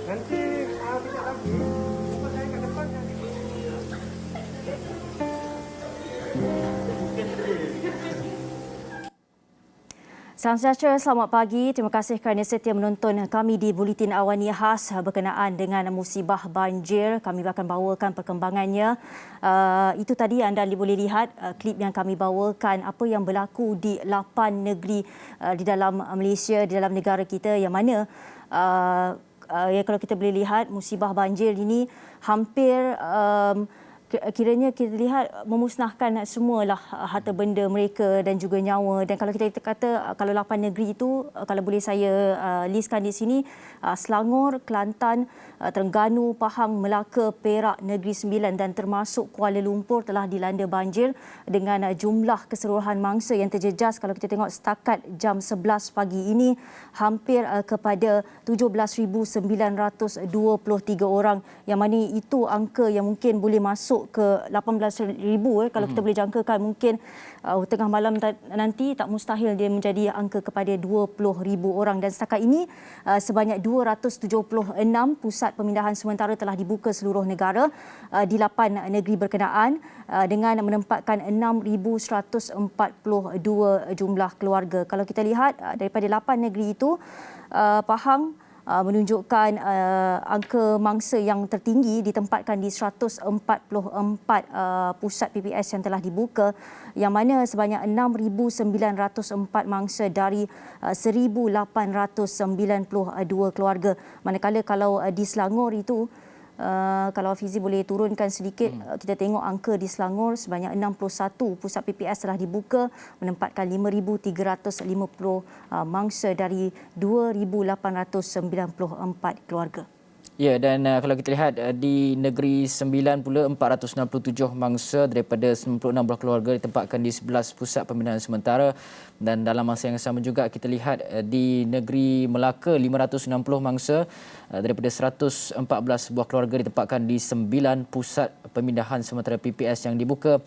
Nanti kita lagi, saya ke depan nanti. Salam sejahtera, selamat pagi. Terima kasih kerana setia menonton kami di Buletin Awani Khas berkenaan dengan musibah banjir. Kami akan bawakan perkembangannya. Itu tadi anda boleh lihat klip yang kami bawakan, apa yang berlaku di 8 negeri di dalam Malaysia, di dalam negara kita, yang mana kalau kita boleh lihat musibah banjir ini hampir kiranya kita lihat memusnahkan semualah harta benda mereka dan juga nyawa. Dan kalau kita kata kalau 8 negeri itu, kalau boleh saya listkan di sini, Selangor, Kelantan, Terengganu, Pahang, Melaka, Perak, Negeri Sembilan dan termasuk Kuala Lumpur telah dilanda banjir dengan jumlah keseluruhan mangsa yang terjejas. Kalau kita tengok setakat jam 11 pagi ini hampir kepada 17,923 orang, yang mana itu angka yang mungkin boleh masuk ke 18,000 kalau kita boleh jangkakan. Mungkin tengah malam nanti tak mustahil dia menjadi angka kepada 20,000 orang. Dan setakat ini sebanyak 276 pusat pemindahan sementara telah dibuka seluruh negara di 8 negeri berkenaan dengan menempatkan 6,142 jumlah keluarga. Kalau kita lihat daripada 8 negeri itu, Pahang menunjukkan angka mangsa yang tertinggi ditempatkan di 144 pusat PPS yang telah dibuka, yang mana sebanyak 6,904 mangsa dari 1,892 keluarga. Manakala kalau di Selangor itu, kalau Fizi boleh turunkan sedikit, kita tengok angka di Selangor sebanyak 61 pusat PPS telah dibuka, menempatkan 5,350 mangsa dari 2,894 keluarga. Ya, dan kalau kita lihat di Negeri Sembilan pula 467 mangsa daripada 96 buah keluarga ditempatkan di 11 pusat pembinaan sementara, dan dalam masa yang sama juga kita lihat di Negeri Melaka 560 mangsa daripada 114 buah keluarga ditempatkan di 9 pusat pemindahan sementara PPS yang dibuka.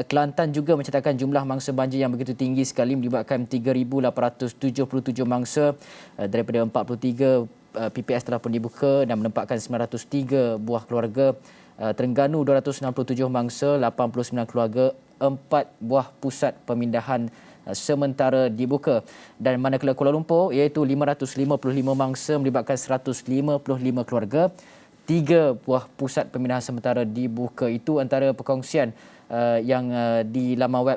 Kelantan juga mencatatkan jumlah mangsa banjir yang begitu tinggi sekali, melibatkan 3,877 mangsa daripada 43 PPS telah pun dibuka dan menempatkan 903 buah keluarga. Terengganu 267 mangsa, 89 keluarga, 4 buah pusat pemindahan sementara dibuka. Dan manakala Kuala Lumpur iaitu 555 mangsa melibatkan 155 keluarga, 3 buah pusat pemindahan sementara dibuka. Itu antara perkongsian yang di laman web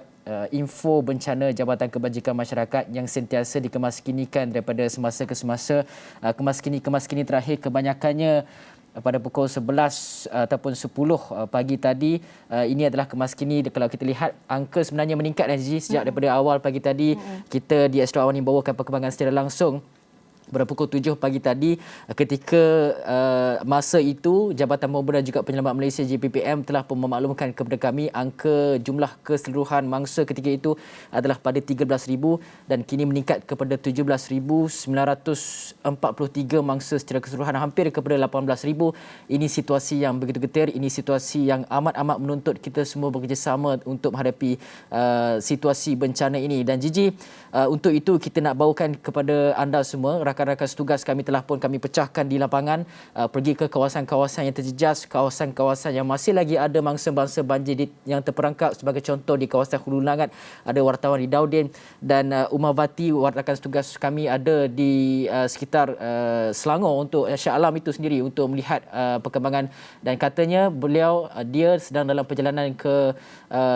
info bencana Jabatan Kebajikan Masyarakat yang sentiasa dikemaskinikan daripada semasa ke semasa. Kemaskini terakhir kebanyakannya pada pukul 11 ataupun 10 pagi tadi. Ini adalah kemaskini. Kalau kita lihat angka sebenarnya meningkat sejak daripada awal pagi tadi. Kita di Astro Awani bawakan perkembangan secara langsung pada pukul 7 pagi tadi, ketika masa itu Jabatan Pemudara dan juga Penyelamat Malaysia JPPM telah pun memaklumkan kepada kami angka jumlah keseluruhan mangsa ketika itu adalah pada 13,000 dan kini meningkat kepada 17,943 mangsa secara keseluruhan, hampir kepada 18,000. Ini situasi yang begitu getir, ini situasi yang amat-amat menuntut kita semua bekerjasama untuk menghadapi situasi bencana ini. Dan Gigi, untuk itu kita nak bawakan kepada anda semua, rakan rakan-rakan setugas kami telah pun kami pecahkan di lapangan, pergi ke kawasan-kawasan yang terjejas, kawasan-kawasan yang masih lagi ada mangsa-mangsa banjir yang terperangkap. Sebagai contoh di kawasan Hulu Langat ada wartawan Ridaudin, dan Umar Vati rakan setugas kami ada di sekitar Selangor untuk Shah Alam itu sendiri untuk melihat perkembangan, dan katanya dia sedang dalam perjalanan ke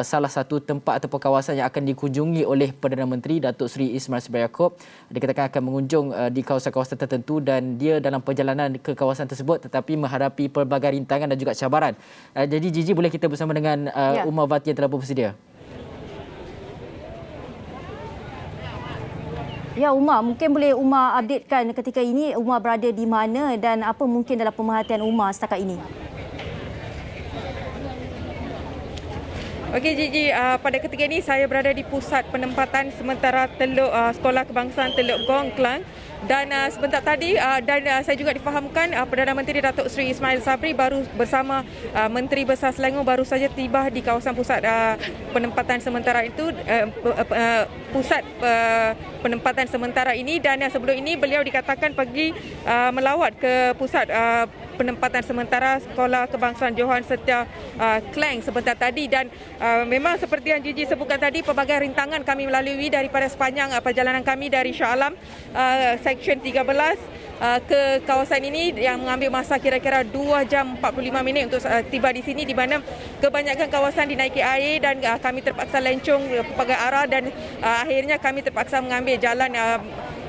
salah satu tempat ataupun kawasan yang akan dikunjungi oleh Perdana Menteri Datuk Seri Ismail Sabri Yaakob. Dikatakan akan mengunjung di kawasan-kawasan tertentu, dan dia dalam perjalanan ke kawasan tersebut tetapi menghadapi pelbagai rintangan dan juga cabaran. Jadi Gigi, boleh kita bersama dengan Umar Vati yang telah pun bersedia. Ya Umar, mungkin boleh Umar updatekan ketika ini Umar berada di mana dan apa mungkin dalam pemerhatian Umar setakat ini? Okey Gigi, pada ketika ini saya berada di pusat penempatan sementara Sekolah Kebangsaan Teluk Gong, Klang. Dan sebentar tadi saya juga difahamkan Perdana Menteri Datuk Seri Ismail Sabri baru bersama Menteri Besar Selangor baru saja tiba di kawasan pusat penempatan sementara itu, pusat penempatan sementara ini, dan sebelum ini beliau dikatakan pergi melawat ke pusat penempatan sementara Sekolah Kebangsaan Johan Setia Klang sebentar tadi, dan memang seperti yang Gigi sebutkan tadi, pelbagai rintangan kami melalui daripada sepanjang perjalanan kami dari Shah Alam Seksyen 13 ke kawasan ini yang mengambil masa kira-kira 2 jam 45 minit untuk tiba di sini, di mana kebanyakan kawasan dinaiki air dan kami terpaksa lencong pelbagai arah, dan akhirnya kami terpaksa mengambil jalan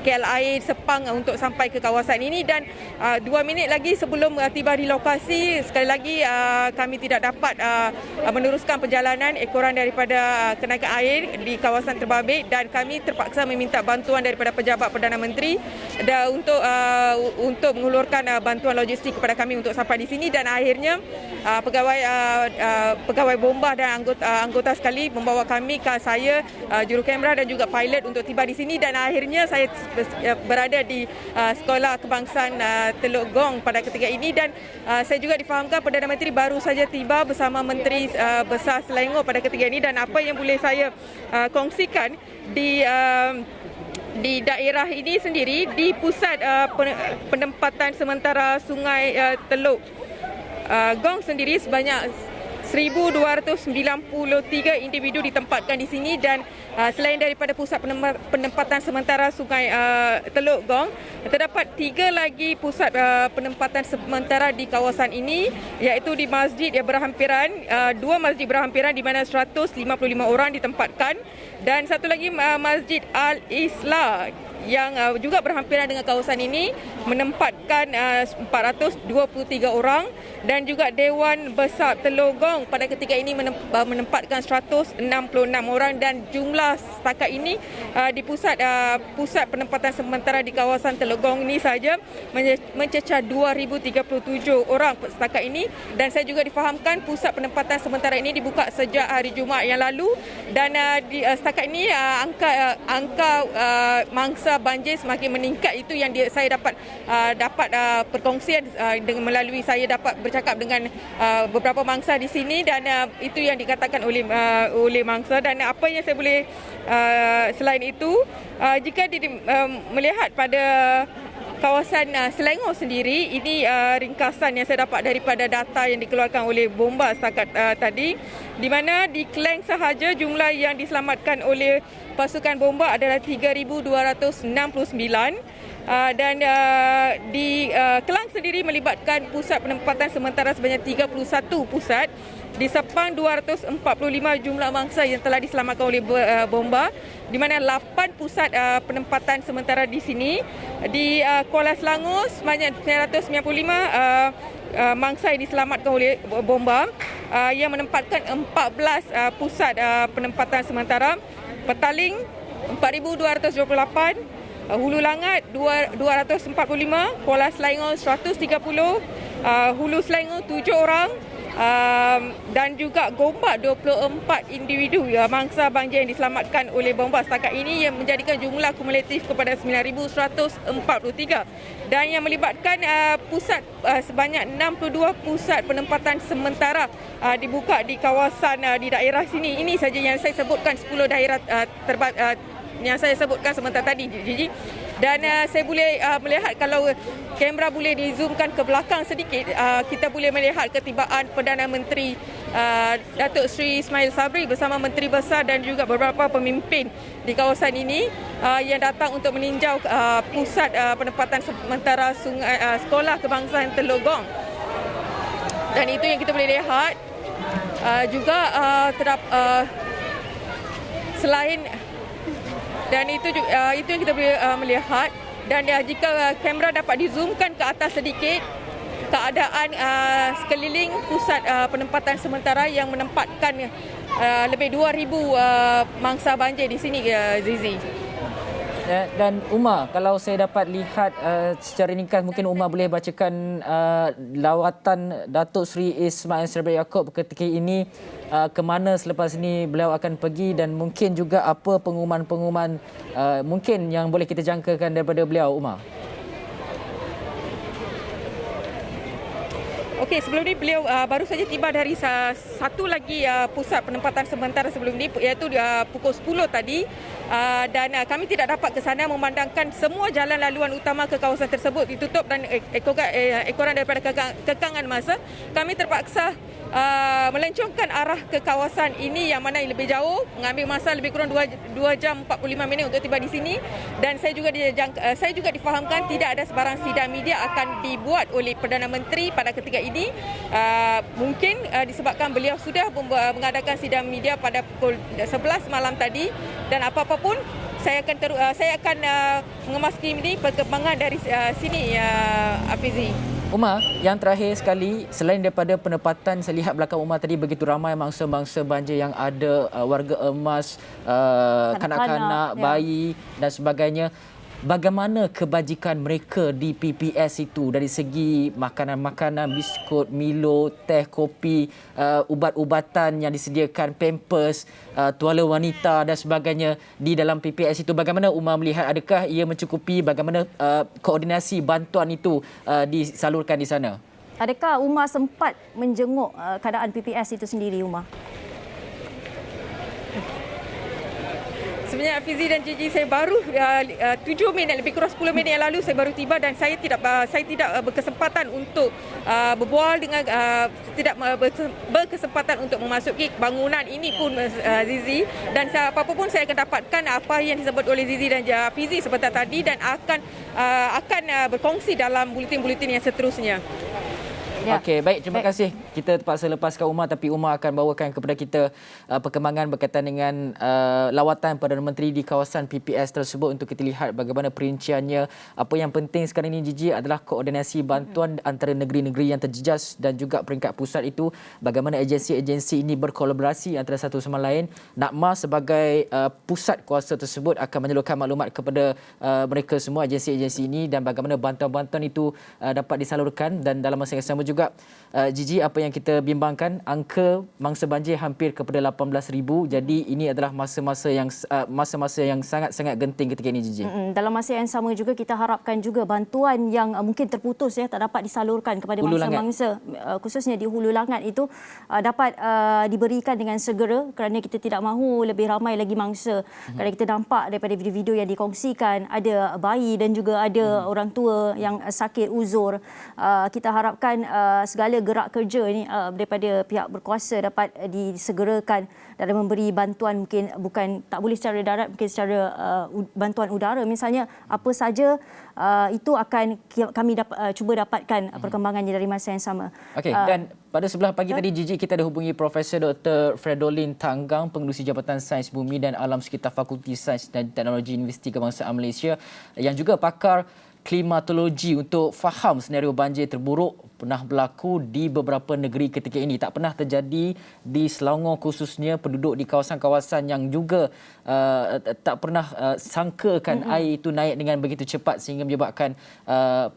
KLIA Sepang untuk sampai ke kawasan ini, dan 2 minit lagi sebelum tiba di lokasi, sekali lagi kami tidak dapat meneruskan perjalanan ekoran daripada kenaikan air di kawasan terbabit, dan kami terpaksa meminta bantuan daripada pejabat Perdana Menteri untuk mengulurkan bantuan logistik kepada kami untuk sampai di sini, dan akhirnya pegawai bomba dan anggota sekali membawa kami, saya jurukamera dan juga pilot untuk tiba di sini, dan akhirnya saya berada di Sekolah Kebangsaan Teluk Gong pada ketika ini, dan saya juga difahamkan Perdana Menteri baru saja tiba bersama Menteri Besar Selangor pada ketika ini, dan apa yang boleh saya kongsikan di daerah ini sendiri, di pusat penempatan sementara Sungai Teluk Gong sendiri sebanyak 1,293 individu ditempatkan di sini, dan selain daripada pusat penempatan sementara Sungai Teluk Gong, terdapat 3 lagi pusat penempatan sementara di kawasan ini, iaitu di masjid yang berhampiran, 2 masjid berhampiran di mana 155 orang ditempatkan, dan satu lagi Masjid Al-Islah yang juga berhampiran dengan kawasan ini menempatkan 423 orang, dan juga Dewan Besar Teluk Gong pada ketika ini menempatkan 166 orang, dan jumlah setakat ini di pusat penempatan sementara di kawasan Teluk Gong ini saja mencecah 2,037 orang setakat ini, dan saya juga difahamkan pusat penempatan sementara ini dibuka sejak hari Jumaat yang lalu, dan setakat ini angka mangsa banjir semakin meningkat. Itu yang saya dapat perkongsian melalui saya dapat bercakap dengan beberapa mangsa di sini, dan itu yang dikatakan oleh mangsa. Dan apa yang saya boleh selain itu, jika melihat pada kawasan Selangor sendiri, ini ringkasan yang saya dapat daripada data yang dikeluarkan oleh bomba setakat tadi, di mana di Klang sahaja jumlah yang diselamatkan oleh pasukan bomba adalah 3,269, dan di Klang sendiri melibatkan pusat penempatan sementara sebanyak 31 pusat. Di Sepang 245 jumlah mangsa yang telah diselamatkan oleh bomba, di mana 8 pusat penempatan sementara di sini. Di Kuala Selangor sebanyak 995 mangsa yang diselamatkan oleh bomba, yang menempatkan 14 pusat penempatan sementara. Petaling 4,228, Hulu Langat 245, Kuala Selangor 130, Hulu Selangor 7 orang, dan juga Gombak 24 individu mangsa banjir yang diselamatkan oleh bomba setakat ini, yang menjadikan jumlah kumulatif kepada 9,143, dan yang melibatkan pusat sebanyak 62 pusat penempatan sementara dibuka di kawasan di daerah sini. Ini saja yang saya sebutkan 10 daerah yang saya sebutkan sebentar tadi, Gigi. Dan saya boleh melihat kalau kamera boleh di-zoomkan ke belakang sedikit, kita boleh melihat ketibaan Perdana Menteri Datuk Seri Ismail Sabri bersama Menteri Besar dan juga beberapa pemimpin di kawasan ini yang datang untuk meninjau pusat penempatan sementara Sekolah Kebangsaan Teluk Gong. Dan itu yang kita boleh lihat. Juga selain dan itu yang kita boleh melihat. Dan jika kamera dapat di-zoomkan ke atas sedikit, keadaan sekeliling pusat penempatan sementara yang menempatkan lebih 2,000 mangsa banjir di sini, Zizi. Dan Umar, kalau saya dapat lihat secara ringkas, mungkin Umar boleh bacakan lawatan Datuk Seri Ismail Sabri Yaakob ketika ini, ke mana selepas ini beliau akan pergi, dan mungkin juga apa pengumuman-pengumuman mungkin yang boleh kita jangkakan daripada beliau, Umar. Okey, sebelum ni beliau baru saja tiba dari satu lagi pusat penempatan sementara sebelum ni, iaitu pukul 10 tadi. Dan kami tidak dapat ke sana memandangkan semua jalan laluan utama ke kawasan tersebut ditutup dan ekoran daripada kekangan masa. Kami terpaksa melencongkan arah ke kawasan ini yang mana lebih jauh, mengambil masa lebih kurang 2 jam 45 minit untuk tiba di sini. Dan saya juga difahamkan tidak ada sebarang sidang media akan dibuat oleh Perdana Menteri pada ketika ini. Mungkin disebabkan beliau sudah mengadakan sidang media pada pukul 11 malam tadi, dan apa-apa pun saya akan mengemasi ini perkembangan dari sini, Afizi. Umar, yang terakhir sekali, selain daripada penempatan, saya lihat belakang Umar tadi begitu ramai mangsa-mangsa banjir yang ada, warga emas, kanak-kanak, bayi dan sebagainya. Bagaimana kebajikan mereka di PPS itu dari segi makanan-makanan, biskut, Milo, teh, kopi, ubat-ubatan yang disediakan, pampers, tuala wanita dan sebagainya di dalam PPS itu. Bagaimana Umar melihat, adakah ia mencukupi, bagaimana koordinasi bantuan itu disalurkan di sana? Adakah Umar sempat menjenguk keadaan PPS itu sendiri, Umar? Sebenarnya Fizi dan Gigi, saya baru 7 minit, lebih kurang 10 minit yang lalu saya baru tiba, dan saya tidak berkesempatan untuk berbual dengan tidak berkesempatan untuk memasuki bangunan ini pun, Zizi. Dan apa-apa pun saya akan dapatkan apa yang disebut oleh Zizi dan Fizi sebentar tadi, dan akan berkongsi dalam buletin-buletin yang seterusnya. Ya. Okey, baik, terima kasih. Kita terpaksa lepaskan Umar, tapi Umar akan bawakan kepada kita perkembangan berkaitan dengan lawatan Perdana Menteri di kawasan PPS tersebut untuk kita lihat bagaimana perinciannya. Apa yang penting sekarang ini, Gigi, adalah koordinasi bantuan antara negeri-negeri yang terjejas dan juga peringkat pusat itu. Bagaimana agensi-agensi ini berkolaborasi antara satu sama lain. NAKMA sebagai pusat kuasa tersebut akan menyalurkan maklumat kepada mereka semua, agensi-agensi ini, dan bagaimana bantuan-bantuan itu dapat disalurkan. Dan dalam masa yang sama juga, Gigi, apa yang kita bimbangkan, angka mangsa banjir hampir kepada 18,000. Jadi ini adalah masa-masa yang sangat-sangat genting ketika ini, Gigi. Dalam masa yang sama juga kita harapkan juga bantuan yang mungkin terputus, tak dapat disalurkan kepada mangsa-mangsa, khususnya di Hulu Langat itu, dapat diberikan dengan segera, kerana kita tidak mahu lebih ramai lagi mangsa. Kerana kita nampak daripada video-video yang dikongsikan, ada bayi dan juga ada orang tua yang sakit uzur. Kita harapkan segala gerak kerja ini daripada pihak berkuasa dapat disegerakan dan memberi bantuan, mungkin bukan tak boleh secara darat, mungkin secara bantuan udara misalnya. Apa saja itu akan kami cuba dapatkan perkembangannya dari masa yang sama. Okey, dan pada sebelah pagi tadi, Gigi, kita dah hubungi Profesor Dr. Fredolin Tanggang, Pengerusi Jabatan Sains Bumi dan Alam Sekitar Fakulti Sains dan Teknologi Universiti Kebangsaan Malaysia, yang juga pakar klimatologi, untuk faham senario banjir terburuk pernah berlaku di beberapa negeri ketika ini. Tak pernah terjadi di Selangor khususnya, penduduk di kawasan-kawasan yang juga tak pernah sangkakan air itu naik dengan begitu cepat sehingga menyebabkan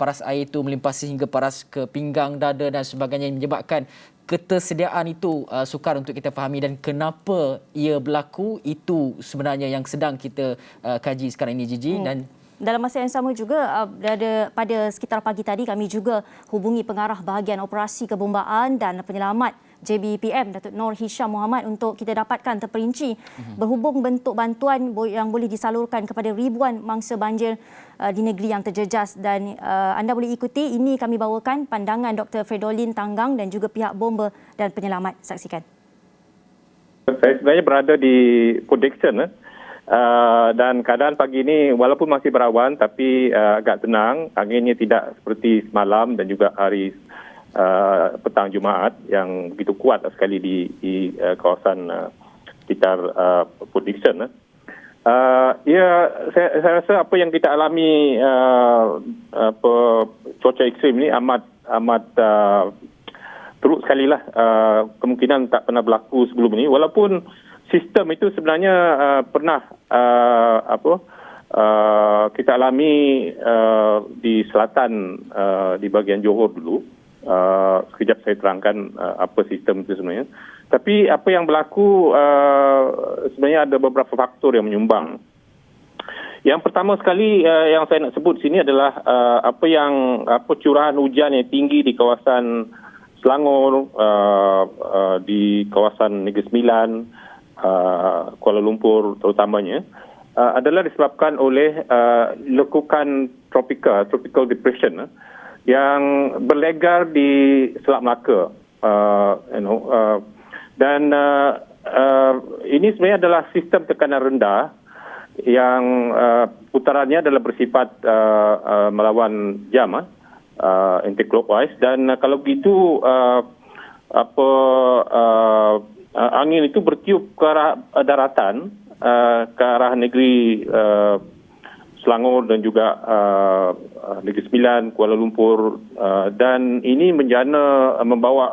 paras air itu melimpasi hingga paras ke pinggang, dada dan sebagainya, yang menyebabkan ketersediaan itu sukar untuk kita fahami, dan kenapa ia berlaku itu sebenarnya yang sedang kita kaji sekarang ini, Gigi. Dan Dalam masa yang sama juga, pada sekitar pagi tadi kami juga hubungi pengarah bahagian operasi kebombaan dan penyelamat JBPM, Datuk Nur Hisham Muhammad, untuk kita dapatkan terperinci berhubung bentuk bantuan yang boleh disalurkan kepada ribuan mangsa banjir di negeri yang terjejas. Dan anda boleh ikuti, ini kami bawakan pandangan Dr. Fredolin Tanggang dan juga pihak bomba dan penyelamat. Saksikan. Saya sebenarnya berada di Port Dickson. Dan keadaan pagi ini walaupun masih berawan tapi agak tenang, anginnya tidak seperti semalam dan juga hari petang Jumaat yang begitu kuat sekali di kawasan sekitar Port Dickson. Saya rasa apa yang kita alami cuaca ekstrim ini amat teruk sekali lah, kemungkinan tak pernah berlaku sebelum ini, walaupun sistem itu sebenarnya pernah kita alami di selatan, di bahagian Johor dulu. Sekejap saya terangkan apa sistem itu sebenarnya. Tapi apa yang berlaku sebenarnya ada beberapa faktor yang menyumbang. Yang pertama sekali yang saya nak sebut sini adalah curahan hujan yang tinggi di kawasan Selangor, di kawasan Negeri Sembilan, Kuala Lumpur terutamanya, adalah disebabkan oleh lekukan tropical depression yang berlegar di Selat Melaka, dan ini sebenarnya adalah sistem tekanan rendah yang putarannya adalah bersifat melawan jam, anti-clockwise, dan kalau begitu angin itu bertiup ke arah daratan, ke arah negeri Selangor dan juga Negeri Sembilan, Kuala Lumpur, dan ini membawa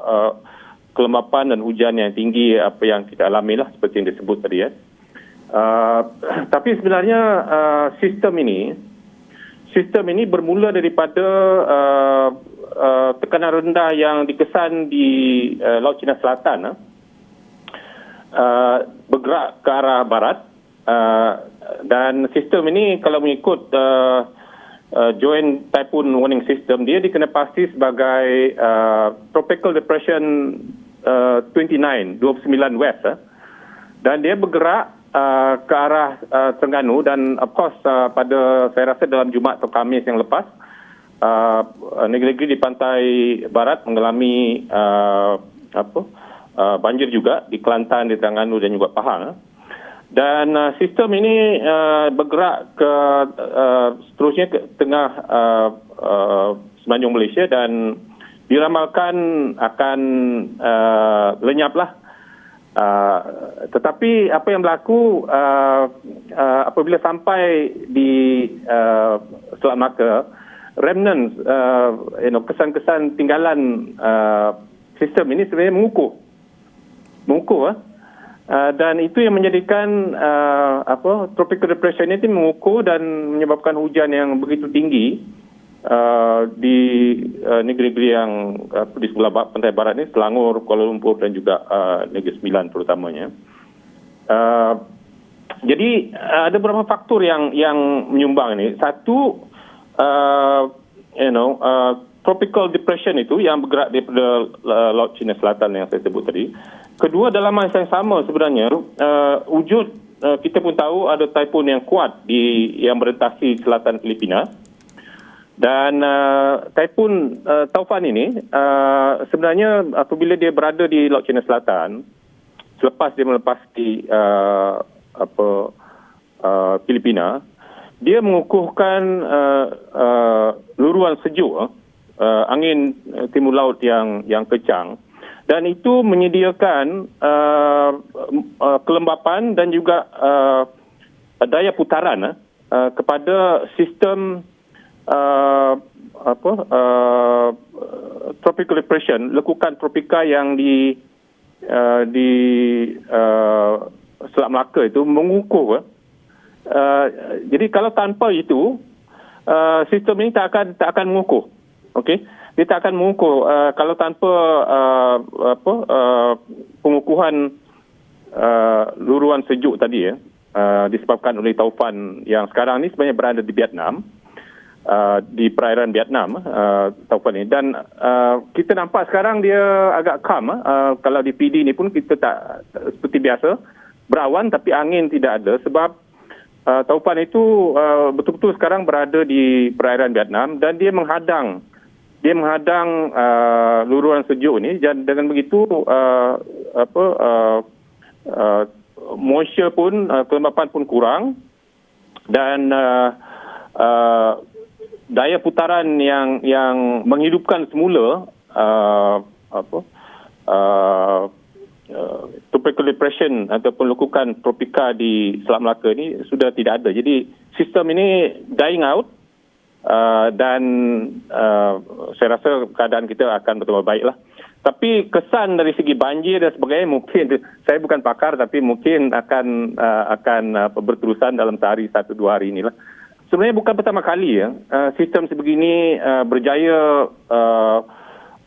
kelembapan dan hujan yang tinggi, apa yang kita alami lah seperti yang disebut tadi ya. Tapi sebenarnya sistem ini bermula daripada tekanan rendah yang dikesan di Laut Cina Selatan, bergerak ke arah barat, dan sistem ini kalau mengikut Joint Typhoon Warning System, dia dikenali sebagai Tropical Depression 29 West, dan dia bergerak ke arah Terengganu, dan of course saya rasa dalam Jumaat atau Khamis yang lepas, negeri-negeri di pantai barat mengalami banjir juga di Kelantan, di Terengganu dan juga Pahang. Dan sistem ini bergerak ke seterusnya ke tengah semenanjung Malaysia, dan diramalkan akan lenyaplah. Tetapi apa yang berlaku apabila sampai di Selat Melaka, remnants, kesan-kesan tinggalan sistem ini sebenarnya mengukuh, dan itu yang menjadikan tropical depression ini mengukuh dan menyebabkan hujan yang begitu tinggi di negeri-negeri yang di sebelah pantai barat ini, Selangor, Kuala Lumpur dan juga Negeri Sembilan terutamanya. Jadi ada beberapa faktor yang menyumbang ini. Satu, tropical depression itu yang bergerak daripada Laut Cina Selatan yang saya sebut tadi. Kedua, dalam masa yang sama sebenarnya kita pun tahu ada taifun yang kuat yang merentasi selatan Filipina. Dan taifun Taufan ini sebenarnya apabila dia berada di Laut Cina Selatan, selepas dia melepasi Filipina, dia mengukuhkan luruan sejuk, angin timur laut yang kencang, dan itu menyediakan kelembapan dan juga daya putaran kepada sistem tropical depression, lekukan tropika yang di Selat Melaka itu mengukuh. Jadi kalau tanpa itu, sistem ini tak akan mengukuh. Okey, dia tak akan mengukuh kalau tanpa pengukuhan luruan sejuk tadi ya. disebabkan oleh taufan yang sekarang ni sebenarnya berada di Vietnam, di perairan Vietnam, taufan ini. Dan kita nampak sekarang dia agak calm. Kalau di PD ni pun kita tak seperti biasa, berawan tapi angin tidak ada sebab taufan itu betul-betul sekarang berada di perairan Vietnam dan dia menghadang luruan sejuk ni. Dan dengan begitu moisture pun, kelembapan pun kurang dan daya putaran yang menghidupkan semula tropical depression ataupun lekukan tropika di Selat Melaka ni sudah tidak ada. Jadi sistem ini dying out dan saya rasa keadaan kita akan bertambah baiklah. Tapi kesan dari segi banjir dan sebagainya mungkin, saya bukan pakar tapi mungkin akan berterusan dalam sehari, 1-2 hari inilah. Sebenarnya bukan pertama kali sistem sebegini berjaya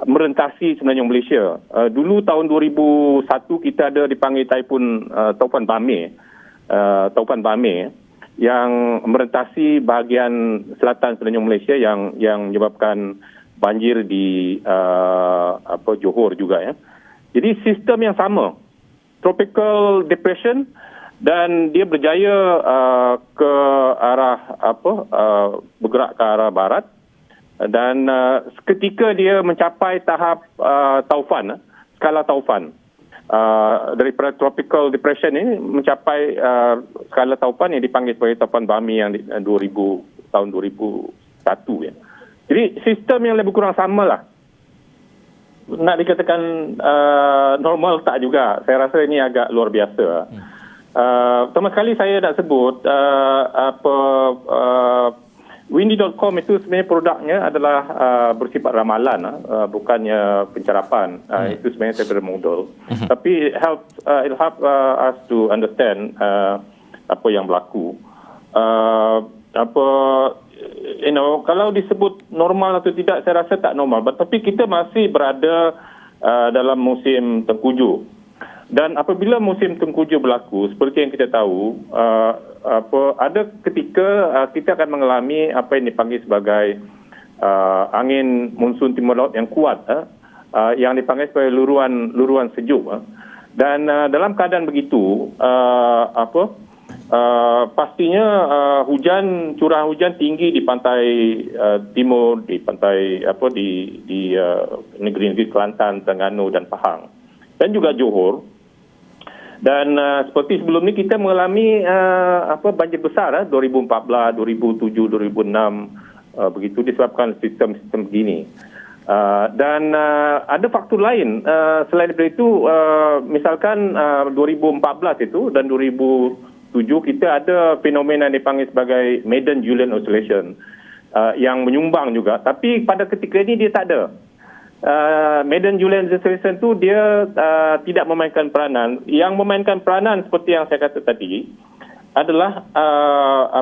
merentasi sebenarnya Malaysia. Dulu tahun 2001 kita ada dipanggil taufan Bamir yang merentasi bahagian selatan sebenarnya Malaysia yang menyebabkan banjir di Johor juga ya. Jadi sistem yang sama, tropical depression, dan dia berjaya ke arah bergerak ke arah barat dan ketika dia mencapai tahap taufan, skala taufan, daripada tropical depression ini mencapai skala taufan yang dipanggil sebagai taufan Bami yang tahun 2001 ya. Jadi sistem yang lebih kurang sama lah. Nak dikatakan normal tak juga. Saya rasa ini agak luar biasa. Pertama sekali saya nak sebut Windy.com itu sebenarnya produknya adalah bersifat ramalan, bukannya pencerapan. Itu sebenarnya saya bermodal. Tapi it'll help us to understand apa yang berlaku. Kalau disebut normal atau tidak, saya rasa tak normal. Tapi kita masih berada dalam musim tengkujuh. Dan apabila musim tengkujuh berlaku, seperti yang kita tahu, ada ketika kita akan mengalami apa yang dipanggil sebagai angin monsun timur laut yang kuat, yang dipanggil sebagai luruan sejuk. Dan dalam keadaan begitu, pastinya curah hujan tinggi di pantai timur, di pantai di negeri-negeri Kelantan, Terengganu dan Pahang, dan juga Johor. Dan seperti sebelum ni kita mengalami banjir besar 2014, 2007, 2006 begitu disebabkan sistem-sistem begini. Dan ada faktor lain selain daripada itu, misalkan 2014 itu dan 2007 kita ada fenomena yang dipanggil sebagai Maiden Julian Oscillation yang menyumbang juga, tapi pada ketika ini dia tak ada. Maiden Julian Oscillation tu dia tidak memainkan peranan. Yang memainkan peranan seperti yang saya kata tadi adalah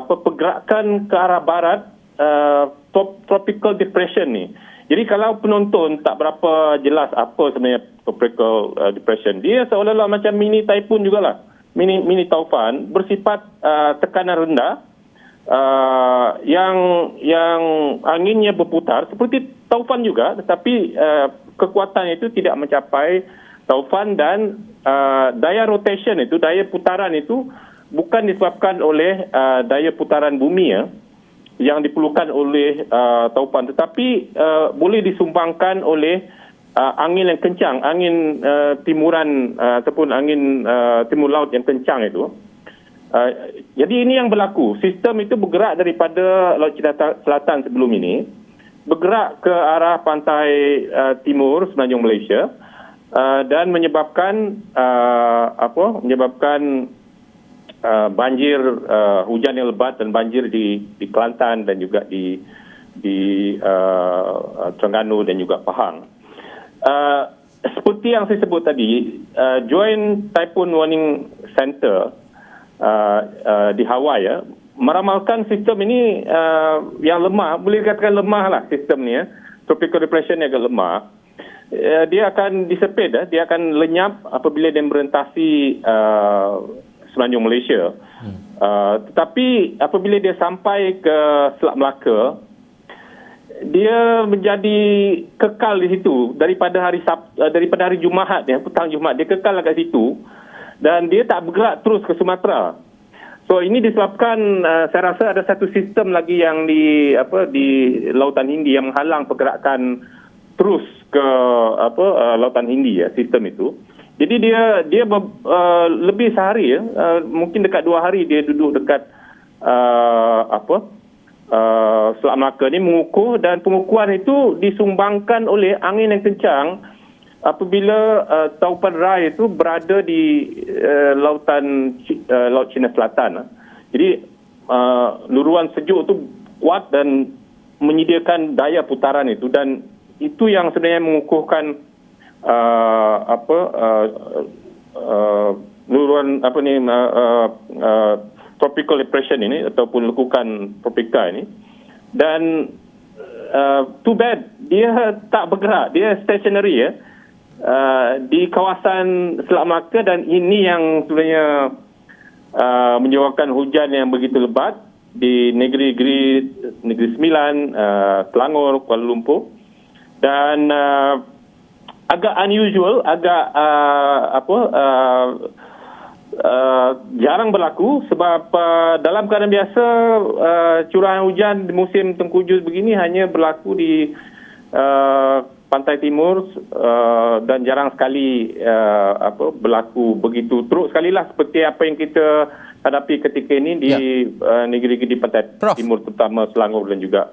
pergerakan ke arah barat tropical depression ni. Jadi kalau penonton tak berapa jelas apa sebenarnya tropical depression, dia seolah-olah macam mini typhoon jugalah. Mini taufan bersifat tekanan rendah yang anginnya berputar seperti taufan juga, tetapi kekuatannya itu tidak mencapai taufan dan daya rotation itu, daya putaran itu bukan disebabkan oleh daya putaran bumi yang diperlukan oleh taufan, tetapi boleh disumbangkan oleh angin yang kencang, angin timuran ataupun angin timur laut yang kencang itu. Jadi ini yang berlaku. Sistem itu bergerak daripada Laut Cina Selatan sebelum ini, bergerak ke arah pantai timur semenanjung Malaysia dan menyebabkan banjir, hujan yang lebat dan banjir di Kelantan dan juga di Terengganu dan juga Pahang. Seperti yang saya sebut tadi, Joint Typhoon Warning Center di Hawaii meramalkan sistem ini yang lemah, boleh dikatakan lemah lah sistem ni. Tropical depression yang agak lemah. Dia akan dissipate, dia akan lenyap apabila dia merentasi Semenanjung Malaysia. Tetapi apabila dia sampai ke Selat Melaka, dia menjadi kekal di situ daripada hari Jumaat, petang Jumaat dia kekal kat situ dan dia tak bergerak terus ke Sumatera. So ini disebabkan saya rasa ada satu sistem lagi yang di Lautan Hindi yang menghalang pergerakan terus ke Lautan Hindi sistem itu. Jadi dia lebih sehari mungkin dekat 2 hari dia duduk dekat Selat Melaka ni mengukuh, dan pengukuhan itu disumbangkan oleh angin yang kencang apabila Taupan Rai itu berada di Laut Cina Selatan. Jadi luruan sejuk itu kuat dan menyediakan daya putaran itu, dan itu yang sebenarnya mengukuhkan luruan tropical depression ini ataupun lekukan tropika ini. Dan too bad dia tak bergerak, dia stationary di kawasan Selat Melaka, dan ini yang sebenarnya menyebabkan hujan yang begitu lebat di Negeri Sembilan, Selangor, Kuala Lumpur, dan agak unusual, agak jarang berlaku sebab dalam keadaan biasa curahan hujan di musim tengkujuh begini hanya berlaku di pantai timur dan jarang sekali berlaku begitu teruk sekali lah seperti apa yang kita hadapi ketika ini di negeri-negeri di pantai timur, terutama Selangor dan juga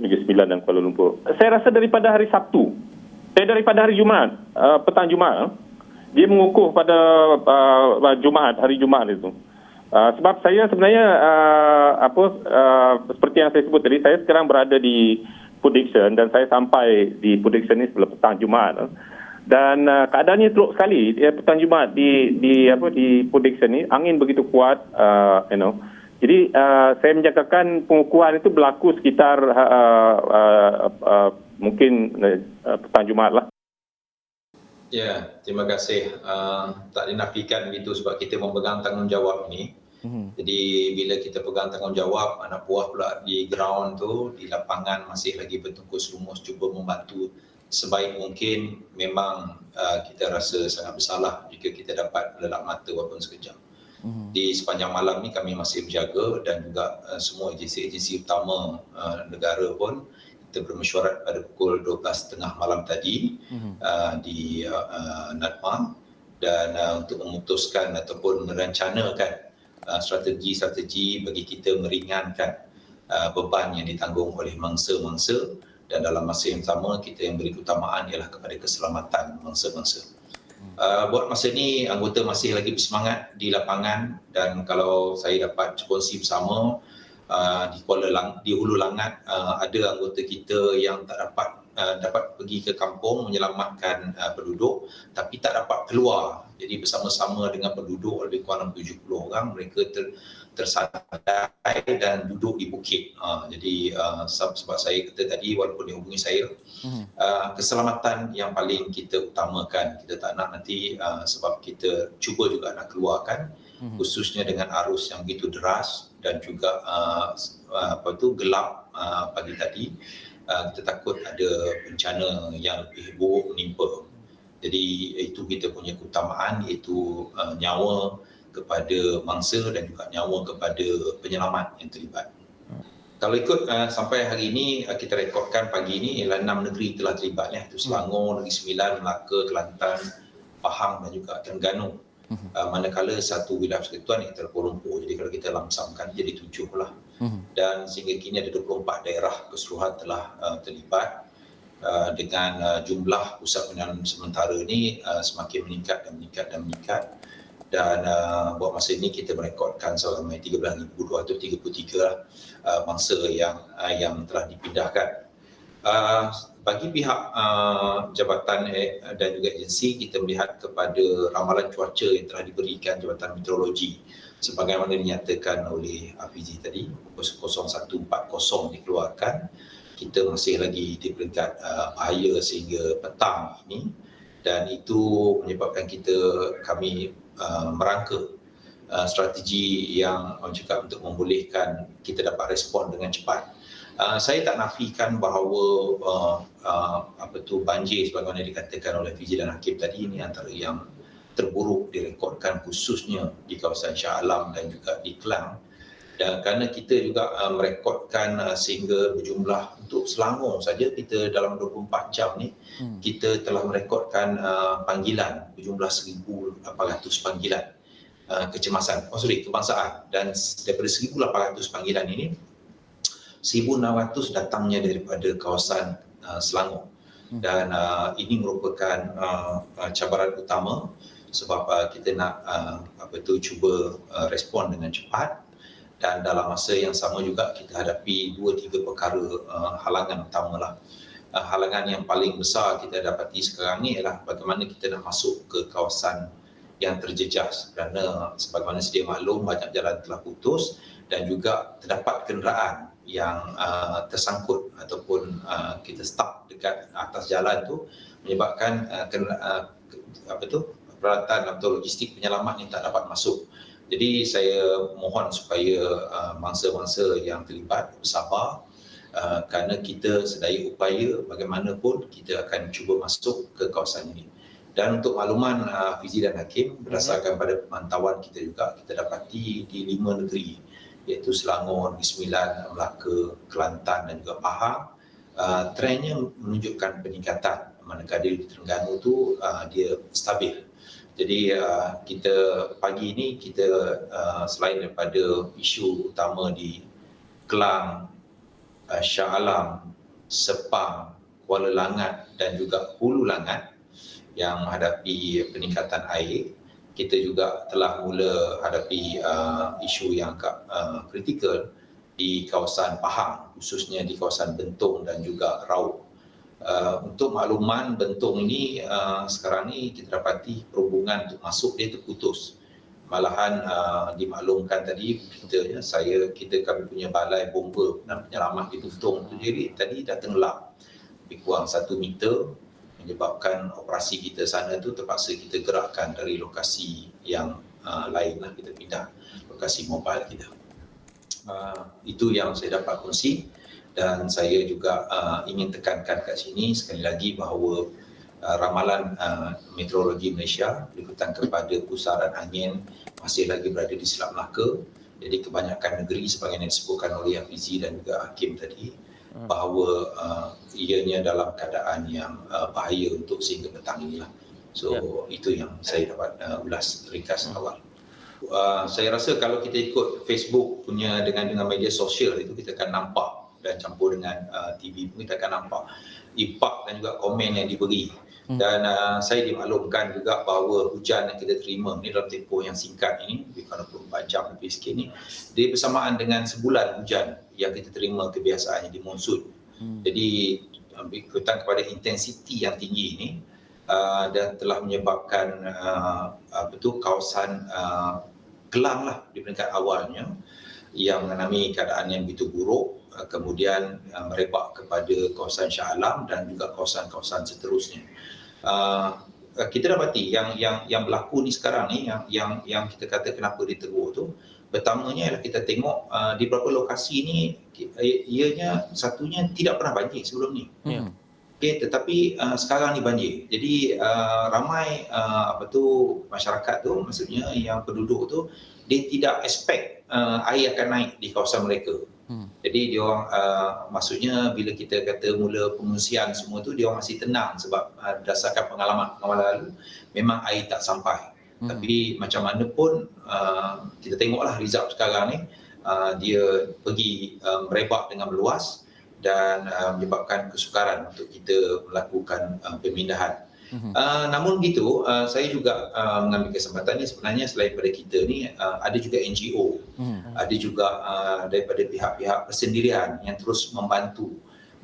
Negeri Sembilan dan Kuala Lumpur. Saya rasa daripada hari Jumaat, petang Jumaat, dia mengukuh pada hari Jumaat itu. Sebab saya sebenarnya seperti yang saya sebut tadi, saya sekarang berada di Port Dickson dan saya sampai di Port Dickson ni sebelum petang Jumaat. Dan keadaannya teruk sekali petang Jumaat di Port Dickson ni, angin begitu kuat, Jadi saya menjangkakan pengukuhan itu berlaku sekitar mungkin petang Jumaat lah. Ya, terima kasih. Tak dinafikan begitu sebab kita memegang tanggungjawab ni. Jadi bila kita pegang tanggungjawab, anak buah pula di ground tu, di lapangan masih lagi bertungkus lumus cuba membantu sebaik mungkin. Memang kita rasa sangat bersalah jika kita dapat lelap mata walaupun sekejap. Di sepanjang malam ni kami masih berjaga, dan juga semua agensi-agensi utama negara pun kita bermesyuarat pada pukul 12.30 malam tadi di NADMA, dan untuk memutuskan ataupun merencanakan strategi-strategi bagi kita meringankan beban yang ditanggung oleh mangsa-mangsa, dan dalam masa yang sama kita yang beri keutamaan ialah kepada keselamatan mangsa-mangsa. Buat masa ni anggota masih lagi bersemangat di lapangan, dan kalau saya dapat kongsi bersama di Hulu Langat ada anggota kita yang tak dapat pergi ke kampung menyelamatkan penduduk tapi tak dapat keluar. Jadi bersama-sama dengan penduduk lebih kurang 70 orang, mereka tersadai dan duduk di bukit. Jadi sebab saya kata tadi, walaupun dia hubungi saya, keselamatan yang paling kita utamakan. Kita tak nak nanti sebab kita cuba juga nak keluarkan, khususnya dengan arus yang begitu deras dan juga gelap pagi tadi, kita takut ada bencana yang lebih buruk menimpa. Jadi itu kita punya keutamaan, iaitu nyawa kepada mangsa dan juga nyawa kepada penyelamat yang terlibat. Kalau ikut sampai hari ini kita rekodkan pagi ini ialah 6 negeri telah terlibat, iaitu Selangor, Negeri Sembilan, Melaka, Kelantan, Pahang dan juga Terengganu. Manakala satu wilayah persekutuan iaitu Kuala Lumpur. Jadi kalau kita lamsamkan jadi 7 lah. Dan sehingga kini ada 24 daerah keseluruhan telah terlibat. Dengan jumlah pusat penanganan sementara ini semakin meningkat. Dan buat masa ini kita merekodkan selama 13,233 mangsa yang telah dipindahkan. Bagi pihak jabatan dan juga agensi, kita melihat kepada ramalan cuaca yang telah diberikan Jabatan Meteorologi sebagaimana dinyatakan oleh Hafizi tadi, pukul 01.40 dikeluarkan. Kita masih lagi di peringkat bahaya sehingga petang ini, dan itu menyebabkan kami merangka strategi yang orang cakap untuk membolehkan kita dapat respon dengan cepat. Saya tak nafikan bahawa banjir sebagaimana dikatakan oleh Fizi dan Hakim tadi ini antara yang terburuk direkodkan khususnya di kawasan Shah Alam dan juga di Kelang. Dan kerana kita juga merekodkan sehingga berjumlah untuk Selangor saja kita dalam 24 jam ni kita telah merekodkan panggilan berjumlah 1,800 panggilan kecemasan, kebangsaan, dan daripada 1,800 panggilan ini 1,600 datangnya daripada kawasan Selangor. Dan ini merupakan cabaran utama sebab kita nak cuba respon dengan cepat, dan dalam masa yang sama juga kita hadapi 2-3 perkara halangan utamalah. Halangan yang paling besar kita dapati sekarang ni ialah bagaimana kita nak masuk ke kawasan yang terjejas, kerana sebagaimana sedia maklum banyak jalan telah putus dan juga terdapat kenderaan yang tersangkut ataupun kita stuck dekat atas jalan tu, menyebabkan peralatan atau logistik penyelamat ni tak dapat masuk. Jadi saya mohon supaya mangsa-mangsa yang terlibat bersabar, kerana kita sedaya upaya bagaimanapun kita akan cuba masuk ke kawasan ini. Dan untuk makluman Fizi dan Hakim, berdasarkan pada pemantauan kita juga, kita dapati di 5 negeri, iaitu Selangor, Negeri Sembilan, Melaka, Kelantan dan juga Pahang, trennya menunjukkan peningkatan, manakala di Terengganu tu dia stabil. Jadi kita pagi ini kita selain daripada isu utama di Kelang, Shah Alam, Sepang, Kuala Langat dan juga Hulu Langat yang menghadapi peningkatan air, kita juga telah mula hadapi isu yang kritikal di kawasan Pahang, khususnya di kawasan Bentong dan juga Raub. Untuk makluman, Bentong ini sekarang ni kita dapati perhubungan untuk masuk dia terputus. Malahan dimaklumkan tadi kami punya balai bomba dan penyelamat di Bentong tu jadi tadi dah tenggelam lebih kurang 1 meter, menyebabkan operasi kita sana tu terpaksa kita gerakkan dari lokasi yang lain lah, kita pindah lokasi mobile kita. Itu yang saya dapat kongsi, dan saya juga ingin tekankan kat sini sekali lagi bahawa ramalan meteorologi Malaysia berikutan kepada pusaran angin masih lagi berada di Selat Melaka. Jadi kebanyakan negeri sebagaimana disebutkan oleh Fizi dan juga Hakim tadi, bahawa ianya dalam keadaan yang bahaya untuk sehingga petang inilah. So itu yang saya dapat ulas ringkas awal. Saya rasa kalau kita ikut Facebook punya dengan media sosial itu, kita akan nampak, dan campur dengan TV pun kita akan nampak impak dan juga komen yang diberi. Dan saya dimaklumkan juga bahawa hujan yang kita terima ni dalam tempoh yang singkat ini, lebih kurang 24 jam lebih sikit ni, dia bersamaan dengan sebulan hujan yang kita terima kebiasaannya di monsun. Jadi berikutan kepada intensiti yang tinggi ini, dan telah menyebabkan kawasan Kelang lah di peringkat awalnya yang mengalami keadaan yang begitu buruk, kemudian merebak kepada kawasan Shah Alam dan juga kawasan-kawasan seterusnya. Kita dapati yang berlaku ni sekarang ni, yang kita kata kenapa dia teruk tu, pertamanya ialah kita tengok di beberapa lokasi ni ianya satunya tidak pernah banjir sebelum ni. Okay, tetapi sekarang ni banjir. Jadi ramai masyarakat tu, maksudnya yang penduduk tu, dia tidak expect air akan naik di kawasan mereka. Jadi dia orang maksudnya bila kita kata mula pengungsian semua tu, dia orang masih tenang sebab berdasarkan pengalaman lalu memang air tak sampai. Tapi macam mana pun kita tengoklah result sekarang ni, dia pergi merebak dengan meluas dan menyebabkan kesukaran untuk kita melakukan pemindahan. Namun begitu, saya juga mengambil kesempatan ni, sebenarnya selain daripada kita ni, ada juga NGO, ada juga daripada pihak-pihak persendirian yang terus membantu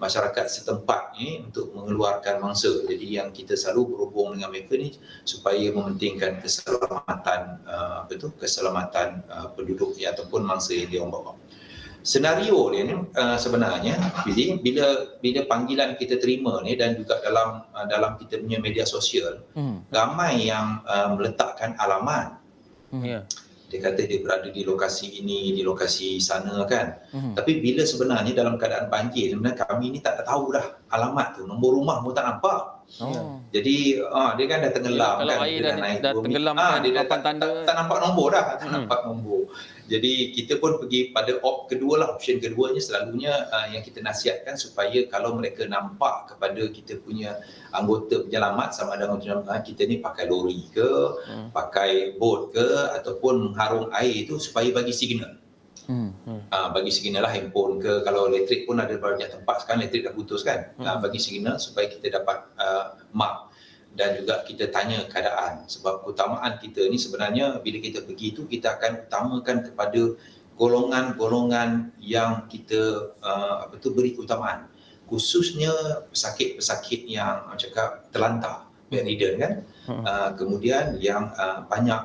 masyarakat setempat ni untuk mengeluarkan mangsa. Jadi yang kita selalu berhubung dengan mereka ni supaya mementingkan keselamatan keselamatan penduduk ataupun mangsa yang dia orang bawa. Senario dia ni sebenarnya bila panggilan kita terima ni, dan juga dalam kita punya media sosial, ramai yang meletakkan alamat Ya. Dia kata dia berada di lokasi ini, di lokasi sana kan. Tapi bila sebenarnya dalam keadaan banjir, sebenarnya kami ni tak tahu dah alamat tu, nombor rumah pun tak nampak. Jadi dia kan dah tenggelam Kalau kan. air Dia dah naik 2 meter. tenggelamkan Dia dah papan tanda. tak nampak nombor dah, tak nampak nombor. Jadi kita pun pergi pada kedua lah, option keduanya selalunya yang kita nasihatkan supaya kalau mereka nampak kepada kita punya anggota penyelamat, sama ada anggota penyelamat kita ni pakai lori ke, pakai bot ke, ataupun mengharung air tu supaya bagi signal. Bagi signal lah, handphone ke, kalau elektrik pun ada banyak tempat sekarang elektrik dah putus kan. Bagi signal supaya kita dapat mark. Dan juga kita tanya keadaan, sebab keutamaan kita ni sebenarnya bila kita pergi tu kita akan utamakan kepada golongan-golongan yang kita beri keutamaan, khususnya pesakit-pesakit yang cakap terlantar, bedridden kan. Kemudian yang banyak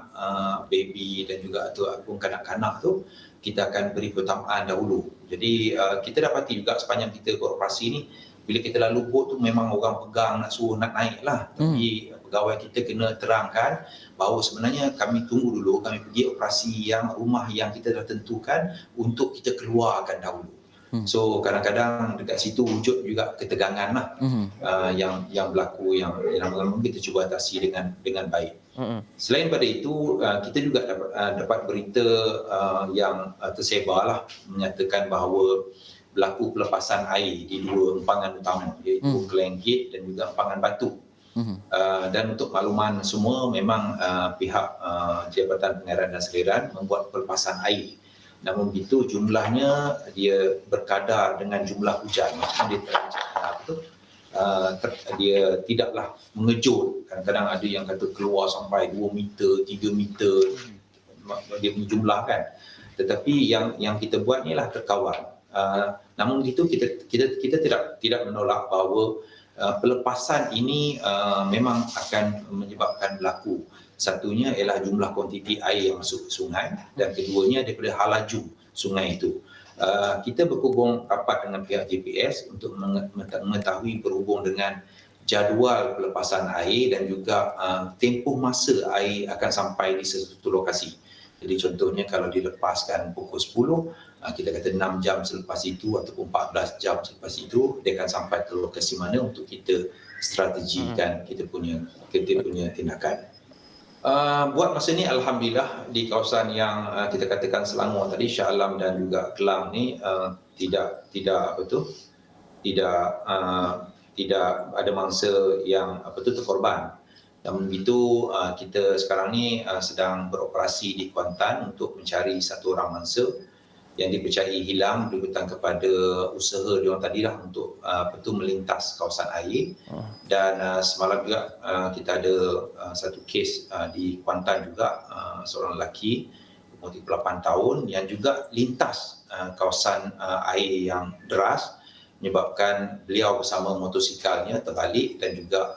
baby dan juga ataupun kanak-kanak tu kita akan beri keutamaan dahulu. Jadi kita dapati juga sepanjang kita beroperasi ni, bila kita lalu bot tu memang orang pegang nak suruh nak naik lah. Tapi pegawai kita kena terangkan bahawa sebenarnya kami tunggu dulu, kami pergi operasi yang rumah yang kita dah tentukan untuk kita keluarkan dahulu. So kadang-kadang dekat situ wujud juga ketegangan lah yang berlaku, yang lama-lama kita cuba atasi dengan baik. Selain pada itu, kita juga dapat berita yang tersebar lah, menyatakan bahawa berlaku pelepasan air di 2 empangan utama, iaitu Klang Gate dan juga empangan Batu. Dan untuk makluman semua, memang pihak Jabatan Pengairan dan Saliran membuat pelepasan air. Namun begitu jumlahnya dia berkadar dengan jumlah hujan. Dia tidaklah mengejut. Kadang-kadang ada yang kata keluar sampai 2 meter, 3 meter dia punya jumlah kan. Tetapi yang kita buat ni lah terkawal. Namun begitu kita tidak menolak bahawa pelepasan ini memang akan menyebabkan berlaku. Satunya ialah jumlah kuantiti air yang masuk ke sungai, dan keduanya daripada hal laju sungai itu. Kita berhubung rapat dengan pihak JPS untuk mengetahui berhubung dengan jadual pelepasan air dan juga tempoh masa air akan sampai di sesuatu lokasi. Jadi contohnya kalau dilepaskan pukul 10, kita kata 6 jam selepas itu ataupun 14 jam selepas itu, dia akan sampai ke lokasi mana untuk kita strategikan kita punya tindakan. Buat masa ni alhamdulillah di kawasan yang kita katakan Selangor tadi, Shah Alam dan juga Kelang ni tidak ada mangsa yang terkorban. Namun begitu kita sekarang ni sedang beroperasi di Kuantan untuk mencari satu orang mangsa yang dipercayai hilang berhutang kepada usaha diorang tadilah untuk melintas kawasan air. Dan semalam juga kita ada satu kes di Kuantan juga, seorang lelaki umur 38 tahun yang juga lintas kawasan air yang deras, menyebabkan beliau bersama motosikalnya terbalik dan juga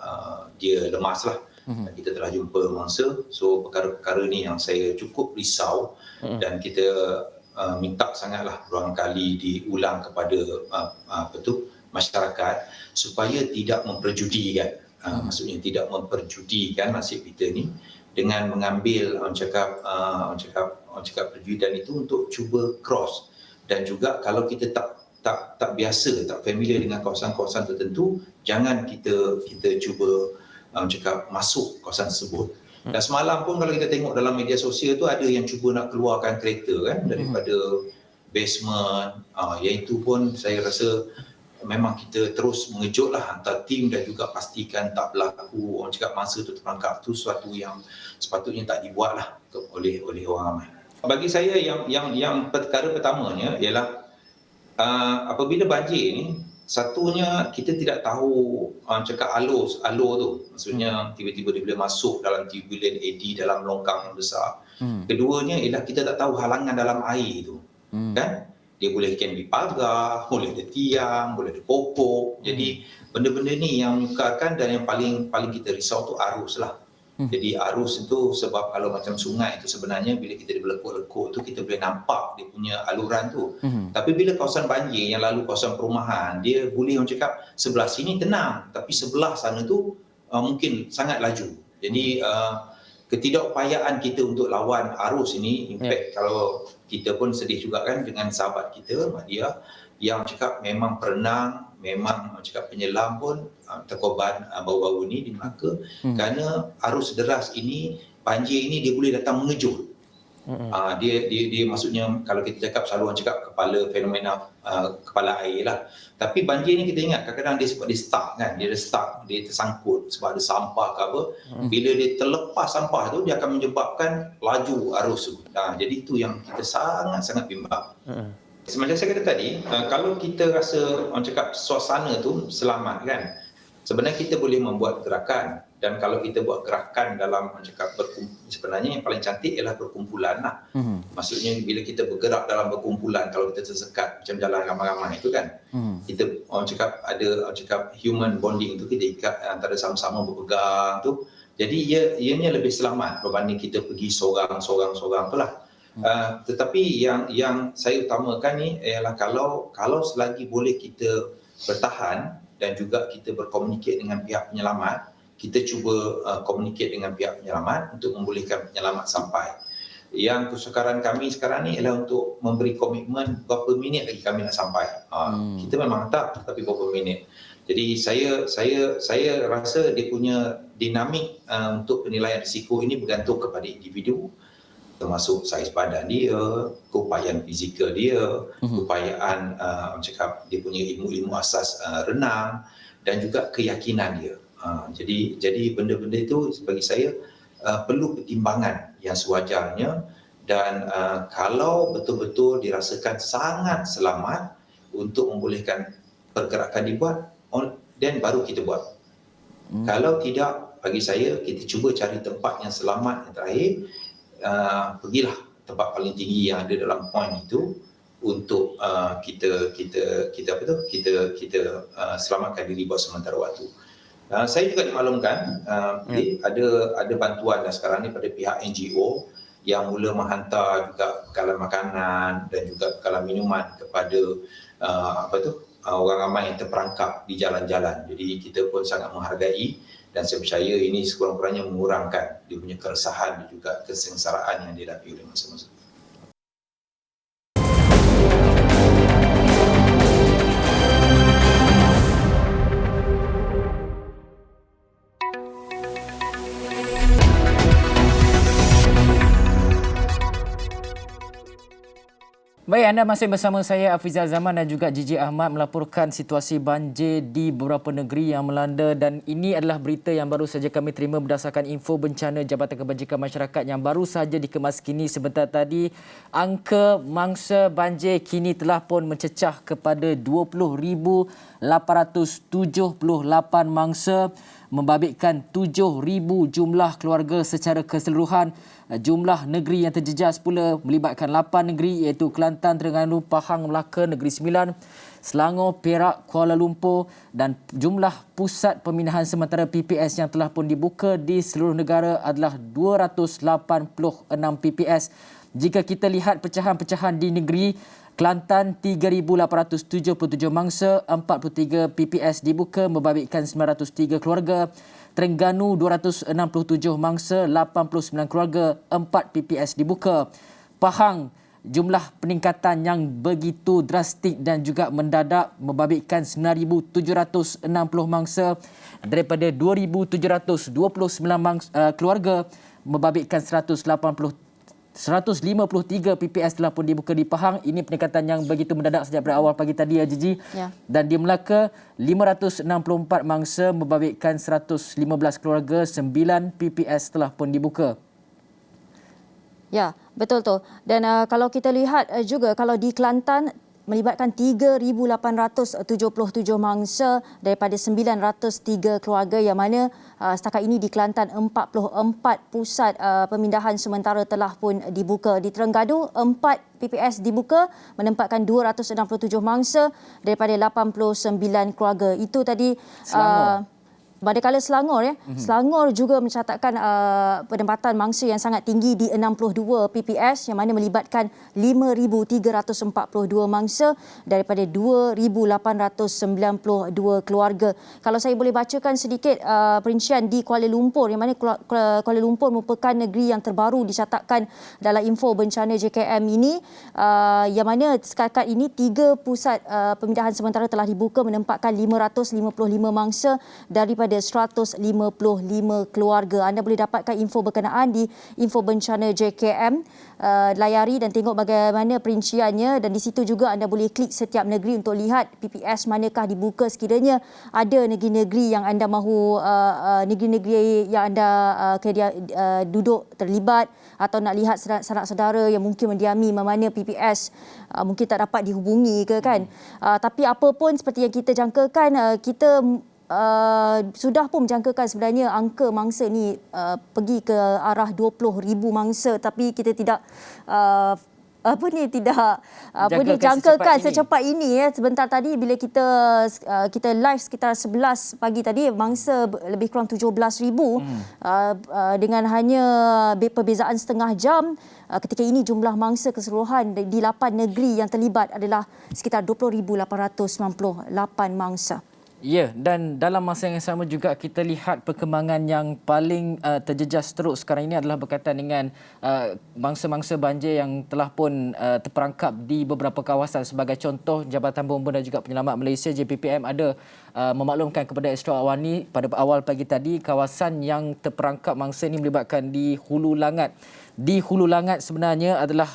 dia lemas lah. Kita telah jumpa mangsa. So perkara-perkara ni yang saya cukup risau dan kita minta sangatlah berulang kali diulang kepada masyarakat supaya tidak memperjudikan, maksudnya tidak memperjudikan nasib kita ni dengan mengambil orang cakap perjudian itu untuk cuba cross. Dan juga kalau kita tak biasa, tak familiar dengan kawasan-kawasan tertentu, jangan kita cuba masuk kawasan tersebut. Dan semalam pun kalau kita tengok dalam media sosial tu ada yang cuba nak keluarkan kereta kan daripada basement. Yang itu pun saya rasa memang kita terus mengejutlah hantar tim dan juga pastikan tak berlaku masa tu terperangkap. Tu sesuatu yang sepatutnya tak dibuatlah oleh orang ramai. Bagi saya yang perkara pertamanya ialah apabila banjir ni, satunya kita tidak tahu alur tu. Maksudnya tiba-tiba dia boleh masuk dalam tubulen eddy dalam longkang yang besar. Keduanya ialah kita tak tahu halangan dalam air tu. Kan? Dia boleh di pagar, boleh ada tiang, boleh ada pokok. Jadi benda-benda ni yang menyukarkan, dan yang paling kita risau tu arus lah. Jadi arus itu sebab kalau macam sungai itu sebenarnya bila kita berlekuk-lekuk tu kita boleh nampak dia punya aluran tu. Tapi bila kawasan banjir yang lalu kawasan perumahan, dia boleh sebelah sini tenang tapi sebelah sana tu mungkin sangat laju. Jadi ketidakupayaan kita untuk lawan arus ini, in fact kalau kita pun sedih juga kan dengan sahabat kita Madia yang cakap memang perenang, memang cakap penyelam pun terkorban baru-baru ni di Melaka kerana arus deras ini, banjir ini dia boleh datang mengejut. Dia maksudnya kalau kita cakap selalu orang cakap fenomena kepala air lah. Tapi banjir ni kita ingat kadang-kadang dia sebab dia stuck kan, dia stuck, dia tersangkut sebab ada sampah ke apa. Bila dia terlepas sampah tu dia akan menyebabkan laju arus tu. Jadi itu yang kita sangat-sangat bimbang. Semacam saya kata tadi, kalau kita rasa orang cakap suasana tu selamat kan, sebenarnya kita boleh membuat gerakan. Dan kalau kita buat gerakan dalam cakap sebenarnya yang paling cantik ialah berkumpulan lah. Maksudnya bila kita bergerak dalam berkumpulan, kalau kita tersekat macam jalan ramai-ramai itu kan, kita orang cakap human bonding tu kita ikat antara sama-sama berpegang tu. Jadi ianya lebih selamat berbanding kita pergi sorang tu lah. Tetapi yang saya utamakan ni ialah kalau selagi boleh kita bertahan dan juga kita berkomunikasi dengan pihak penyelamat, kita cuba komunikasi dengan pihak penyelamat untuk membolehkan penyelamat sampai. Yang kesukaran kami sekarang ni ialah untuk memberi komitmen berapa minit lagi kami nak sampai. Kita memang tak, tapi berapa minit. Jadi saya rasa dia punya dinamik untuk penilaian risiko ini bergantung kepada individu, termasuk saiz badan dia, keupayaan fizikal dia, keupayaan dia punya ilmu asas renang dan juga keyakinan dia. Jadi benda-benda itu bagi saya perlu pertimbangan yang sewajarnya dan kalau betul-betul dirasakan sangat selamat untuk membolehkan pergerakan dibuat, dan baru kita buat. Kalau tidak, bagi saya kita cuba cari tempat yang selamat yang terakhir, pergilah tempat paling tinggi yang ada dalam poin itu untuk kita selamatkan diri buat sementara waktu. Saya juga dimaklumkan ada bantuan dah sekarang ni pada pihak NGO yang mula menghantar juga bekalan makanan dan juga bekalan minuman kepada orang ramai yang terperangkap di jalan-jalan. Jadi kita pun sangat menghargai dan saya percaya ini sekurang-kurangnya mengurangkan dia punya keresahan dan juga kesengsaraan yang dihadapi oleh masa-masa. Baik, anda masih bersama saya Afizal Zaman dan juga Gigi Ahmad melaporkan situasi banjir di beberapa negeri yang melanda dan ini adalah berita yang baru saja kami terima berdasarkan info bencana Jabatan Kebajikan Masyarakat yang baru saja dikemas kini sebentar tadi. Angka mangsa banjir kini telah pun mencecah kepada 20,878 mangsa, membabitkan 7,000 jumlah keluarga secara keseluruhan. Jumlah negeri yang terjejas pula melibatkan 8 negeri iaitu Kelantan, Terengganu, Pahang, Melaka, Negeri Sembilan, Selangor, Perak, Kuala Lumpur dan jumlah pusat pemindahan sementara PPS yang telah pun dibuka di seluruh negara adalah 286 PPS. Jika kita lihat pecahan-pecahan di negeri, Kelantan 3,877 mangsa, 43 PPS dibuka membabitkan 903 keluarga. Terengganu 267 mangsa, 89 keluarga, 4 PPS dibuka. Pahang, jumlah peningkatan yang begitu drastik dan juga mendadak membabitkan 9,760 mangsa daripada 2,729 keluarga, membabitkan 153 PPS telah pun dibuka di Pahang. Ini peningkatan yang begitu mendadak sejak pada awal pagi tadi ya Gigi. Ya. Dan di Melaka 564 mangsa membabitkan 115 keluarga, 9 PPS telah pun dibuka. Ya, betul tu. Dan kalau kita lihat juga kalau di Kelantan melibatkan 3,877 mangsa daripada 903 keluarga yang mana setakat ini di Kelantan 44 pusat pemindahan sementara telah pun dibuka. Di Terengganu 4 PPS dibuka menempatkan 267 mangsa daripada 89 keluarga. Itu tadi Manakala Selangor Selangor juga mencatatkan penempatan mangsa yang sangat tinggi di 62 PPS yang mana melibatkan 5,342 mangsa daripada 2,892 keluarga. Kalau saya boleh bacakan sedikit perincian di Kuala Lumpur, yang mana Kuala Lumpur merupakan negeri yang terbaru dicatatkan dalam info bencana JKM ini, yang mana setakat ini 3 pusat pemindahan sementara telah dibuka menempatkan 555 mangsa daripada 155 keluarga. Anda boleh dapatkan info berkenaan di info bencana JKM. Layari dan tengok bagaimana perinciannya, dan di situ juga anda boleh klik setiap negeri untuk lihat PPS manakah dibuka sekiranya ada negeri-negeri yang anda mahu, negeri-negeri yang anda duduk terlibat atau nak lihat sanak saudara yang mungkin mendiami mana PPS mungkin tak dapat dihubungi ke kan. Tapi apa pun seperti yang kita jangkakan, kita sudah pun menjangkakan sebenarnya angka mangsa ni pergi ke arah 20,000 mangsa, tapi kita tidak jangkakan secepat ini ya. Sebentar tadi bila kita live sekitar 11 pagi tadi, mangsa lebih kurang 17,000 dengan hanya perbezaan setengah jam. Ketika ini jumlah mangsa keseluruhan di 8 negeri yang terlibat adalah sekitar 20,898 mangsa. Ya, dan dalam masa yang sama juga kita lihat perkembangan yang paling terjejas teruk sekarang ini adalah berkaitan dengan mangsa-mangsa banjir yang telah pun terperangkap di beberapa kawasan. Sebagai contoh, Jabatan Bomba dan juga Penyelamat Malaysia JPPM ada memaklumkan kepada Astro Awani pada awal pagi tadi kawasan yang terperangkap mangsa ini melibatkan di Hulu Langat. Di Hulu Langat sebenarnya adalah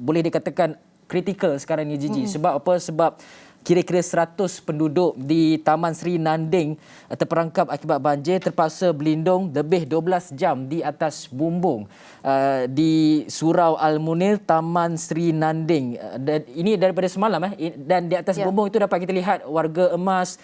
boleh dikatakan kritikal sekarang ini, Gigi. Sebab apa? Sebab kira-kira 100 penduduk di Taman Sri Nanding terperangkap akibat banjir, terpaksa berlindung lebih 12 jam di atas bumbung di Surau Al-Munir, Taman Sri Nanding. Dan ini daripada semalam dan di atas bumbung itu dapat kita lihat warga emas,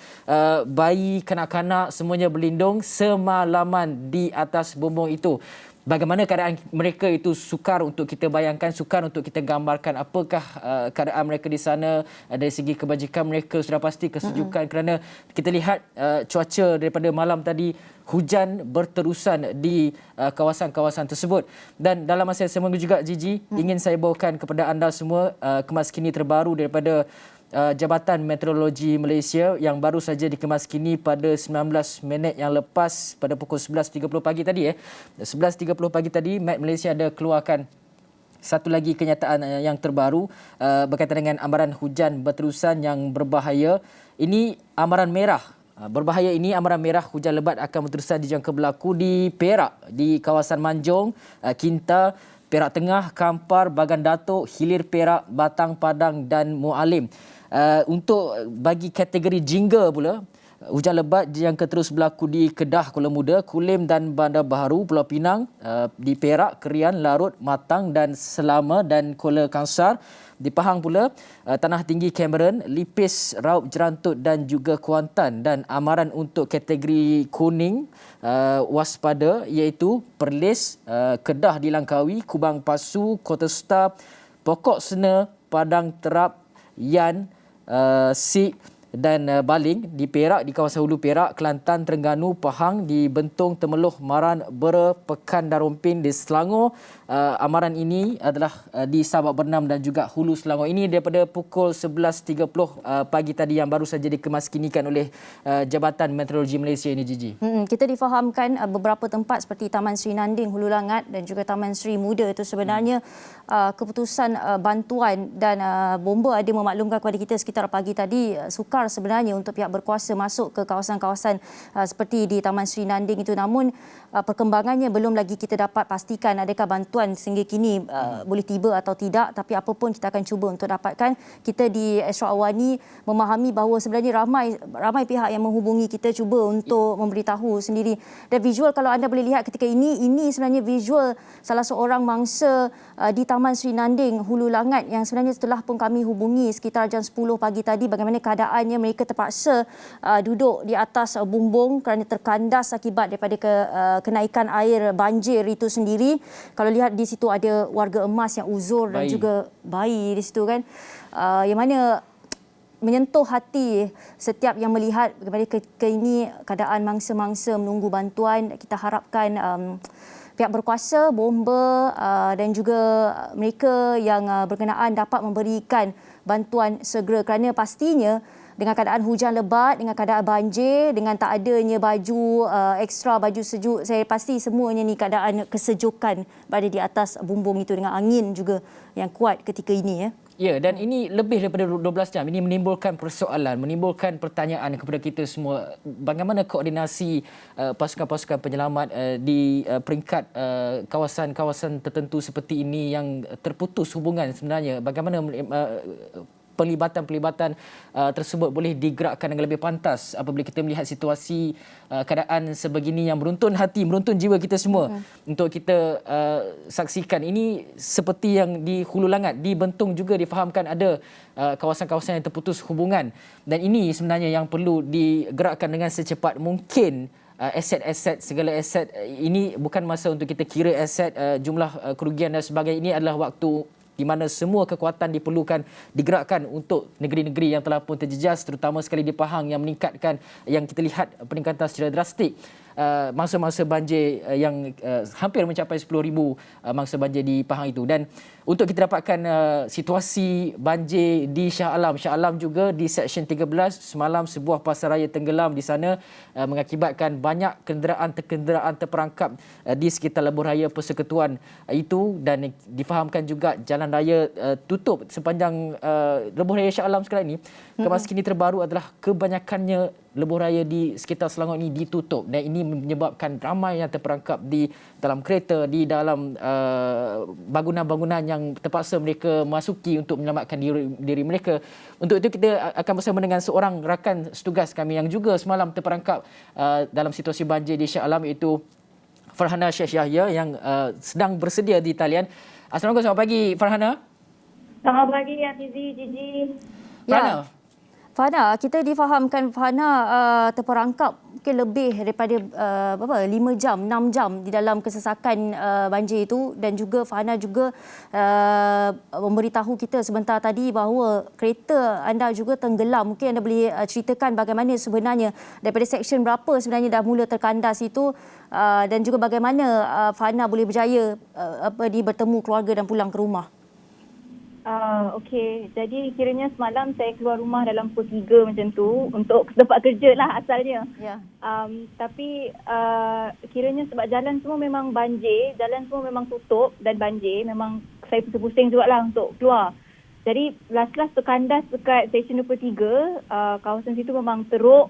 bayi, kanak-kanak semuanya berlindung semalaman di atas bumbung itu. Bagaimana keadaan mereka itu sukar untuk kita bayangkan, sukar untuk kita gambarkan apakah keadaan mereka di sana dari segi kebajikan mereka, sudah pasti kesejukan kerana kita lihat cuaca daripada malam tadi hujan berterusan di kawasan-kawasan tersebut. Dan dalam masa yang sama juga, Gigi, ingin saya bawakan kepada anda semua kemaskini terbaru daripada Jabatan Meteorologi Malaysia yang baru saja dikemaskini pada 19 minit yang lepas pada pukul 11.30 pagi tadi. 11.30 pagi tadi, Met Malaysia ada keluarkan satu lagi kenyataan yang terbaru berkaitan dengan amaran hujan berterusan yang berbahaya. Ini amaran merah. Berbahaya ini, amaran merah hujan lebat akan berterusan dijangka berlaku di Perak, di kawasan Manjong, Kinta, Perak Tengah, Kampar, Bagan Datuk, Hilir Perak, Batang, Padang dan Mualim. Untuk bagi kategori jingga pula, hujan lebat yang terus berlaku di Kedah, Kuala Muda, Kulim dan Bandar Baharu, Pulau Pinang, di Perak, Kerian, Larut, Matang dan Selama dan Kuala Kangsar. Di Pahang pula, Tanah Tinggi, Cameron, Lipis, Raub, Jerantut dan juga Kuantan. Dan amaran untuk kategori kuning waspada iaitu Perlis, Kedah di Langkawi, Kubang Pasu, Kota Star, Pokok Sena, Padang Terap, Yan, Sik dan Baling di Perak, di kawasan Hulu Perak, Kelantan, Terengganu, Pahang, di Bentong, Temeloh, Maran, Bera, Pekan dan Rompin di Selangor. Amaran ini adalah di Sabak Bernam dan juga Hulu Selangor. Ini daripada pukul 11.30 pagi tadi yang baru saja dikemaskinikan oleh Jabatan Meteorologi Malaysia ini, Gigi. Kita difahamkan beberapa tempat seperti Taman Sri Nanding, Hulu Langat dan juga Taman Sri Muda itu sebenarnya keputusan bantuan dan Bomba ada memaklumkan kepada kita sekitar pagi tadi sukar sebenarnya untuk pihak berkuasa masuk ke kawasan-kawasan seperti di Taman Sri Nanding itu. Namun perkembangannya belum lagi kita dapat pastikan adakah bantuan sehingga kini boleh tiba atau tidak. Tapi apa pun kita akan cuba untuk dapatkan. Kita di Astro Awani memahami bahawa sebenarnya ramai pihak yang menghubungi kita cuba untuk memberitahu sendiri. Dan visual kalau anda boleh lihat ketika ini sebenarnya visual salah seorang mangsa di Taman Sri Nanding, Hulu Langat yang sebenarnya setelah pun kami hubungi sekitar jam 10 pagi tadi bagaimana keadaannya. Mereka terpaksa duduk di atas bumbung kerana terkandas akibat daripada kenaikan air banjir itu sendiri. Kalau lihat di situ ada warga emas yang uzur dan juga bayi di situ kan. Yang mana menyentuh hati setiap yang melihat kepada ketika ini keadaan mangsa-mangsa menunggu bantuan. Kita harapkan pihak berkuasa, bomba dan juga mereka yang berkenaan dapat memberikan bantuan segera, kerana pastinya dengan keadaan hujan lebat, dengan keadaan banjir, dengan tak adanya baju ekstra, baju sejuk, saya pasti semuanya ni keadaan kesejukan berada di atas bumbung itu dengan angin juga yang kuat ketika ini. Ya, dan ini lebih daripada 12 jam. Ini menimbulkan persoalan, menimbulkan pertanyaan kepada kita semua. Bagaimana koordinasi pasukan-pasukan penyelamat di peringkat kawasan-kawasan tertentu seperti ini yang terputus hubungan sebenarnya. Bagaimana pelibatan tersebut boleh digerakkan dengan lebih pantas apabila kita melihat situasi keadaan sebegini yang beruntun hati, beruntun jiwa kita semua untuk kita saksikan. Ini seperti yang di Hulu Langat, di Bentung juga difahamkan ada kawasan-kawasan yang terputus hubungan, dan ini sebenarnya yang perlu digerakkan dengan secepat mungkin. Aset-aset, segala aset ini bukan masa untuk kita kira aset, jumlah kerugian dan sebagainya. Ini adalah waktu di mana semua kekuatan diperlukan digerakkan untuk negeri-negeri yang telah pun terjejas, terutama sekali di Pahang yang meningkatkan, yang kita lihat peningkatan secara drastik mangsa-mangsa banjir yang hampir mencapai 10,000 mangsa banjir di Pahang itu. Dan untuk kita dapatkan situasi banjir di Shah Alam. Shah Alam juga di Seksyen 13 semalam sebuah pasaraya tenggelam di sana mengakibatkan banyak kenderaan terperangkap di sekitar lebuh raya Persekutuan itu, dan difahamkan juga jalan raya tutup sepanjang lebuh raya Shah Alam sekarang ini. Kemaskini terbaru adalah kebanyakannya lebuh raya di sekitar Selangor ini ditutup, dan ini menyebabkan ramai yang terperangkap di dalam kereta, di dalam bangunan-bangunan yang terpaksa mereka masuki untuk menyelamatkan diri mereka. Untuk itu kita akan bersama dengan seorang rakan setugas kami yang juga semalam terperangkap dalam situasi banjir di Shah Alam, iaitu Farhana Sheikh Yahya yang sedang bersedia di talian. Assalamualaikum, selamat pagi Farhana. Selamat pagi Hafizi, Gigi. Farhana. Farhana, kita difahamkan Farhana terperangkap mungkin lebih daripada 5 jam, 6 jam di dalam kesesakan banjir itu, dan juga Farhana juga memberitahu kita sebentar tadi bahawa kereta anda juga tenggelam. Mungkin anda boleh ceritakan bagaimana sebenarnya, daripada seksyen berapa sebenarnya dah mula terkandas itu, dan juga bagaimana Farhana boleh berjaya bertemu keluarga dan pulang ke rumah. Okey, jadi kiranya semalam saya keluar rumah dalam pukul 3 macam tu untuk tempat kerja lah asalnya. Ya. Tapi kiranya sebab jalan semua memang banjir, jalan semua memang tutup dan banjir, memang saya pusing-pusing jugalah untuk keluar. Jadi last terkandas dekat Seksyen 23, kawasan situ memang teruk,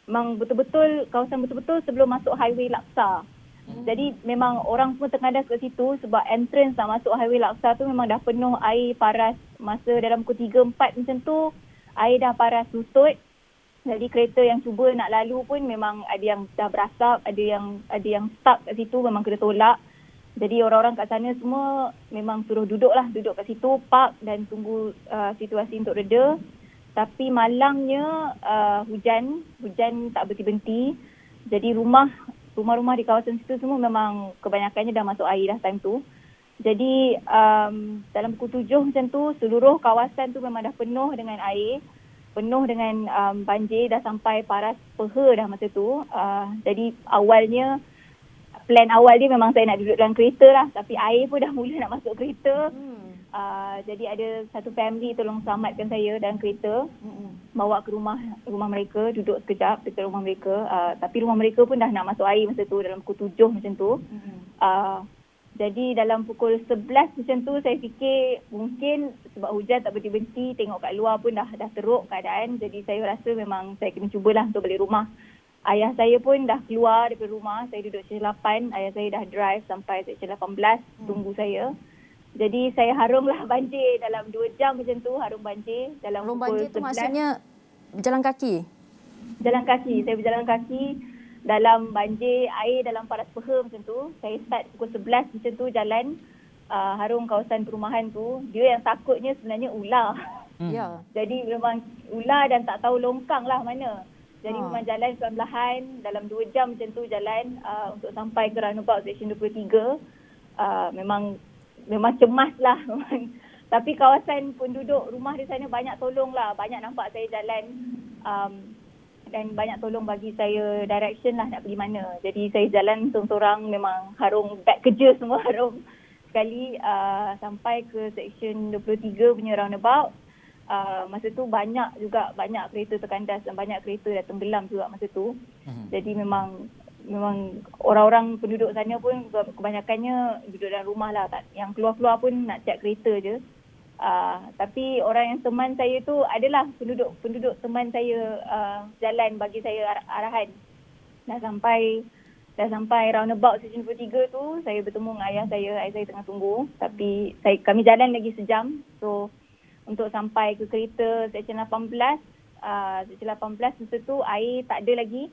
memang betul-betul kawasan betul-betul sebelum masuk highway Laksa. Jadi memang orang semua terkandas kat situ sebab entrance nak masuk highway Laksa tu memang dah penuh air paras. Masa dalam pukul 3-4 macam tu, air dah paras lutut. Jadi kereta yang cuba nak lalu pun memang ada yang dah berasap, ada yang stuck kat situ, memang kena tolak. Jadi orang-orang kat sana semua memang suruh duduk kat situ, park dan tunggu situasi untuk reda. Tapi malangnya hujan tak berhenti-henti. Jadi rumah-rumah di kawasan situ semua memang kebanyakannya dah masuk air dah time tu. Jadi dalam pukul 7 macam tu, seluruh kawasan tu memang dah penuh dengan air, penuh dengan banjir, dah sampai paras peha dah masa tu. Jadi plan awal dia memang saya nak duduk dalam kereta lah, tapi air pun dah mula nak masuk kereta. Jadi ada satu family tolong selamatkan saya dalam kereta, bawa ke rumah mereka, duduk sekejap dekat rumah mereka. Tapi rumah mereka pun dah nak masuk air masa tu, dalam pukul 7 macam tu. Jadi dalam pukul 11 macam tu saya fikir mungkin sebab hujan tak berhenti-henti, tengok kat luar pun dah teruk keadaan. Jadi saya rasa memang saya kena cubalah untuk balik rumah. Ayah saya pun dah keluar daripada rumah, saya duduk Seksyen 8, ayah saya dah drive sampai Seksyen 18 tunggu saya. Jadi saya harumlah banjir dalam 2 jam macam tu, harum banjir dalam pukul 11. Banjir tu maksudnya berjalan kaki? Jalan kaki, saya berjalan kaki dalam banjir, air dalam paras peha macam tu. Saya start pukul 11 macam tu jalan, harum kawasan perumahan tu. Dia yang takutnya sebenarnya ular. Ya. Jadi memang ular dan tak tahu longkang lah mana. Jadi memang jalan perlahan-lahan dalam 2 jam macam tu jalan untuk sampai ke roundabout Seksyen 23. Memang cemas lah. Tapi kawasan penduduk rumah di sana banyak tolong lah. Banyak nampak saya jalan dan banyak tolong bagi saya direction lah nak pergi mana. Jadi saya jalan sorang-sorang, memang harung beg kerja semua harung sekali sampai ke seksyen 23 punya roundabout. Masa tu banyak kereta terkandas dan banyak kereta dah tenggelam juga masa tu. Jadi memang orang-orang penduduk sana pun kebanyakannya duduk dalam rumah lah. Yang keluar-keluar pun nak cek kereta je. Tapi orang yang teman saya tu adalah penduduk teman saya jalan bagi saya arahan. Dah sampai roundabout seksyen 23 tu, saya bertemu dengan ayah saya tengah tunggu. Tapi kami jalan lagi sejam. So untuk sampai ke kereta seksyen 18 masa tu air tak ada lagi.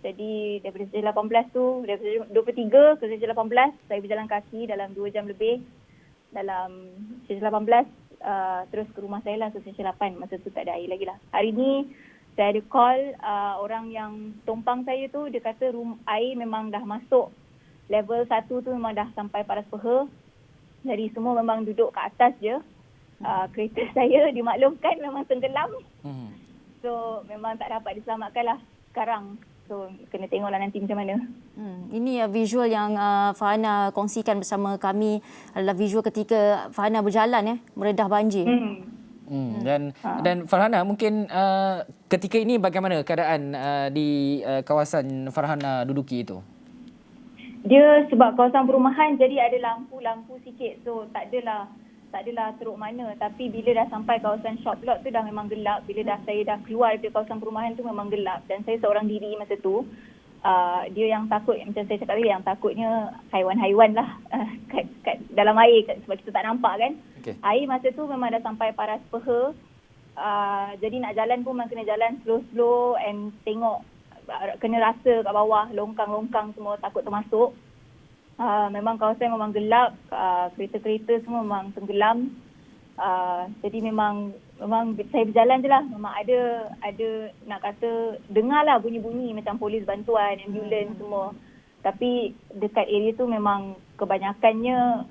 Jadi daripada seksyen 18 tu, daripada 23 ke seksyen 18 saya berjalan kaki dalam 2 jam lebih. Dalam seksyen 18 terus ke rumah saya lah ke seksyen 8. Masa tu tak ada air lagi lah. Hari ni saya ada call orang yang tumpang saya tu, dia kata air memang dah masuk level 1 tu, memang dah sampai paras peha. Jadi semua memang duduk kat atas je. Kereta saya dimaklumkan memang tenggelam. So memang tak dapat diselamatkan lah sekarang. So kena tengoklah nanti macam mana. Ini visual yang Farhana kongsikan bersama kami adalah visual ketika Farhana berjalan meredah banjir. Dan Farhana, mungkin ketika ini bagaimana keadaan di kawasan Farhana duduki itu? Dia sebab kawasan perumahan jadi ada lampu-lampu sikit. So tak adalah teruk mana. Tapi bila dah sampai kawasan shop lot tu dah memang gelap. Bila saya dah keluar dari kawasan perumahan tu memang gelap. Dan saya seorang diri masa tu. Dia yang takut, macam saya cakap tadi, yang takutnya haiwan-haiwan lah kat dalam air sebab kita tak nampak kan. Okay. Air masa tu memang dah sampai paras peha. Jadi nak jalan pun memang kena jalan slow-slow and tengok, kena rasa kat bawah, longkang-longkang semua, takut termasuk. Memang kawasan memang gelap, kereta-kereta semua memang tenggelam. Jadi memang saya berjalan je lah. Memang ada nak kata dengarlah bunyi-bunyi macam polis bantuan, ambulans semua. Tapi dekat area tu memang kebanyakannya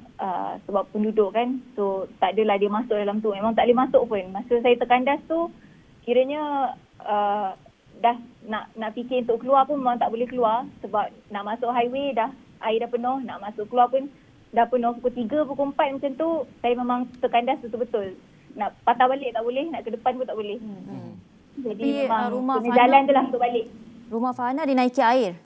sebab penduduk kan. So tak adalah dia masuk dalam tu. Memang tak boleh masuk pun. Masa saya terkandas tu kiranya dah nak fikir untuk keluar pun memang tak boleh keluar. Sebab nak masuk highway air dah penuh, nak masuk keluar pun dah penuh. Pukul 3, pukul 4 macam tu, saya memang terkandas betul-betul. Nak patah balik tak boleh, nak ke depan pun tak boleh. Jadi memang kena jalan je lah untuk balik. Rumah Farhana dinaiki air?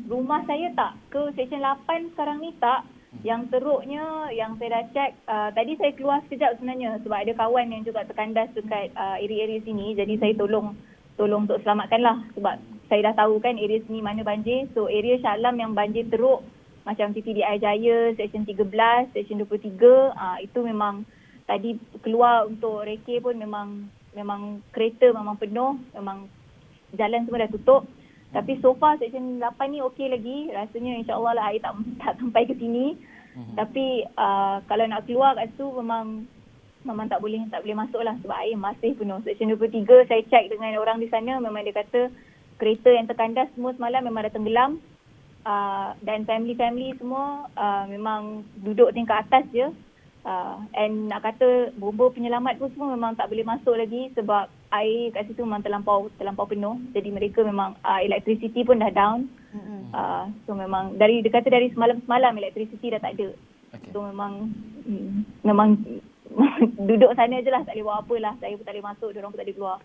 Rumah saya tak. Ke seksyen 8 sekarang ni tak. Yang teruknya, yang saya dah cek, tadi saya keluar sekejap sebenarnya sebab ada kawan yang juga terkandas dekat area-area sini. Jadi saya tolong untuk selamatkan lah. Sebab saya dah tahu kan area sini mana banjir. So area Shah Alam yang banjir teruk macam TTDI Jaya, seksyen 13, seksyen 23, itu memang tadi keluar untuk reke pun memang kereta memang penuh, memang jalan semua dah tutup. Tapi so far seksyen 8 ni okey lagi. Rasanya insya-Allah lah air tak sampai ke sini. Tapi kalau nak keluar kat situ memang tak boleh masuk lah sebab air masih penuh. Seksyen 23 saya cek dengan orang di sana, memang dia kata kereta yang terkandas semua semalam memang dah tenggelam. Dan family semua memang duduk tingkat atas je. And nak kata bomba penyelamat pun semua memang tak boleh masuk lagi sebab air kat situ memang terlampau penuh. Jadi mereka memang electricity pun dah down. So memang dari semalam electricity dah tak ada. Okay. So memang duduk sana je lah, tak boleh buat apa lah. Saya pun tak boleh masuk, diorang pun tak boleh keluar.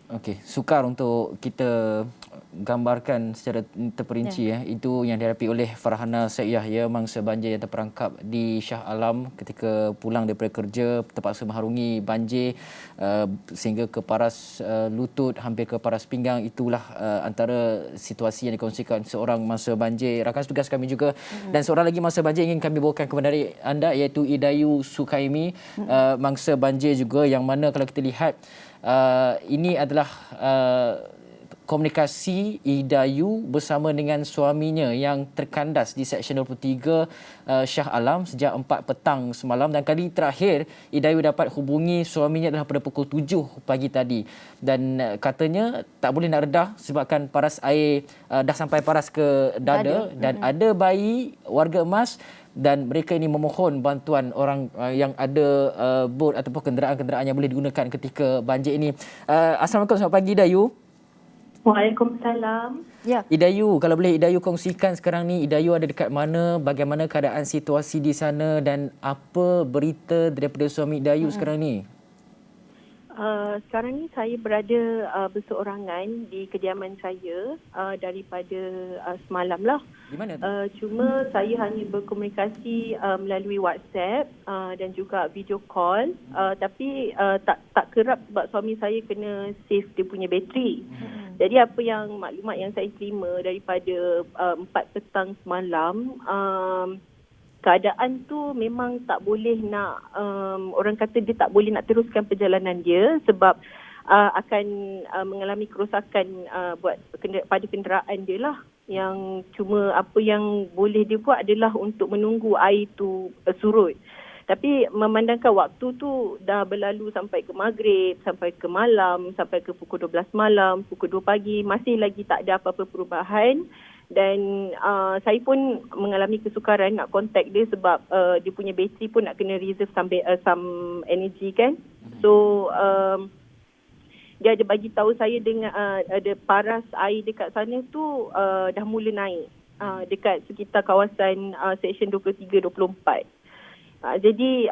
Okey, sukar untuk kita gambarkan secara terperinci itu yang dihadapi oleh Farhana Said Yahya, mangsa banjir yang terperangkap di Shah Alam ketika pulang daripada kerja, terpaksa mengharungi banjir sehingga ke paras lutut, hampir ke paras pinggang. Itulah antara situasi yang dikongsikan seorang mangsa banjir, rakan tugas kami juga. Dan seorang lagi mangsa banjir ingin kami bawakan kepada anda iaitu Idayu Sukaimi, mangsa banjir juga, yang mana kalau kita lihat ini adalah komunikasi Idayu bersama dengan suaminya yang terkandas di Seksyen 23 Shah Alam sejak 4 petang semalam, dan kali terakhir Idayu dapat hubungi suaminya adalah pada pukul 7 pagi tadi, dan katanya tak boleh nak redah sebabkan paras air dah sampai paras ke dada dan ada bayi warga emas, dan mereka ini memohon bantuan orang yang ada bot ataupun kenderaan-kenderaan yang boleh digunakan ketika banjir ini. Assalamualaikum, selamat pagi Idayu. Waalaikumsalam. Ya. Idayu, kalau boleh Idayu kongsikan sekarang ni Idayu ada dekat mana, bagaimana keadaan situasi di sana dan apa berita daripada suami Idayu sekarang ni? Sekarang ni saya berada berseorangan di kediaman saya daripada semalam lah. Di mana tu? Cuma saya hanya berkomunikasi melalui WhatsApp dan juga video call, tapi tak kerap sebab suami saya kena save dia punya bateri. Jadi apa yang maklumat yang saya terima daripada 4 petang semalam, keadaan tu memang tak boleh nak, orang kata dia tak boleh nak teruskan perjalanan dia sebab akan mengalami kerosakan pada kenderaan dia lah. Yang cuma apa yang boleh dia buat adalah untuk menunggu air tu surut. Tapi memandangkan waktu tu dah berlalu sampai ke maghrib, sampai ke malam, sampai ke pukul 12 malam, pukul 2 pagi, masih lagi tak ada apa-apa perubahan. Dan saya pun mengalami kesukaran nak contact dia sebab dia punya bateri pun nak kena reserve sampai some energy kan. So dia ada bagi tahu saya dengan ada paras air dekat sana tu dah mula naik dekat sekitar kawasan Seksyen 23-24. Jadi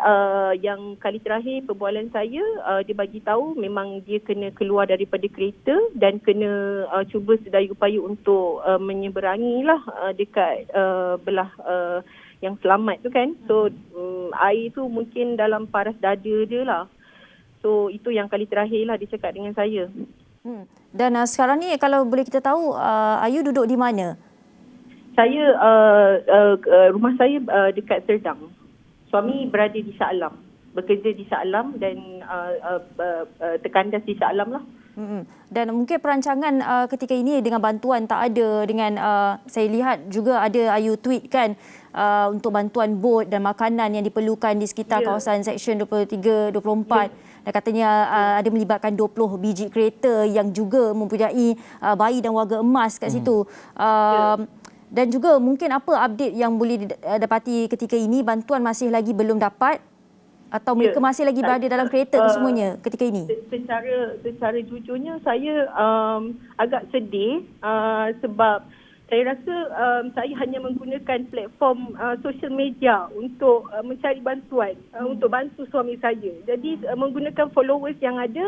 yang kali terakhir perbualan saya, dia bagi tahu memang dia kena keluar daripada kereta dan kena cuba sedaya upaya untuk menyeberangi lah dekat belah yang selamat tu kan. So air tu mungkin dalam paras dada dia lah. So itu yang kali terakhir lah dia cakap dengan saya. Dan sekarang ni kalau boleh kita tahu, Ayu duduk di mana? Saya rumah saya dekat Serdang. Suami berada di Shah Alam, bekerja di Shah Alam dan terkandas di Shah Alam lah. Dan mungkin perancangan ketika ini dengan bantuan tak ada, dengan saya lihat juga ada Ayu tweet kan untuk bantuan bot dan makanan yang diperlukan di sekitar kawasan Seksyen 23-24. Dan katanya ada melibatkan 20 biji kereta yang juga mempunyai bayi dan warga emas kat situ. Dan juga mungkin apa update yang boleh didapati ketika ini? Bantuan masih lagi belum dapat atau mereka masih lagi berada dalam kereta kesemuanya ketika ini? Secara jujurnya saya agak sedih sebab saya rasa saya hanya menggunakan platform social media untuk mencari bantuan untuk bantu suami saya. Jadi menggunakan followers yang ada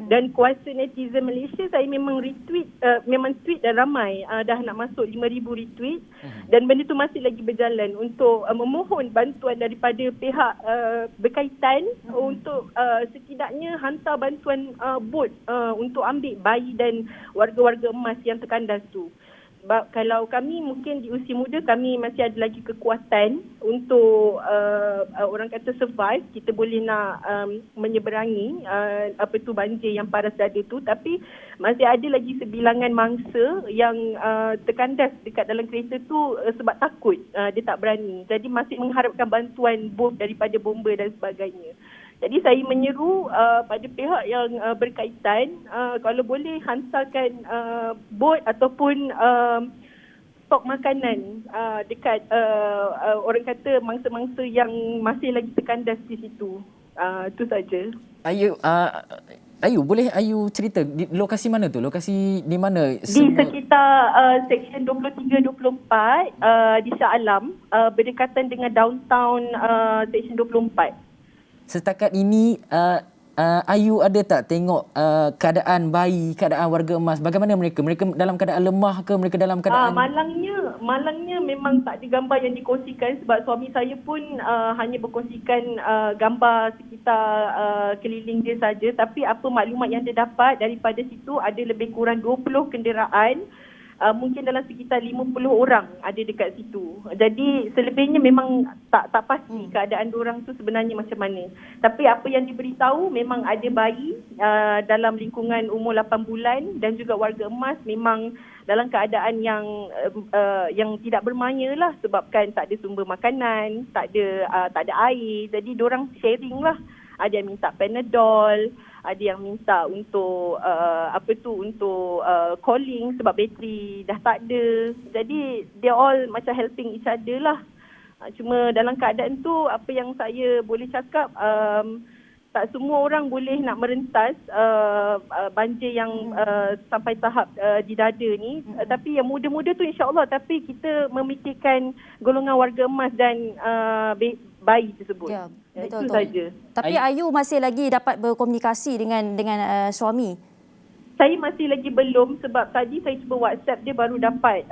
dan kuasa netizen Malaysia, saya memang retweet, memang tweet dan ramai dah nak masuk 5,000 retweet dan benda tu masih lagi berjalan untuk memohon bantuan daripada pihak berkaitan untuk setidaknya hantar bantuan bot untuk ambil bayi dan warga-warga emas yang terkandas tu. Sebab kalau kami mungkin di usia muda, kami masih ada lagi kekuatan untuk orang kata survive. Kita boleh nak menyeberangi banjir yang paras dada tu. Tapi masih ada lagi sebilangan mangsa yang terkandas dekat dalam kereta tu sebab takut. Dia tak berani. Jadi masih mengharapkan bantuan bom daripada bomba dan sebagainya. Jadi saya menyeru pada pihak yang berkaitan kalau boleh hantarkan bot ataupun stok makanan dekat orang kata mangsa-mangsa yang masih lagi terkandas di situ. Itu saja. Ayu, boleh Ayu cerita di lokasi mana tu? Lokasi di mana? Di sekitar Seksyen 23-24 di Shah Alam, berdekatan dengan downtown Seksyen 24. Setakat ini Ayu ada tak tengok keadaan bayi, keadaan warga emas? Bagaimana mereka? Mereka dalam keadaan lemah ke? Mereka dalam keadaan... Malangnya memang tak ada gambar yang dikongsikan sebab suami saya pun hanya berkongsikan gambar sekitar keliling dia saja. Tapi apa maklumat yang dia dapat daripada situ, ada lebih kurang 20 kenderaan mungkin dalam sekitar 50 orang ada dekat situ. Jadi selebihnya memang tak pasti keadaan diorang tu sebenarnya macam mana. Tapi apa yang diberitahu memang ada bayi dalam lingkungan umur 8 bulan dan juga warga emas memang dalam keadaan yang tidak bermaya lah, sebabkan tak ada sumber makanan, tak ada air. Jadi diorang sharing lah. Ada yang minta Panadol, ada yang minta untuk calling sebab bateri dah tak ada. Jadi they all macam helping each other lah. Cuma dalam keadaan tu apa yang saya boleh cakap, tak semua orang boleh nak merentas banjir yang sampai tahap di dada ni. Tapi yang muda-muda tu insya-Allah, tapi kita memikirkan golongan warga emas dan bayi tersebut. Ya, betul. Itu saja. Tapi Ayu masih lagi dapat berkomunikasi dengan suami? Saya masih lagi belum, sebab tadi saya cuba WhatsApp dia baru dapat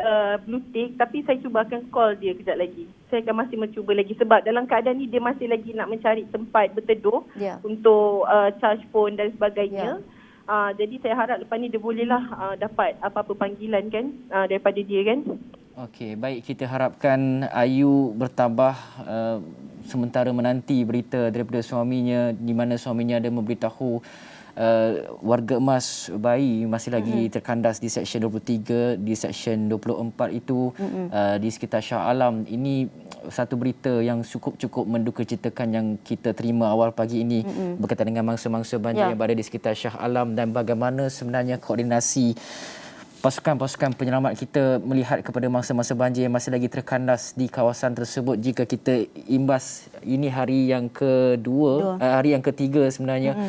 blue tick, tapi saya cuba akan call dia kejap lagi. Saya akan masih mencuba lagi sebab dalam keadaan ni dia masih lagi nak mencari tempat berteduh untuk charge phone dan sebagainya. Jadi saya harap lepas ni dia bolehlah dapat apa-apa panggilan kan daripada dia kan. Okey, baik, kita harapkan Ayu bertabah sementara menanti berita daripada suaminya, di mana suaminya ada memberitahu warga emas bayi masih lagi terkandas di Seksyen 23, di Seksyen 24 itu di sekitar Shah Alam. Ini satu berita yang cukup mendukacitakan yang kita terima awal pagi ini berkaitan dengan mangsa-mangsa banjir yang berada di sekitar Shah Alam, dan bagaimana sebenarnya koordinasi pasukan-pasukan penyelamat kita melihat kepada mangsa-mangsa banjir yang masih lagi terkandas di kawasan tersebut. Jika kita imbas, ini hari yang hari yang ketiga sebenarnya,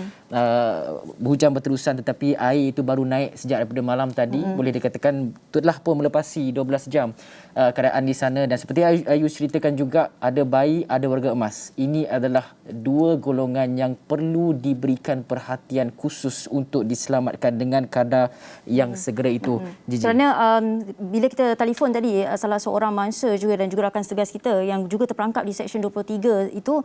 hujan berterusan tetapi air itu baru naik sejak daripada malam tadi. Boleh dikatakan telah pun melepasi 12 jam keadaan di sana, dan seperti Ayu ceritakan juga, ada bayi, ada warga emas. Ini adalah dua golongan yang perlu diberikan perhatian khusus untuk diselamatkan dengan kadar yang segera itu. Kerana bila kita telefon tadi, salah seorang mangsa juga dan juga rakan setugas kita yang juga terperangkap di Seksyen 23 itu,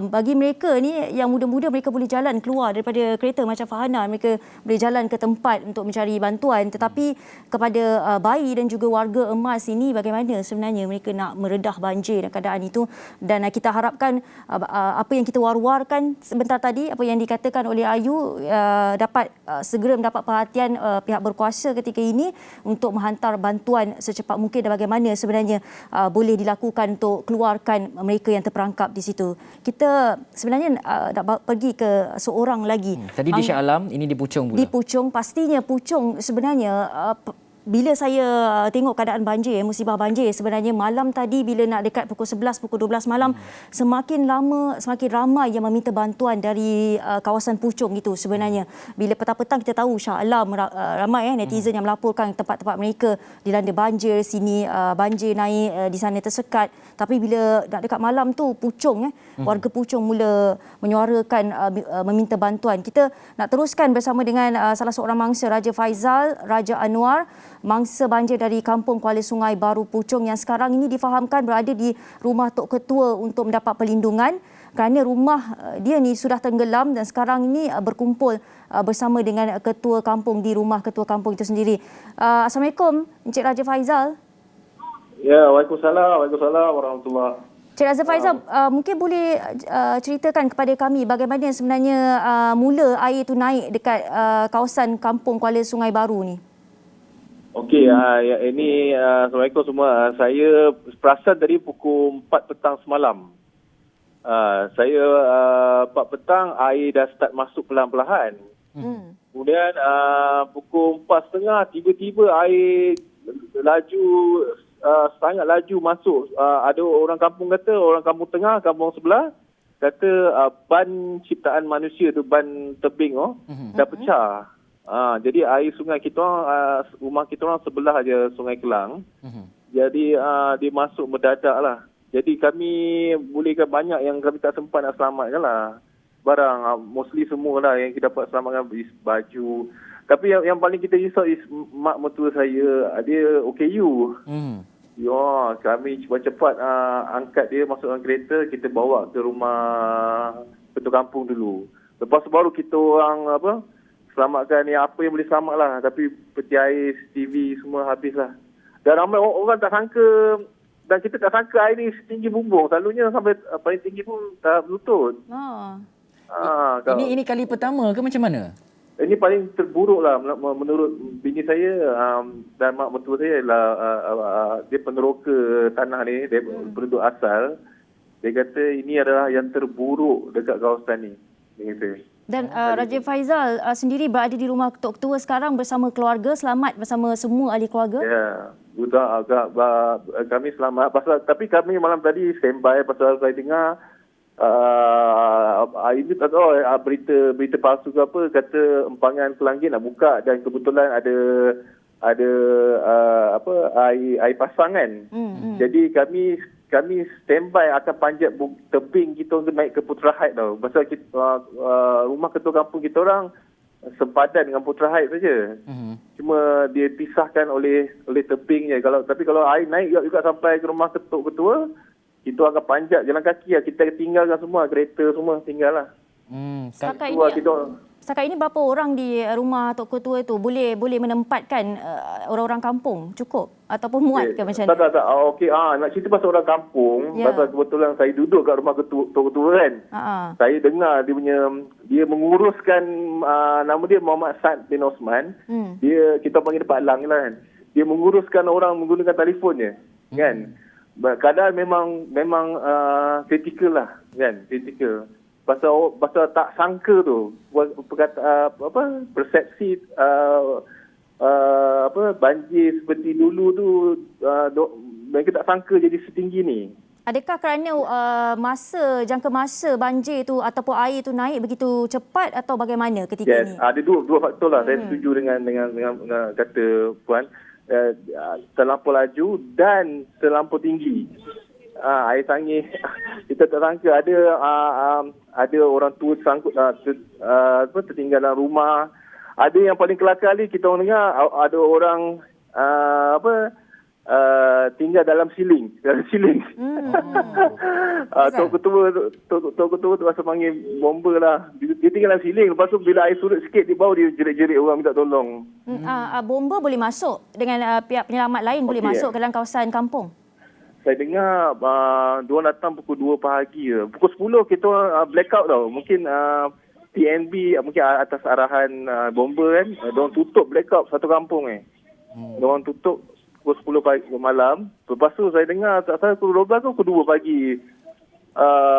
bagi mereka ni yang muda-muda, mereka boleh jalan keluar daripada kereta macam Farhana, mereka boleh jalan ke tempat untuk mencari bantuan. Tetapi kepada bayi dan juga warga emas ini, bagaimana sebenarnya mereka nak meredah banjir dan keadaan itu. Dan kita harapkan apa yang kita war-warkan sebentar tadi, apa yang dikatakan oleh Ayu, dapat segera mendapat perhatian pihak berkuasa ketika ini untuk menghantar bantuan secepat mungkin, dan bagaimana sebenarnya boleh dilakukan untuk keluarkan mereka yang terperangkap di situ. Kita sebenarnya nak pergi ke seorang lagi. Tadi di Shah Alam, ini di Puchong pula. Di Puchong, pastinya Puchong sebenarnya bila saya tengok keadaan banjir, musibah banjir, sebenarnya malam tadi bila nak dekat pukul 11, pukul 12 malam, semakin lama, semakin ramai yang meminta bantuan dari kawasan Puchong itu sebenarnya. Bila petang-petang kita tahu Shah Alam, ramai netizen yang melaporkan tempat-tempat mereka dilanda banjir, sini banjir naik, di sana tersekat. Tapi bila nak dekat malam tu, Puchong, warga Puchong mula menyuarakan meminta bantuan. Kita nak teruskan bersama dengan salah seorang mangsa, Raja Faizal, Raja Anwar, mangsa banjir dari Kampung Kuala Sungai Baru Puchong, yang sekarang ini difahamkan berada di rumah Tok Ketua untuk mendapat perlindungan kerana rumah dia ni sudah tenggelam, dan sekarang ini berkumpul bersama dengan ketua kampung di rumah ketua kampung itu sendiri. Assalamualaikum Encik Raja Faizal. Ya, Waalaikumsalam warahmatullahi. Encik Raja Faizal, mungkin boleh ceritakan kepada kami bagaimana sebenarnya mula air itu naik dekat kawasan Kampung Kuala Sungai Baru ni? Okey, ini Assalamualaikum semua. Saya perasan dari pukul 4 petang semalam. Saya 4 petang air dah start masuk perlahan-lahan. Kemudian pukul 4.30 tiba-tiba air laju, sangat laju masuk. Ada orang kampung kata, orang kampung tengah, kampung sebelah kata ban ciptaan manusia tu, ban tebing dah pecah. Jadi air sungai kita orang, rumah kita orang sebelah aja Sungai Kelang. Jadi dia masuk mendadak lah. Jadi kami bolehkan banyak yang kami tak sempat nak selamatkan lah. Barang mostly semua lah yang kita dapat selamatkan, baju. Tapi yang paling kita risau is mak mertua saya, dia OKU. Ya, kami cepat-cepat angkat dia masuk dalam kereta, kita bawa ke rumah ketua kampung dulu. Lepas tu baru kita orang selamatkan ni apa yang boleh selamat lah. Tapi peti air, TV semua habis lah. Dan ramai orang tak sangka, dan kita tak sangka air ni setinggi bumbung. Selalunya sampai paling tinggi pun tak berlutut. Ini kali pertama ke macam mana? Ini paling terburuk lah menurut bini saya dan mak mertua saya ialah dia peneroka tanah ni, dia penduduk asal. Dia kata ini adalah yang terburuk dekat kawasan ni. Dia kata. Dan Raja Faizal sendiri berada di rumah Ketua Ketua sekarang bersama keluarga, selamat bersama semua ahli keluarga? Ya, kami selamat. Tapi kami malam tadi standby pasal saya dengar ini tak tahu berita palsu ke apa, kata empangan Pelanggi nak buka dan kebetulan ada air pasang kan. Jadi kami standby akan panjat tebing kita untuk naik ke Putra Heights tau. Pasal rumah ketua kampung kita orang sempadan dengan Putra Heights saja. Cuma dia pisahkan oleh tebingnya. Tapi kalau air naik juga sampai ke rumah ketua, kita akan panjat jalan kaki lah. Kita tinggalkan semua, kereta semua tinggal lah. Setakat ini berapa orang di rumah Tok Ketua itu boleh menempatkan orang-orang kampung? Cukup? Ataupun muat ke macam mana? Tak. Okey, nak cerita pasal orang kampung. Pasal kebetulan saya duduk kat rumah Tok Ketua kan. Saya dengar dia menguruskan, nama dia Muhammad Sad bin Osman. Kita panggil dia Pak Lang lah kan. Dia menguruskan orang menggunakan telefonnya kan. Kadang memang kritikal lah kan, kritikal. Pasal tak sangka tu persepsi banjir seperti dulu tu mereka tak sangka jadi setinggi ni. Adakah kerana jangka masa banjir tu ataupun air tu naik begitu cepat atau bagaimana ketika ni? Ada dua faktor lah. Saya setuju dengan kata Puan. Terlampau laju dan terlampau tinggi. Air tangis kita tak sangka ada orang tua tersangkut tertinggal dalam rumah. Ada yang paling kelakar kali kita orang dengar ada orang tinggal dalam siling. Tok Ketua tu rasa panggil bomba lah. Dia tinggal dalam siling. Lepas tu bila air surut sikit di bawah dia jerit-jerit orang minta tolong. Bomba boleh masuk dengan pihak penyelamat lain boleh masuk ke dalam kawasan kampung? Saya dengar diorang datang pukul 2 pagi ke. Pukul 10 kita blackout tau. Mungkin TNB mungkin atas arahan bomba kan. Diorang tutup blackout satu kampung Diorang tutup pukul 10 pagi malam. Lepas tu saya dengar tak salah pukul 12 ke pukul 2 pagi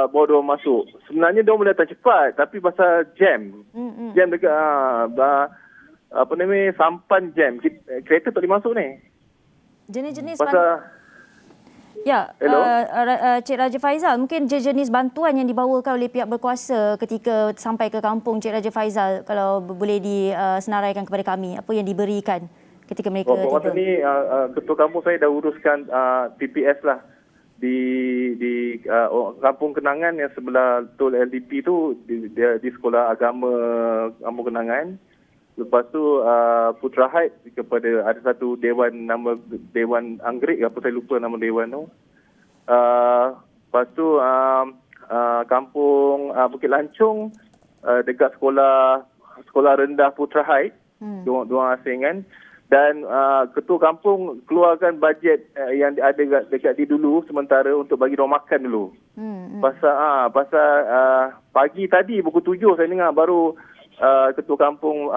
baru diorang masuk. Sebenarnya diorang boleh datang cepat tapi pasal jam. Jam dekat sampan jam. Kereta tak boleh masuk ni. Jenis-jenis pasal Cik Raja Faizal, mungkin jenis bantuan yang dibawakan oleh pihak berkuasa ketika sampai ke kampung Cik Raja Faizal, kalau boleh disenaraikan kepada kami, apa yang diberikan ketika mereka tiba? Masa ni ketua kampung saya dah uruskan PPS lah di Kampung Kenangan yang sebelah Tol LDP tu, di sekolah agama Kampung Kenangan. Lepas tu Putra Heights kepada ada satu dewan, nama Dewan Anggerik apa saya lupa nama dewan tu. Lepas tu kampung Bukit Lancung dekat sekolah rendah Putra Heights. Diorang asing kan. Dan ketua kampung keluarkan bajet yang ada dekat di dulu sementara untuk bagi diorang makan dulu. Pasal pagi tadi pukul 7 saya dengar baru ketua kampung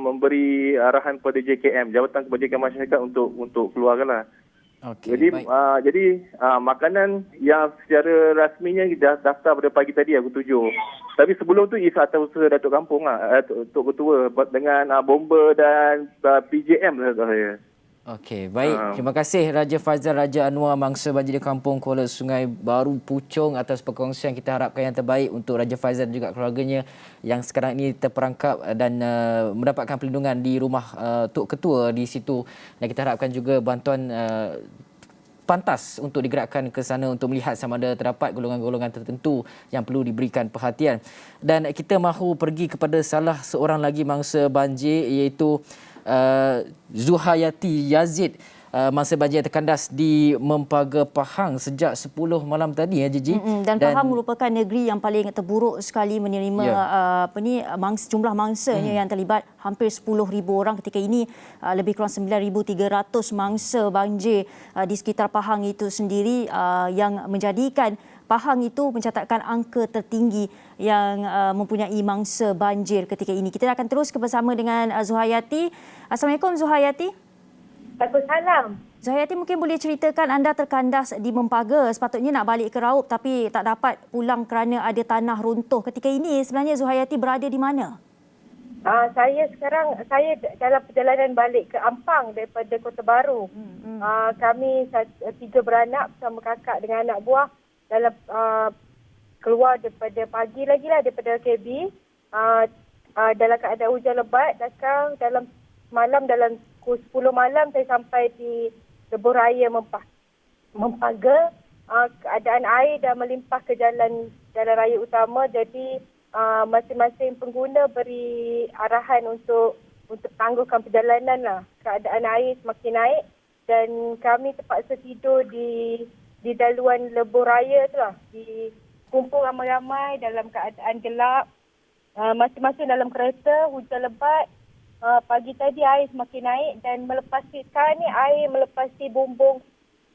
memberi arahan kepada JKM, Jabatan Kebajikan Masyarakat untuk keluarkan lah. Jadi makanan yang secara rasminya dah daftar pada pagi tadi pukul 7. Tapi sebelum tu isa atas usaha Datuk Kampung Datuk Ketua dengan bomba dan PJM lah saya. Okey, baik. Terima kasih Raja Faizal Raja Anwar Mangsa Banjir di Kampung Kuala Sungai Baru Puchong atas perkongsian. Kita harapkan yang terbaik untuk Raja Faizal dan juga keluarganya yang sekarang ini terperangkap dan mendapatkan perlindungan di rumah Tok Ketua di situ. Dan kita harapkan juga bantuan pantas untuk digerakkan ke sana untuk melihat sama ada terdapat golongan-golongan tertentu yang perlu diberikan perhatian. Dan kita mahu pergi kepada salah seorang lagi mangsa banjir iaitu Zuhayati Yazid mangsa banjir terkandas di Mempaga Pahang sejak 10 malam tadi ya Gigi. Dan Pahang merupakan negeri yang paling terburuk sekali menerima jumlah mangsanya yang terlibat hampir 10,000 orang ketika ini, lebih kurang 9,300 mangsa banjir di sekitar Pahang itu sendiri, yang menjadikan Pahang itu mencatatkan angka tertinggi yang mempunyai mangsa banjir ketika ini. Kita akan terus bersama dengan Zuhayati. Assalamualaikum Zuhayati. Waalaikumsalam. Zuhayati, mungkin boleh ceritakan anda terkandas di Mempaga, sepatutnya nak balik ke Raub tapi tak dapat pulang kerana ada tanah runtuh. Ketika ini sebenarnya Zuhayati berada di mana? Saya dalam perjalanan balik ke Ampang daripada Kota Baru. Kami 3 beranak bersama kakak dengan anak buah dalam keluar daripada pagi lagi lah daripada KB. Dalam keadaan hujan lebat, dalam malam dalam pukul 10 malam saya sampai di Lebuh Raya Mempaga. Keadaan air dah melimpah ke jalan raya utama, jadi masing-masing pengguna beri arahan untuk tangguhkan perjalanan lah. Keadaan air semakin naik dan kami terpaksa tidur di daluan Lebuh Raya tu lah. Kumpul ramai-ramai dalam keadaan gelap. Masing-masing dalam kereta, hujan lebat. Pagi tadi air semakin naik dan sekarang ni air melepasi bumbung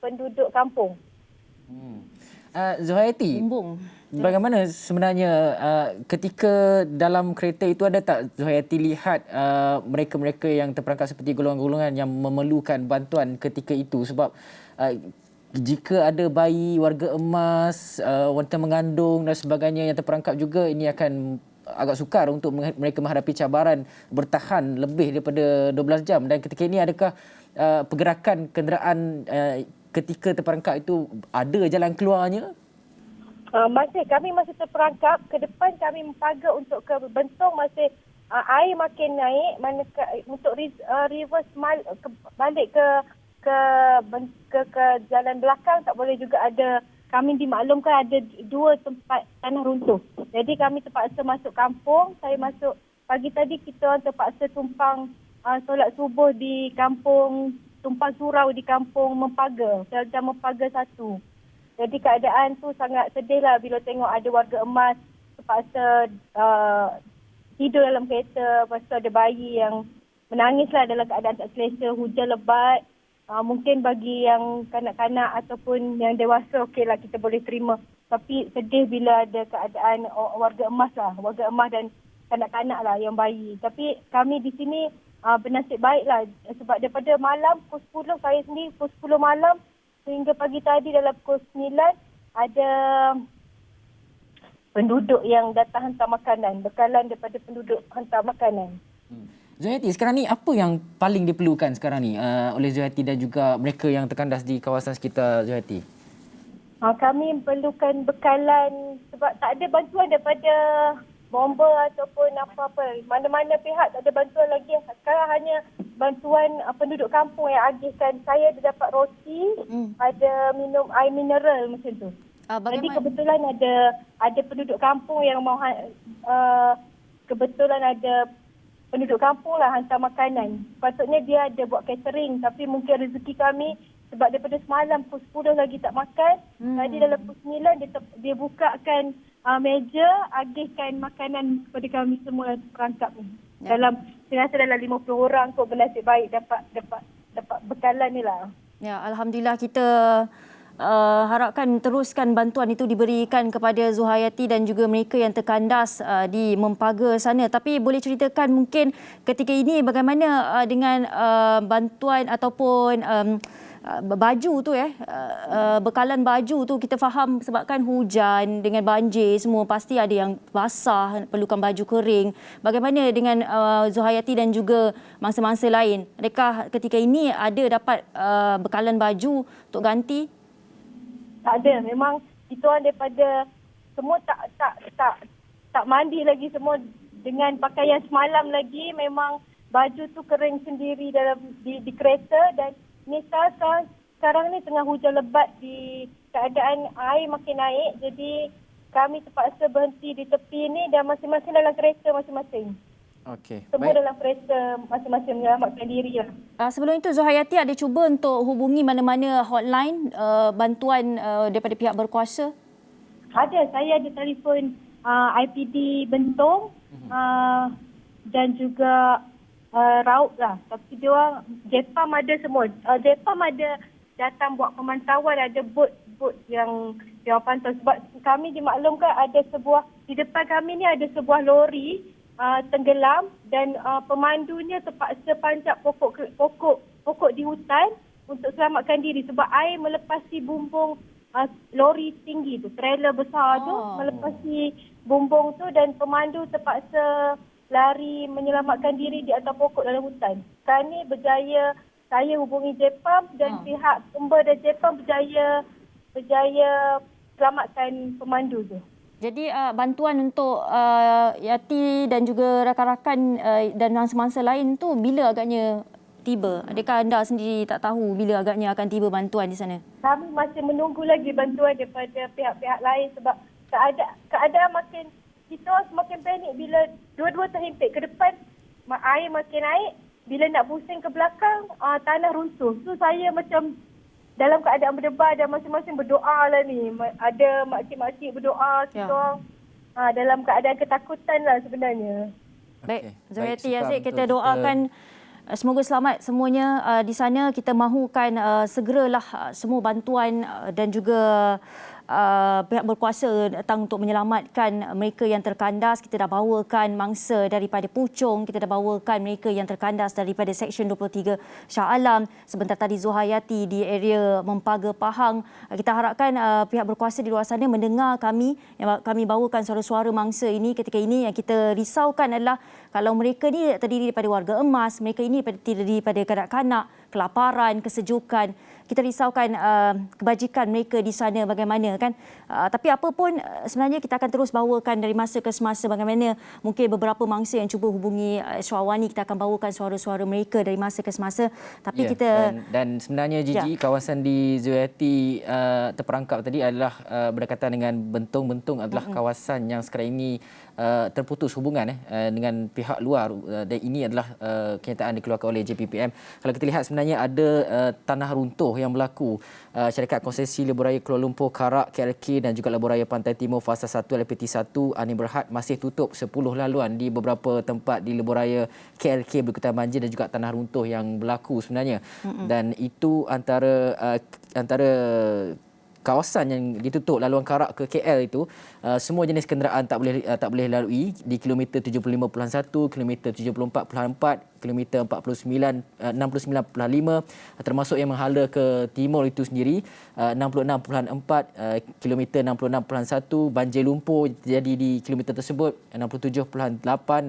penduduk kampung. Zuhayati, bagaimana sebenarnya ketika dalam kereta itu, ada tak Zuhayati lihat mereka-mereka yang terperangkap seperti golongan-golongan yang memerlukan bantuan ketika itu? Sebab jika ada bayi, warga emas, wanita mengandung dan sebagainya yang terperangkap juga, ini akan agak sukar untuk mereka menghadapi cabaran bertahan lebih daripada 12 jam. Dan ketika ini adakah pergerakan kenderaan ketika terperangkap itu ada jalan keluarnya? Kami masih terperangkap. Ke depan kami Mempaga untuk ke Bentong masih air makin naik. Untuk reverse balik ke jalan belakang tak boleh juga ada. Kami dimaklumkan ada 2 tempat tanah runtuh. Jadi kami terpaksa masuk kampung. Saya masuk pagi tadi, kita terpaksa tumpang solat subuh di kampung, tumpang surau di kampung Mempaga, Selja Mempaga 1. Jadi keadaan tu sangat sedih lah bila tengok ada warga emas terpaksa tidur dalam kereta. Lepas tu ada bayi yang menangis lah dalam keadaan tak selesa, hujan lebat. Mungkin bagi yang kanak-kanak ataupun yang dewasa, okeylah kita boleh terima. Tapi sedih bila ada keadaan warga emas dan kanak-kanak lah yang bayi. Tapi kami di sini bernasib baik lah. Sebab daripada malam pukul 10, saya sendiri pukul 10 malam sehingga pagi tadi dalam pukul 9 ada penduduk yang datang hantar makanan. Bekalan daripada penduduk hantar makanan. Zuhayati, sekarang ni apa yang paling diperlukan sekarang ni oleh Zuhayati dan juga mereka yang terkandas di kawasan sekitar Zuhayati? Kami perlukan bekalan sebab tak ada bantuan daripada bomba ataupun apa-apa. Mana-mana pihak tak ada bantuan lagi. Sekarang hanya bantuan penduduk kampung yang agihkan. Saya ada dapat roti, ada minum air mineral macam tu. Jadi kebetulan ada penduduk kampung yang mau kebetulan ada penduduk kampung lah hantar makanan. Patutnya dia ada buat catering, tapi mungkin rezeki kami sebab daripada semalam pukul 10 lagi tak makan. Tadi dalam pukul 9 dia bukakan meja, agihkan makanan kepada kami semua perangkap ni. Saya rasa dalam 50 orang kot bernasib baik dapat bekalan ni lah. Ya, alhamdulillah, kita harapkan teruskan bantuan itu diberikan kepada Zuhayati dan juga mereka yang terkandas di Mempaga sana. Tapi boleh ceritakan mungkin ketika ini bagaimana dengan bantuan ataupun baju tu bekalan baju tu. Kita faham sebabkan hujan dengan banjir semua pasti ada yang basah, perlukan baju kering. Bagaimana dengan Zuhayati dan juga mangsa-mangsa lain? Adakah ketika ini ada dapat bekalan baju untuk ganti? Tak ada. Memang itu daripada semua tak mandi lagi, semua dengan pakaian semalam lagi. Memang baju tu kering sendiri di kereta. Dan ni sekarang ni tengah hujan lebat, di keadaan air makin naik. Jadi kami terpaksa berhenti di tepi ni dan masing-masing dalam kereta masing-masing. Okey. Semua dalam kereta masing-masing menyelamatkan diri lah. Sebelum itu Zuhayati ada cuba untuk hubungi mana-mana hotline bantuan daripada pihak berkuasa? Ada, saya ada telefon IPD Bentong dan juga Raub lah. Tapi dia orang, JPAM ada semua. JPAM ada datang buat pemantauan, ada bot yang dia pantau. Sebab kami dimaklumkan ada sebuah, di depan kami ni ada sebuah lori tenggelam dan pemandunya terpaksa panjat pokok di hutan untuk selamatkan diri sebab air melepasi bumbung lori tinggi tu, trailer besar tu melepasi bumbung tu dan pemandu terpaksa lari menyelamatkan diri di atas pokok dalam hutan. Sekarang ni berjaya saya hubungi JPAM dan pihak sumber dan JPAM berjaya selamatkan pemandu tu. Jadi bantuan untuk Yati dan juga rakan-rakan dan mangsa-mangsa lain tu bila agaknya tiba? Adakah anda sendiri tak tahu bila agaknya akan tiba bantuan di sana? Kami masih menunggu lagi bantuan daripada pihak-pihak lain sebab keadaan makin, kita semakin panik bila dua-dua terhimpit ke depan, air makin naik, bila nak pusing ke belakang, tanah runtuh. So saya macam dalam keadaan berdebar dan masing-masing berdoa lah ni. Ada makcik-makcik berdoa, kita orang dalam keadaan ketakutan lah sebenarnya. Baik, Zuhayati Yazid, kita doakan semoga selamat semuanya di sana. Kita mahukan segeralah semua bantuan dan juga pihak berkuasa datang untuk menyelamatkan mereka yang terkandas. Kita dah bawakan mangsa daripada Puchong, kita dah bawakan mereka yang terkandas daripada Seksyen 23 Shah Alam. Sebentar tadi Zuhayati di area Mempaga Pahang. Kita harapkan pihak berkuasa di luar sana mendengar kami, yang kami bawakan suara-suara mangsa ini ketika ini. Yang kita risaukan adalah kalau mereka ni terdiri daripada warga emas, mereka ini terdiri daripada kanak-kanak, kelaparan, kesejukan. Kita risaukan kebajikan mereka di sana bagaimana kan. Tapi apa pun sebenarnya kita akan terus bawakan dari masa ke semasa bagaimana mungkin beberapa mangsa yang cuba hubungi Syawani, kita akan bawakan suara-suara mereka dari masa ke semasa. Tapi kita dan sebenarnya Gigi, kawasan di Zuhayati terperangkap tadi adalah berdekatan dengan Bentong adalah kawasan yang sekarang ini terputus hubungan dengan pihak luar dan ini adalah kenyataan dikeluarkan oleh JPPM. Kalau kita lihat sebenarnya ada tanah runtuh yang berlaku. Syarikat Konsesi Lebuhraya Kuala Lumpur Karak KLK dan juga Lebuhraya Pantai Timur Fasa 1 LPT1 Ani Berhad masih tutup 10 laluan di beberapa tempat di Lebuhraya KLK berikutan banjir dan juga tanah runtuh yang berlaku sebenarnya. Dan itu antara kawasan yang ditutup laluan Karak ke KL itu, semua jenis kenderaan tak boleh lalui di kilometer 75.1, kilometer 74.4, kilometer 69.5 termasuk yang menghala ke timur itu sendiri 66.4, kilometer 66.1. Banjir lumpur terjadi di kilometer tersebut 67.8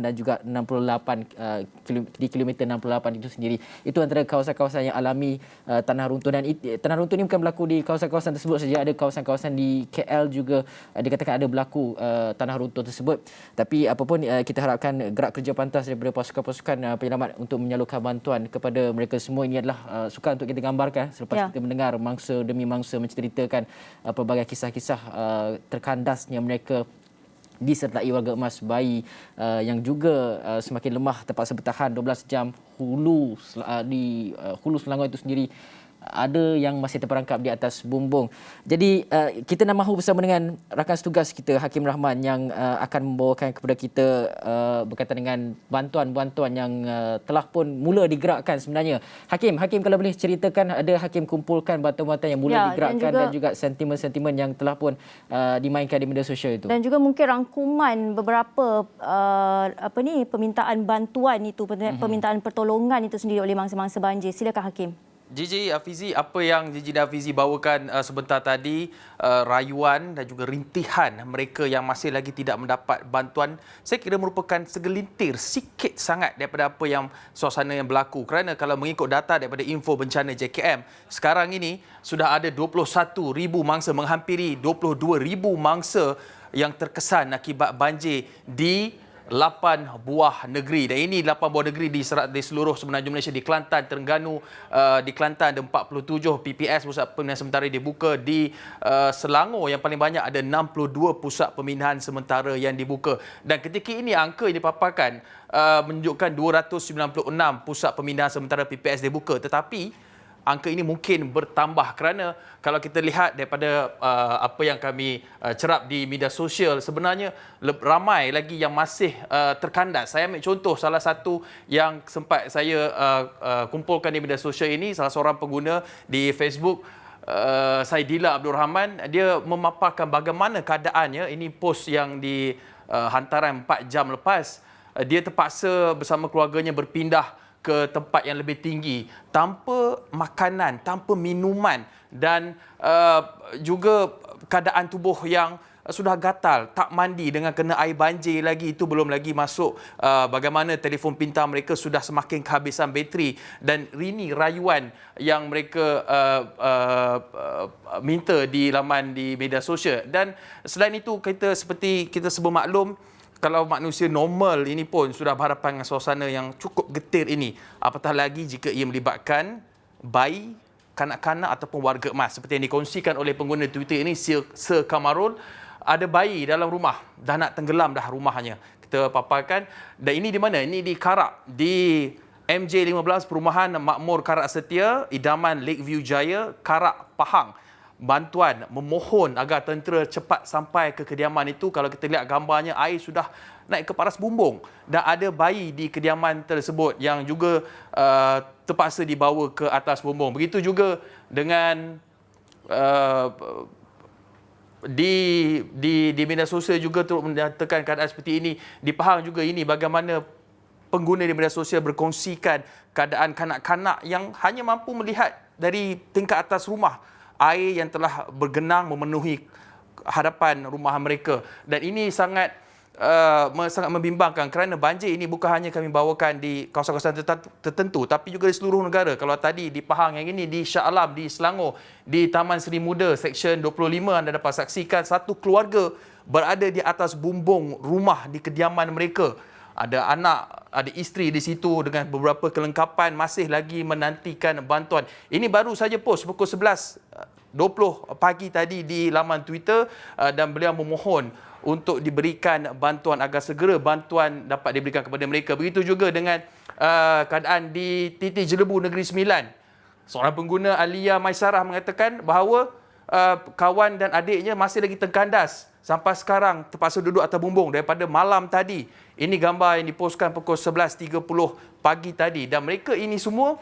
dan juga 68 di kilometer 68 itu sendiri. Itu antara kawasan-kawasan yang alami tanah runtuh dan tanah runtuh ini bukan berlaku di kawasan-kawasan tersebut saja, ada kawasan-kawasan di KL juga dikatakan ada berlaku tanah runtuh tersebut. Tapi apapun kita harapkan gerak kerja pantas daripada pasukan-pasukan penyelamat untuk menyalurkan bantuan kepada mereka semua. Ini adalah suka untuk kita gambarkan selepas kita mendengar mangsa demi mangsa menceritakan pelbagai kisah-kisah terkandasnya mereka disertai warga emas bayi yang juga semakin lemah terpaksa bertahan 12 jam. Hulu Selangor itu sendiri ada yang masih terperangkap di atas bumbung. Jadi kita nak mahu bersama dengan rakan setugas kita Hakim Rahman yang akan membawakan kepada kita berkaitan dengan bantuan-bantuan yang telah pun mula digerakkan sebenarnya. Hakim kalau boleh ceritakan, ada Hakim kumpulkan bantuan-bantuan yang mula digerakkan dan juga sentimen-sentimen yang telah pun dimainkan di media sosial itu. Dan juga mungkin rangkuman beberapa permintaan bantuan itu, permintaan pertolongan itu sendiri oleh mangsa-mangsa banjir. Silakan Hakim. Gigi, Hafizi, apa yang Gigi dan Hafizi bawakan sebentar tadi, rayuan dan juga rintihan mereka yang masih lagi tidak mendapat bantuan, saya kira merupakan segelintir, sikit sangat daripada apa yang suasana yang berlaku. Kerana kalau mengikut data daripada Info Bencana JKM, sekarang ini sudah ada 21,000 mangsa, menghampiri 22,000 mangsa yang terkesan akibat banjir di 8 buah negeri. Dan ini 8 buah negeri di seluruh semenanjung Malaysia. Di Kelantan, Terengganu, di Kelantan ada 47 PPS, pusat pembinaan sementara dibuka. Di Selangor yang paling banyak ada 62 pusat pembinaan sementara yang dibuka. Dan ketika ini angka ini dipaparkan menunjukkan 296 pusat pembinaan sementara PPS dibuka. Tetapi angka ini mungkin bertambah kerana kalau kita lihat daripada apa yang kami cerap di media sosial, sebenarnya ramai lagi yang masih terkandas. Saya ambil contoh salah satu yang sempat saya kumpulkan di media sosial ini, salah seorang pengguna di Facebook, Saidila Abdul Rahman, dia memaparkan bagaimana keadaannya. Ini post yang di hantaran 4 jam lepas. Dia terpaksa bersama keluarganya berpindah ke tempat yang lebih tinggi tanpa makanan, tanpa minuman dan juga keadaan tubuh yang sudah gatal, tak mandi dengan kena air banjir lagi. Itu belum lagi masuk bagaimana telefon pintar mereka sudah semakin kehabisan bateri dan rini rayuan yang mereka minta di laman di media sosial. Dan selain itu, seperti kita semua maklum, kalau manusia normal ini pun sudah berhadapan dengan suasana yang cukup getir ini. Apatah lagi jika ia melibatkan bayi, kanak-kanak ataupun warga emas. Seperti yang dikongsikan oleh pengguna Twitter ini, Sir Kamarul, ada bayi dalam rumah. Dah nak tenggelam dah rumahnya. Kita paparkan. Dan ini di mana? Ini di Karak. Di MJ15 Perumahan Makmur Karak Setia, Idaman Lakeview Jaya, Karak, Pahang. Bantuan memohon agar tentera cepat sampai ke kediaman itu. Kalau kita lihat gambarnya, air sudah naik ke paras bumbung dan ada bayi di kediaman tersebut yang juga terpaksa dibawa ke atas bumbung. Begitu juga dengan di media sosial juga turut menyatakan keadaan seperti ini. Di Pahang juga ini bagaimana pengguna di media sosial berkongsikan keadaan kanak-kanak yang hanya mampu melihat dari tingkat atas rumah air yang telah bergenang memenuhi hadapan rumah mereka. Dan ini sangat membimbangkan kerana banjir ini bukan hanya kami bawakan di kawasan-kawasan tertentu tapi juga di seluruh negara. Kalau tadi di Pahang, yang ini di Shah Alam, di Selangor, di Taman Seri Muda, Seksyen 25, anda dapat saksikan satu keluarga berada di atas bumbung rumah di kediaman mereka. Ada anak, ada isteri di situ dengan beberapa kelengkapan, masih lagi menantikan bantuan. Ini baru saja post pukul 11.20 pagi tadi di laman Twitter dan beliau memohon untuk diberikan bantuan agar segera bantuan dapat diberikan kepada mereka. Begitu juga dengan keadaan di Titi Jelebu Negeri Sembilan. Seorang pengguna Alia Maisarah mengatakan bahawa kawan dan adiknya masih lagi terkandas. Sampai sekarang terpaksa duduk atas bumbung daripada malam tadi. Ini gambar yang dipostkan pukul 11.30 pagi tadi. Dan mereka ini semua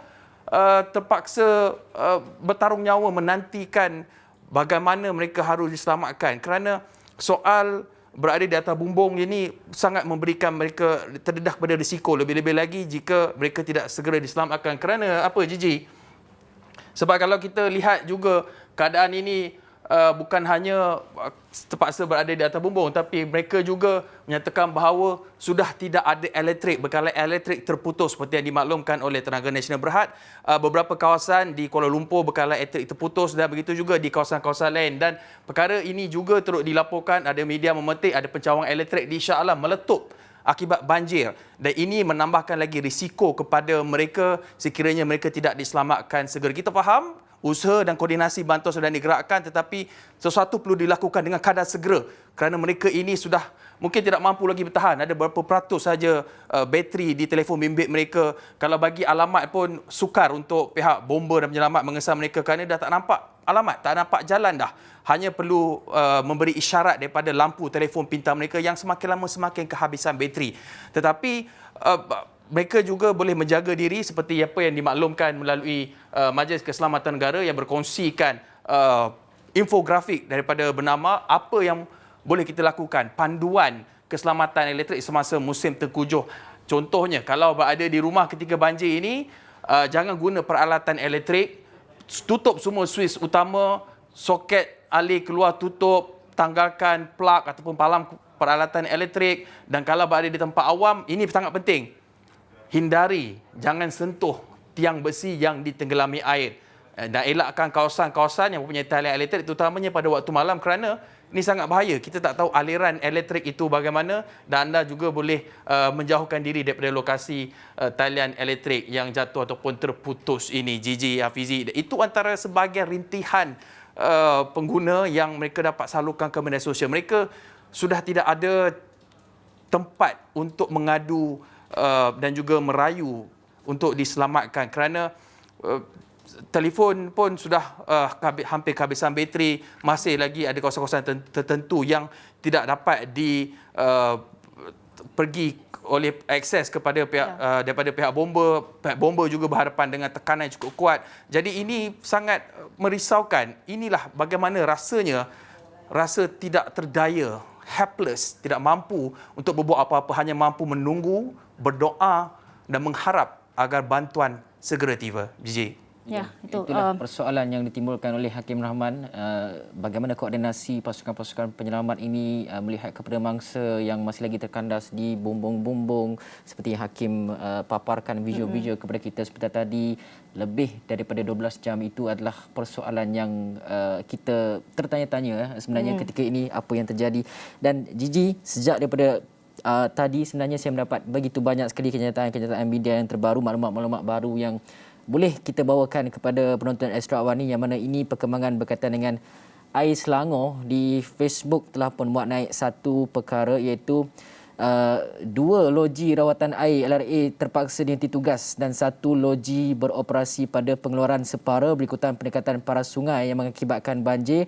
terpaksa bertarung nyawa menantikan bagaimana mereka harus diselamatkan. Kerana soal berada di atas bumbung ini sangat memberikan mereka terdedah pada risiko. Lebih-lebih lagi jika mereka tidak segera diselamatkan. Kerana apa, Gigi? Sebab kalau kita lihat juga keadaan ini bukan hanya terpaksa berada di atas bumbung, tapi mereka juga menyatakan bahawa sudah tidak ada elektrik, bekalan elektrik terputus seperti yang dimaklumkan oleh Tenaga Nasional Berhad. Beberapa kawasan di Kuala Lumpur bekalan elektrik terputus dan begitu juga di kawasan-kawasan lain. Dan perkara ini juga turut dilaporkan ada media memetik ada pencawangan elektrik di Shah Alam meletup akibat banjir. Dan ini menambahkan lagi risiko kepada mereka sekiranya mereka tidak diselamatkan segera. Kita faham usaha dan koordinasi bantuan sudah digerakkan, tetapi sesuatu perlu dilakukan dengan kadar segera kerana mereka ini sudah mungkin tidak mampu lagi bertahan. Ada berapa peratus saja bateri di telefon bimbit mereka. Kalau bagi alamat pun sukar untuk pihak bomba dan penyelamat mengesan mereka kerana dah tak nampak alamat, tak nampak jalan dah. Hanya perlu memberi isyarat daripada lampu telefon pintar mereka yang semakin lama semakin kehabisan bateri. Tetapi mereka juga boleh menjaga diri seperti apa yang dimaklumkan melalui Majlis Keselamatan Negara yang berkongsikan infografik daripada bernama apa yang boleh kita lakukan, panduan keselamatan elektrik semasa musim tengkujuh. Contohnya, kalau berada di rumah ketika banjir ini, jangan guna peralatan elektrik, tutup semua suis utama, soket alir keluar tutup, tanggalkan plug ataupun palang peralatan elektrik. Dan kalau berada di tempat awam, ini sangat penting, hindari, jangan sentuh tiang besi yang ditenggelami air. dan elakkan kawasan-kawasan yang mempunyai talian elektrik terutamanya pada waktu malam kerana ini sangat bahaya. Kita tak tahu aliran elektrik itu bagaimana dan anda juga boleh menjauhkan diri daripada lokasi talian elektrik yang jatuh ataupun terputus ini. Gigi, Hafizi, itu antara sebahagian rintihan pengguna yang mereka dapat salurkan ke media sosial. Mereka sudah tidak ada tempat untuk mengadu dan juga merayu untuk diselamatkan kerana telefon pun sudah hampir kehabisan bateri, masih lagi ada kawasan-kawasan tertentu yang tidak dapat pergi oleh akses kepada pihak daripada pihak bomba. Pihak bomba juga berhadapan dengan tekanan yang cukup kuat. Jadi ini sangat merisaukan. Inilah bagaimana rasanya rasa tidak terdaya, helpless, tidak mampu untuk berbuat apa-apa, hanya mampu menunggu, berdoa dan mengharap agar bantuan segera tiba. Gigi. Ya, itulah persoalan yang ditimbulkan oleh Hakim Rahman. Bagaimana koordinasi pasukan-pasukan penyelamat ini melihat kepada mangsa yang masih lagi terkandas di bumbung-bumbung seperti Hakim paparkan video-video kepada kita seperti tadi. Lebih daripada 12 jam itu adalah persoalan yang kita tertanya-tanya sebenarnya ketika ini apa yang terjadi. Dan Gigi, sejak daripada tadi sebenarnya saya mendapat begitu banyak sekali kenyataan-kenyataan media yang terbaru, maklumat-maklumat baru yang boleh kita bawakan kepada penonton Astro Awani, yang mana ini perkembangan berkaitan dengan Air Selangor. Di Facebook telah pun muat naik satu perkara, iaitu 2 loji rawatan air LRA terpaksa dihenti tugas dan 1 loji beroperasi pada pengeluaran separa berikutan pendekatan paras sungai yang mengakibatkan banjir.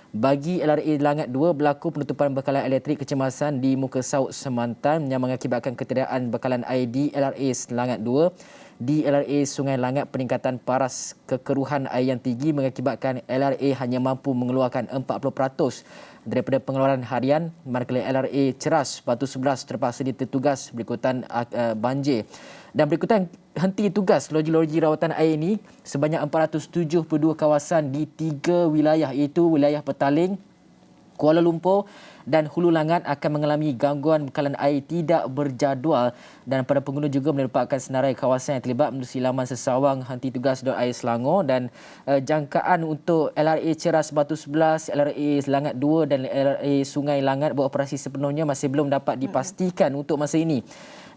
Bagi LRA Langat 2, berlaku penutupan bekalan elektrik kecemasan di muka Saud Semantan yang mengakibatkan ketiadaan bekalan air di LRA Langat 2. Di LRA Sungai Langat, peningkatan paras kekeruhan air yang tinggi mengakibatkan LRA hanya mampu mengeluarkan 40% daripada pengeluaran harian, manakala LRA Ceras Batu 11 terpaksa ditugas berikutan banjir. Dan berikutan henti tugas loji-loji rawatan air ini, sebanyak 472 kawasan di 3 wilayah, iaitu wilayah Petaling, Kuala Lumpur dan Hulu Langat akan mengalami gangguan bekalan air tidak berjadual, dan para pengguna juga merupakan senarai kawasan yang terlibat menerusi laman sesawang hentitugas.air Selangor. Dan jangkaan untuk LRA Ceras Batu 11, LRA Langat 2 dan LRA Sungai Langat beroperasi sepenuhnya masih belum dapat dipastikan untuk masa ini.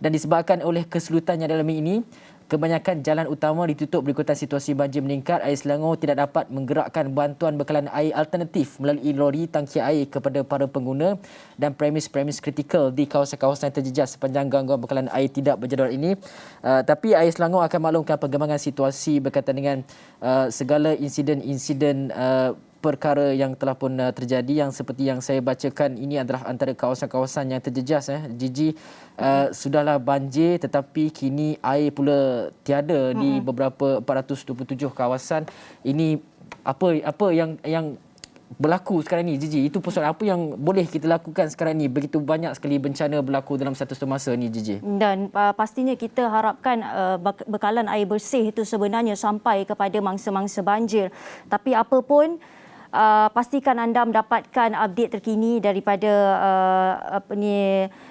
Dan disebabkan oleh kesulitan yang dalam ini, kebanyakan jalan utama ditutup berikutan situasi banjir meningkat. Air Selangor tidak dapat menggerakkan bantuan bekalan air alternatif melalui lori tangki air kepada para pengguna, dan premis-premis kritikal di kawasan-kawasan yang terjejas sepanjang gangguan bekalan air tidak berjadual ini. Tapi Air Selangor akan maklumkan perkembangan situasi berkaitan dengan segala insiden-insiden perkara yang telah pun terjadi, yang seperti yang saya bacakan ini adalah antara kawasan-kawasan yang terjejas. Gigi, sudahlah banjir tetapi kini air pula tiada di beberapa 427 kawasan. Ini apa yang berlaku sekarang ni, Gigi? Itu persoalan apa yang boleh kita lakukan sekarang ni? Begitu banyak sekali bencana berlaku dalam satu masa ni, Gigi. Dan pastinya kita harapkan bekalan air bersih itu sebenarnya sampai kepada mangsa-mangsa banjir. Tapi apa pun, pastikan anda mendapatkan update terkini daripada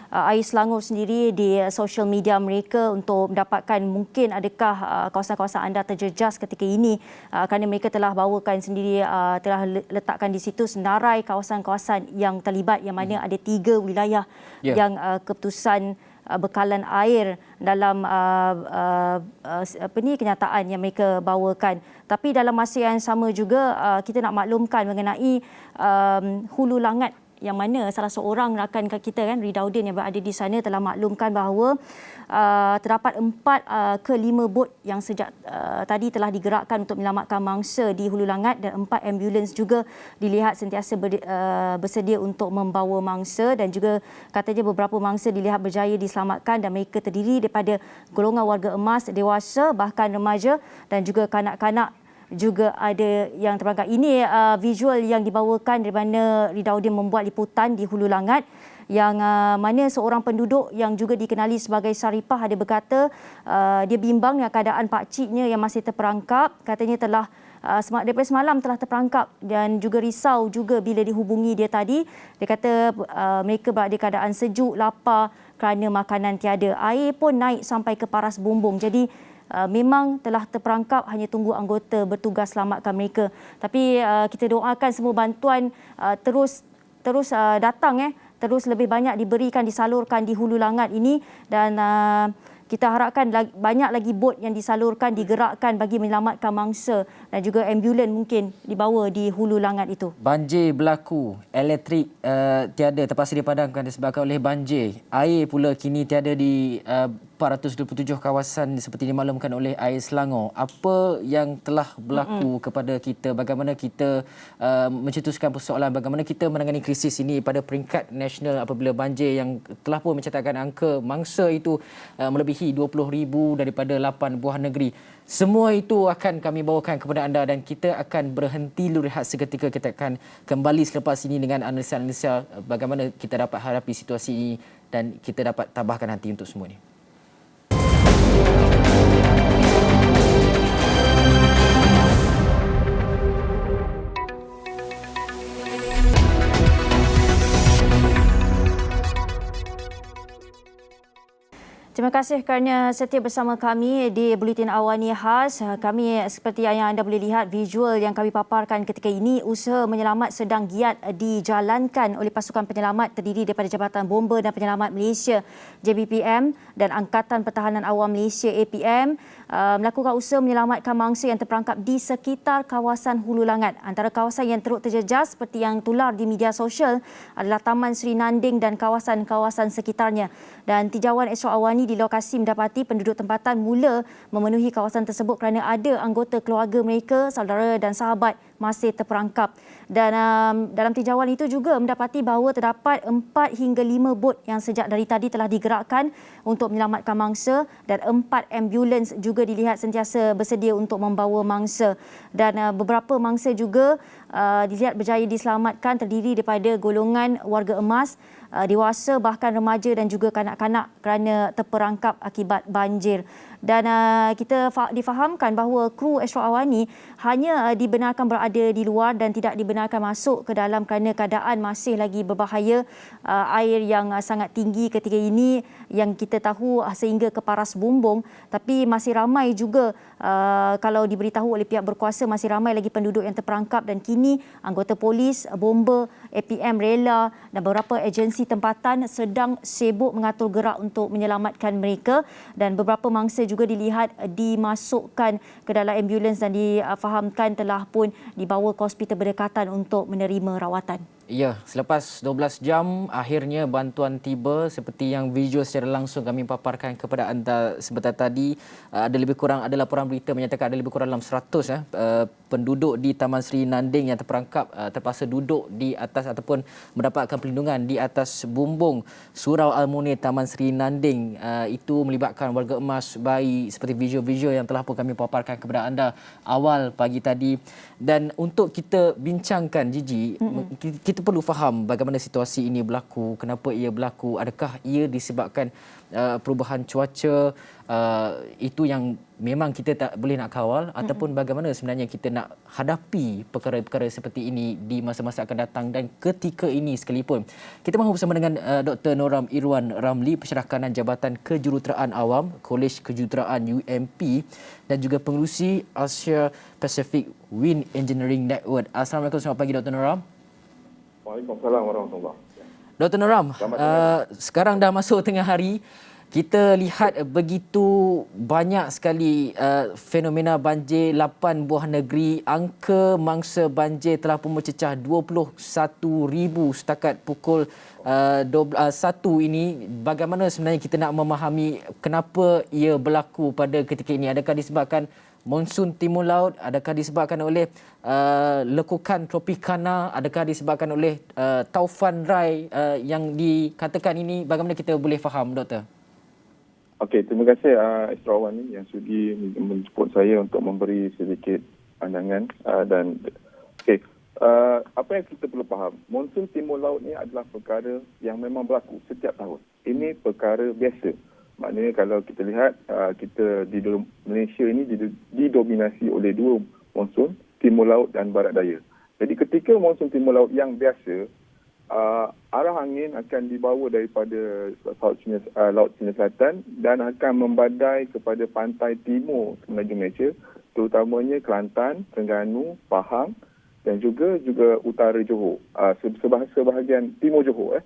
Air Selangor sendiri di social media mereka untuk mendapatkan mungkin adakah kawasan-kawasan anda terjejas ketika ini, kerana mereka telah bawakan sendiri, telah letakkan di situ senarai kawasan-kawasan yang terlibat, yang mana ada 3 wilayah yang keputusan bekalan air dalam kenyataan yang mereka bawakan. Tapi dalam masa yang sama juga kita nak maklumkan mengenai Hulu Langat, yang mana salah seorang rakan kita Ridaudin yang berada di sana telah maklumkan bahawa terdapat 4 ke 5 bot yang sejak tadi telah digerakkan untuk menyelamatkan mangsa di Hulu Langat, dan 4 ambulans juga dilihat sentiasa bersedia untuk membawa mangsa, dan juga katanya beberapa mangsa dilihat berjaya diselamatkan, dan mereka terdiri daripada golongan warga emas, dewasa, bahkan remaja dan juga kanak-kanak juga ada yang terperangkap. Ini visual yang dibawakan di mana Ridaudin membuat liputan di Hulu Langat, yang mana seorang penduduk yang juga dikenali sebagai Saripah ada berkata dia bimbang dengan keadaan pakciknya yang masih terperangkap. Katanya telah daripada semalam telah terperangkap, dan juga risau juga bila dihubungi dia tadi. Dia kata mereka berada keadaan sejuk, lapar kerana makanan tiada. Air pun naik sampai ke paras bumbung. Jadi memang telah terperangkap, hanya tunggu anggota bertugas selamatkan mereka. Tapi kita doakan semua bantuan terus datang, terus lebih banyak diberikan, disalurkan di Hulu Langat ini, dan kita harapkan banyak lagi bot yang disalurkan, digerakkan bagi menyelamatkan mangsa, dan juga ambulan mungkin dibawa di Hulu Langat itu. Banjir berlaku, elektrik tiada, terpaksa dipadamkan disebabkan oleh banjir. Air pula kini tiada di 427 kawasan seperti dimaklumkan oleh Air Selangor. Apa yang telah berlaku kepada kita? Bagaimana kita mencetuskan persoalan, bagaimana kita menangani krisis ini pada peringkat nasional apabila banjir yang telah pun mencatatkan angka mangsa itu melebihi 20,000 daripada 8 buah negeri. Semua itu akan kami bawakan kepada anda, dan kita akan berhenti dulu rehat seketika. Kita akan kembali selepas ini dengan analisa-analisa bagaimana kita dapat hadapi situasi ini dan kita dapat tabahkan hati untuk semua ini. Terima kasih kerana setia bersama kami di Buletin Awani Khas. Kami seperti yang anda boleh lihat visual yang kami paparkan ketika ini, usaha menyelamat sedang giat dijalankan oleh pasukan penyelamat terdiri daripada Jabatan Bomba dan Penyelamat Malaysia JBPM dan Angkatan Pertahanan Awam Malaysia APM melakukan usaha menyelamatkan mangsa yang terperangkap di sekitar kawasan Hulu Langat. Antara kawasan yang teruk terjejas seperti yang tular di media sosial adalah Taman Sri Nanding dan kawasan-kawasan sekitarnya. Dan tinjauan Esok Awani di lokasi mendapati penduduk tempatan mula memenuhi kawasan tersebut kerana ada anggota keluarga mereka, saudara dan sahabat masih terperangkap. Dan dalam tinjauan itu juga mendapati bahawa terdapat 4 hingga 5 bot yang sejak dari tadi telah digerakkan untuk menyelamatkan mangsa, dan 4 ambulans juga dilihat sentiasa bersedia untuk membawa mangsa. Dan beberapa mangsa juga dilihat berjaya diselamatkan, terdiri daripada golongan warga emas, dewasa, bahkan remaja dan juga kanak-kanak kerana terperangkap akibat banjir. Dan kita difahamkan bahawa kru Esok Awani hanya dibenarkan berada di luar dan tidak dibenarkan masuk ke dalam kerana keadaan masih lagi berbahaya. Air yang sangat tinggi ketika ini yang kita tahu sehingga ke paras bumbung, tapi masih ramai juga kalau diberitahu oleh pihak berkuasa, masih ramai lagi penduduk yang terperangkap, dan kini anggota polis, bomba, APM rela dan beberapa agensi tempatan sedang sibuk mengatur gerak untuk menyelamatkan mereka, dan beberapa mangsa juga dilihat dimasukkan ke dalam ambulans dan difahamkan telah pun dibawa ke hospital berdekatan untuk menerima rawatan. Ya, selepas 12 jam akhirnya bantuan tiba seperti yang visual secara langsung kami paparkan kepada anda sebentar tadi. Ada laporan berita menyatakan ada lebih kurang dalam 100 penduduk di Taman Sri Nanding yang terperangkap terpaksa duduk di atas ataupun mendapatkan perlindungan di atas bumbung Surau Al-Munir Taman Sri Nanding. Itu melibatkan warga emas, bayi, seperti visual-visual yang telah pun kami paparkan kepada anda awal pagi tadi. Dan untuk kita bincangkan, Gigi, kita perlu faham bagaimana situasi ini berlaku, kenapa ia berlaku, adakah ia disebabkan perubahan cuaca, itu yang memang kita tak boleh nak kawal, ataupun bagaimana sebenarnya kita nak hadapi perkara-perkara seperti ini di masa-masa akan datang dan ketika ini sekalipun. Kita mahu bersama dengan Dr. Noram Irwan Ramli, Pensyarakanan Jabatan Kejuruteraan Awam, Kolej Kejuruteraan UMP, dan juga pengerusi Asia Pacific Wind Engineering Network. Assalamualaikum, selamat pagi Dr. Noram. Waalaikumsalam warahmatullahi wabarakatuh. Dr. Noram, sekarang dah masuk tengah hari. Kita lihat begitu banyak sekali fenomena banjir, 8 buah negeri. Angka mangsa banjir telah pun mencecah 21,000 setakat pukul 1 ini. Bagaimana sebenarnya kita nak memahami kenapa ia berlaku pada ketika ini? Adakah disebabkan monsun timur laut? Adakah disebabkan oleh lekukan tropikana? Adakah disebabkan oleh taufan Rai yang dikatakan ini? Bagaimana kita boleh faham, Doktor? Okey, terima kasih Esok Awani yang sudi menjemput saya untuk memberi sedikit pandangan dan okey, apa yang kita perlu faham, monsun timur laut ni adalah perkara yang memang berlaku setiap tahun. Ini perkara biasa. Maknanya kalau kita lihat kita di Malaysia ini didominasi oleh 2 monsun, timur laut dan barat daya. Jadi ketika monsun timur laut yang biasa, arah angin akan dibawa daripada Laut Cina Selatan dan akan membadai kepada pantai timur Semenanjung Malaysia, terutamanya Kelantan, Terengganu, Pahang dan juga utara Johor, sebahagian timur Johor.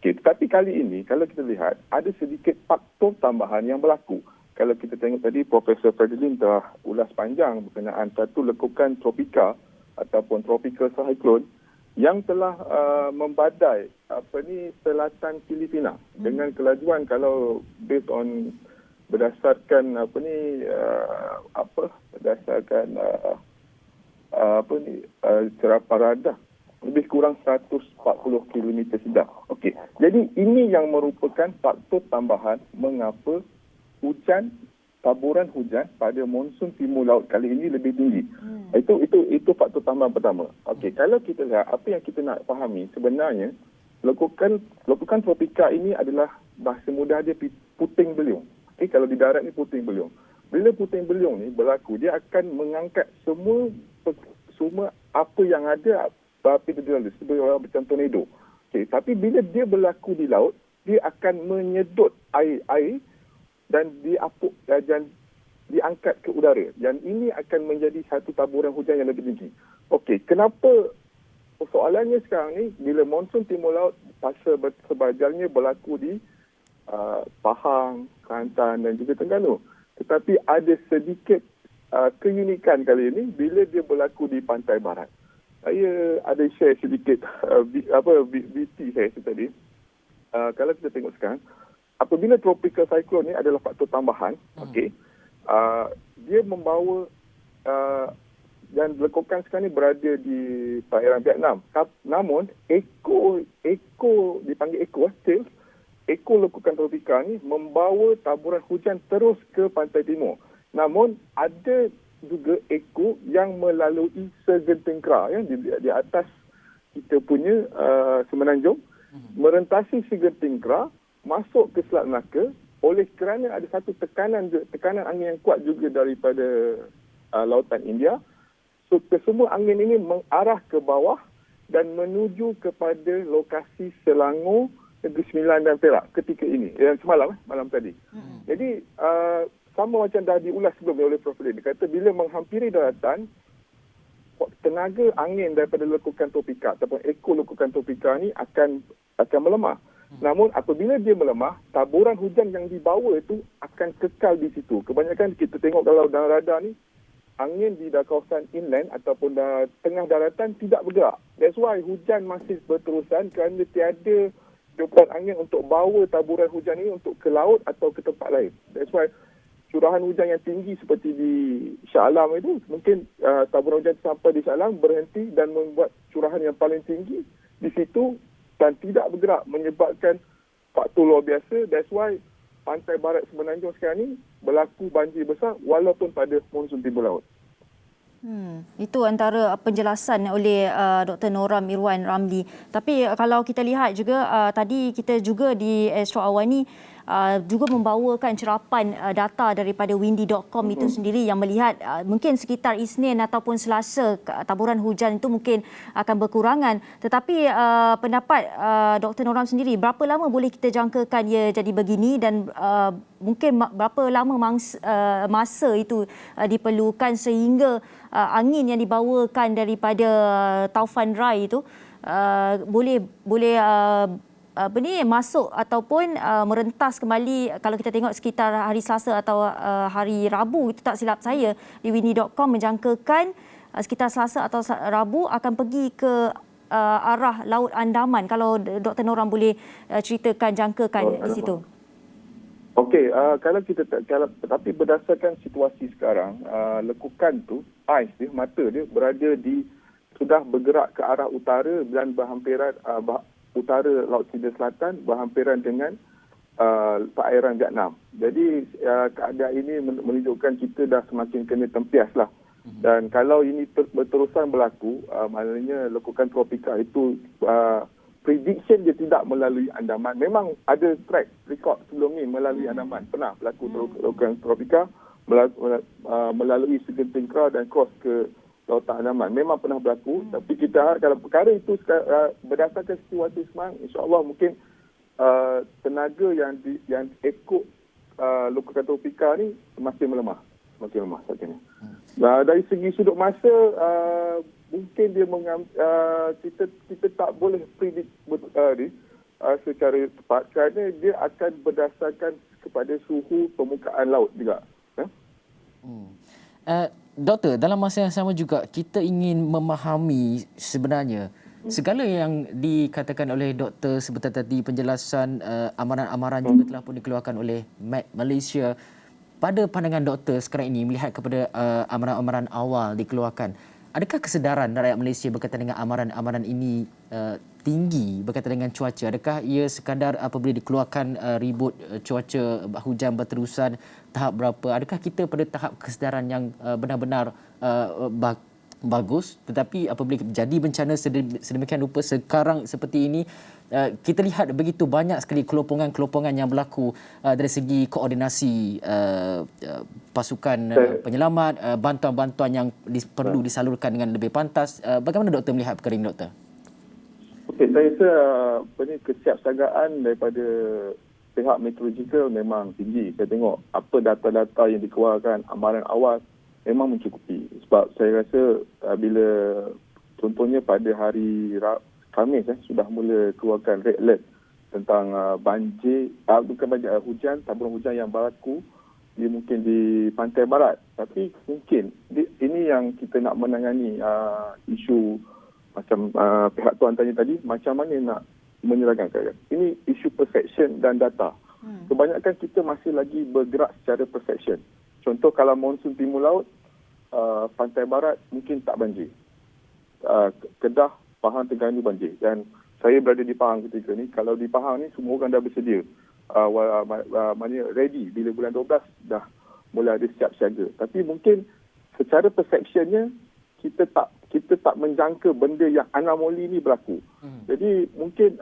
Okey, tetapi kali ini kalau kita lihat ada sedikit faktor tambahan yang berlaku. Kalau kita tengok tadi Profesor Fredlin telah ulas panjang berkenaan satu lekukan tropika ataupun tropical cyclone yang telah membadai selatan Filipina dengan kelajuan kalau based on berdasarkan serapan radar lebih kurang 140 km sedang. Okey. Jadi ini yang merupakan faktor tambahan mengapa taburan hujan pada monsun timur laut kali ini lebih tinggi. Itu faktor tambahan pertama. Okey, kalau kita lihat apa yang kita nak fahami sebenarnya lekukan tropika ini adalah bahasa mudah dia puting beliung. Okey, kalau di darat ni puting beliung. Bila puting beliung ni berlaku, dia akan mengangkat semua apa yang ada api terjadi seperti macam tornado. Okey, tapi bila dia berlaku di laut, dia akan menyedot air dan diangkat ke udara. Dan ini akan menjadi satu taburan hujan yang lebih tinggi. Okey, kenapa persoalannya sekarang ni bila monsun timur laut fasa sebajalnya berlaku di Pahang, Kelantan dan juga Terengganu. Tetapi ada sedikit keunikan kali ini bila dia berlaku di pantai barat. Saya ada share sedikit VT saya tadi. Kalau kita tengok sekarang, apabila tropical cyclone ni adalah faktor tambahan, okey, dia membawa dan lekukan sekarang ni berada di perairan Vietnam. Namun ekor dipanggil ekor lekukan tropika ni membawa taburan hujan terus ke pantai timur. Namun ada juga ekor yang melalui segenting kera di atas kita punya Semenanjung, merentasi segenting kera, masuk ke Selat Melaka oleh kerana ada satu tekanan angin yang kuat juga daripada Lautan India. So kesemua angin ini mengarah ke bawah dan menuju kepada lokasi Selangor, Negeri Sembilan dan Perak ketika ini, malam tadi. Jadi sama macam dah diulas sebelum oleh Prof. Lee. Dia kata bila menghampiri daratan, tenaga angin daripada lekukan tropika ataupun ekor lekukan tropika ni akan melemah. Namun apabila dia melemah, taburan hujan yang dibawa itu akan kekal di situ. Kebanyakan kita tengok kalau dalam radar ni, angin di kawasan inland ataupun tengah daratan tidak bergerak. That's why hujan masih berterusan kerana tiada jopan angin untuk bawa taburan hujan ini untuk ke laut atau ke tempat lain. That's why curahan hujan yang tinggi seperti di Shah Alam itu, mungkin taburan hujan sampai di Shah Alam berhenti dan membuat curahan yang paling tinggi di situ dan tidak bergerak, menyebabkan faktor luar biasa. That's why pantai barat Semenanjung sekarang ni berlaku banjir besar walaupun pada monsun timur laut. Itu antara penjelasan oleh Dr. Noram Irwan Ramli. Tapi kalau kita lihat juga tadi kita juga di Astro Awani juga membawakan cerapan data daripada windy.com itu sendiri yang melihat mungkin sekitar Isnin ataupun Selasa taburan hujan itu mungkin akan berkurangan. Tetapi pendapat Dr. Noram sendiri, berapa lama boleh kita jangkakan ia jadi begini dan mungkin berapa lama masa itu diperlukan sehingga angin yang dibawakan daripada Taufan Rai itu boleh masuk ataupun merentas kembali. Kalau kita tengok sekitar hari Selasa atau hari Rabu, itu tak silap saya, di windy.com menjangkakan sekitar Selasa atau Rabu akan pergi ke arah Laut Andaman. Kalau Dr. Noram boleh ceritakan jangkakan di situ. Okey, tapi berdasarkan situasi sekarang, lekukan tu, ais dia, mata dia berada sudah bergerak ke arah utara dan berhampiran utara Laut Cina Selatan berhampiran dengan perairan Vietnam. Jadi keadaan ini menunjukkan kita dah semakin kena tempias lah. Dan kalau ini berterusan berlaku, maknanya lekukan tropika itu prediction dia tidak melalui Andaman. Memang ada track record sebelum ni melalui Andaman. Pernah berlaku lekukan tropika melalui segenting kera dan cross ke Lautan Andaman. Memang pernah berlaku, tapi kita harap kalau perkara itu berdasarkan situasi sekarang, insya-Allah mungkin tenaga yang ikut lokal tropika ni makin melemah saat ini. Dari segi sudut masa, mungkin dia kita tak boleh predict secara tepat kerana dia akan berdasarkan kepada suhu permukaan laut juga. Doktor, dalam masa yang sama juga kita ingin memahami sebenarnya segala yang dikatakan oleh doktor sebentar tadi, penjelasan amaran-amaran juga telah pun dikeluarkan oleh MAC Malaysia. Pada pandangan doktor sekarang ini melihat kepada amaran-amaran awal dikeluarkan, adakah kesedaran rakyat Malaysia berkaitan dengan amaran-amaran ini tinggi berkaitan dengan cuaca? Adakah ia sekadar apabila dikeluarkan ribut cuaca hujan berterusan tahap berapa? Adakah kita pada tahap kesedaran yang benar-benar bagus, tetapi apabila jadi bencana sedemikian rupa sekarang seperti ini, kita lihat begitu banyak sekali kelompongan-kelompongan yang berlaku dari segi koordinasi pasukan penyelamat, bantuan-bantuan yang perlu disalurkan dengan lebih pantas. Bagaimana doktor melihat perkara ini, doktor? Okey, saya rasa kesiapsiagaan daripada pihak meteorologikal memang tinggi. Saya tengok apa data-data yang dikeluarkan amaran awal memang mencukupi. Sebab saya rasa bila contohnya pada hari Khamis sudah mula keluarkan red alert tentang banjir, bukan banjir, hujan, taburan hujan yang berlaku mungkin di pantai barat. Tapi mungkin ini yang kita nak menangani isu macam pihak tuan tanya tadi, macam mana nak menyerangkan keadaan. Ini isu perception dan data. Kebanyakan kita masih lagi bergerak secara perception. Contoh kalau monsun timur laut, pantai barat mungkin tak banjir. Kedah, Pahang, Terengganu banjir. Dan saya berada di Pahang ketika ni. Kalau di Pahang ni semua orang dah bersedia. Ready. Bila bulan 12 dah mula ada siap siaga. Tapi mungkin secara perceptionnya kita tak menjangka benda yang anomali ni berlaku. Jadi mungkin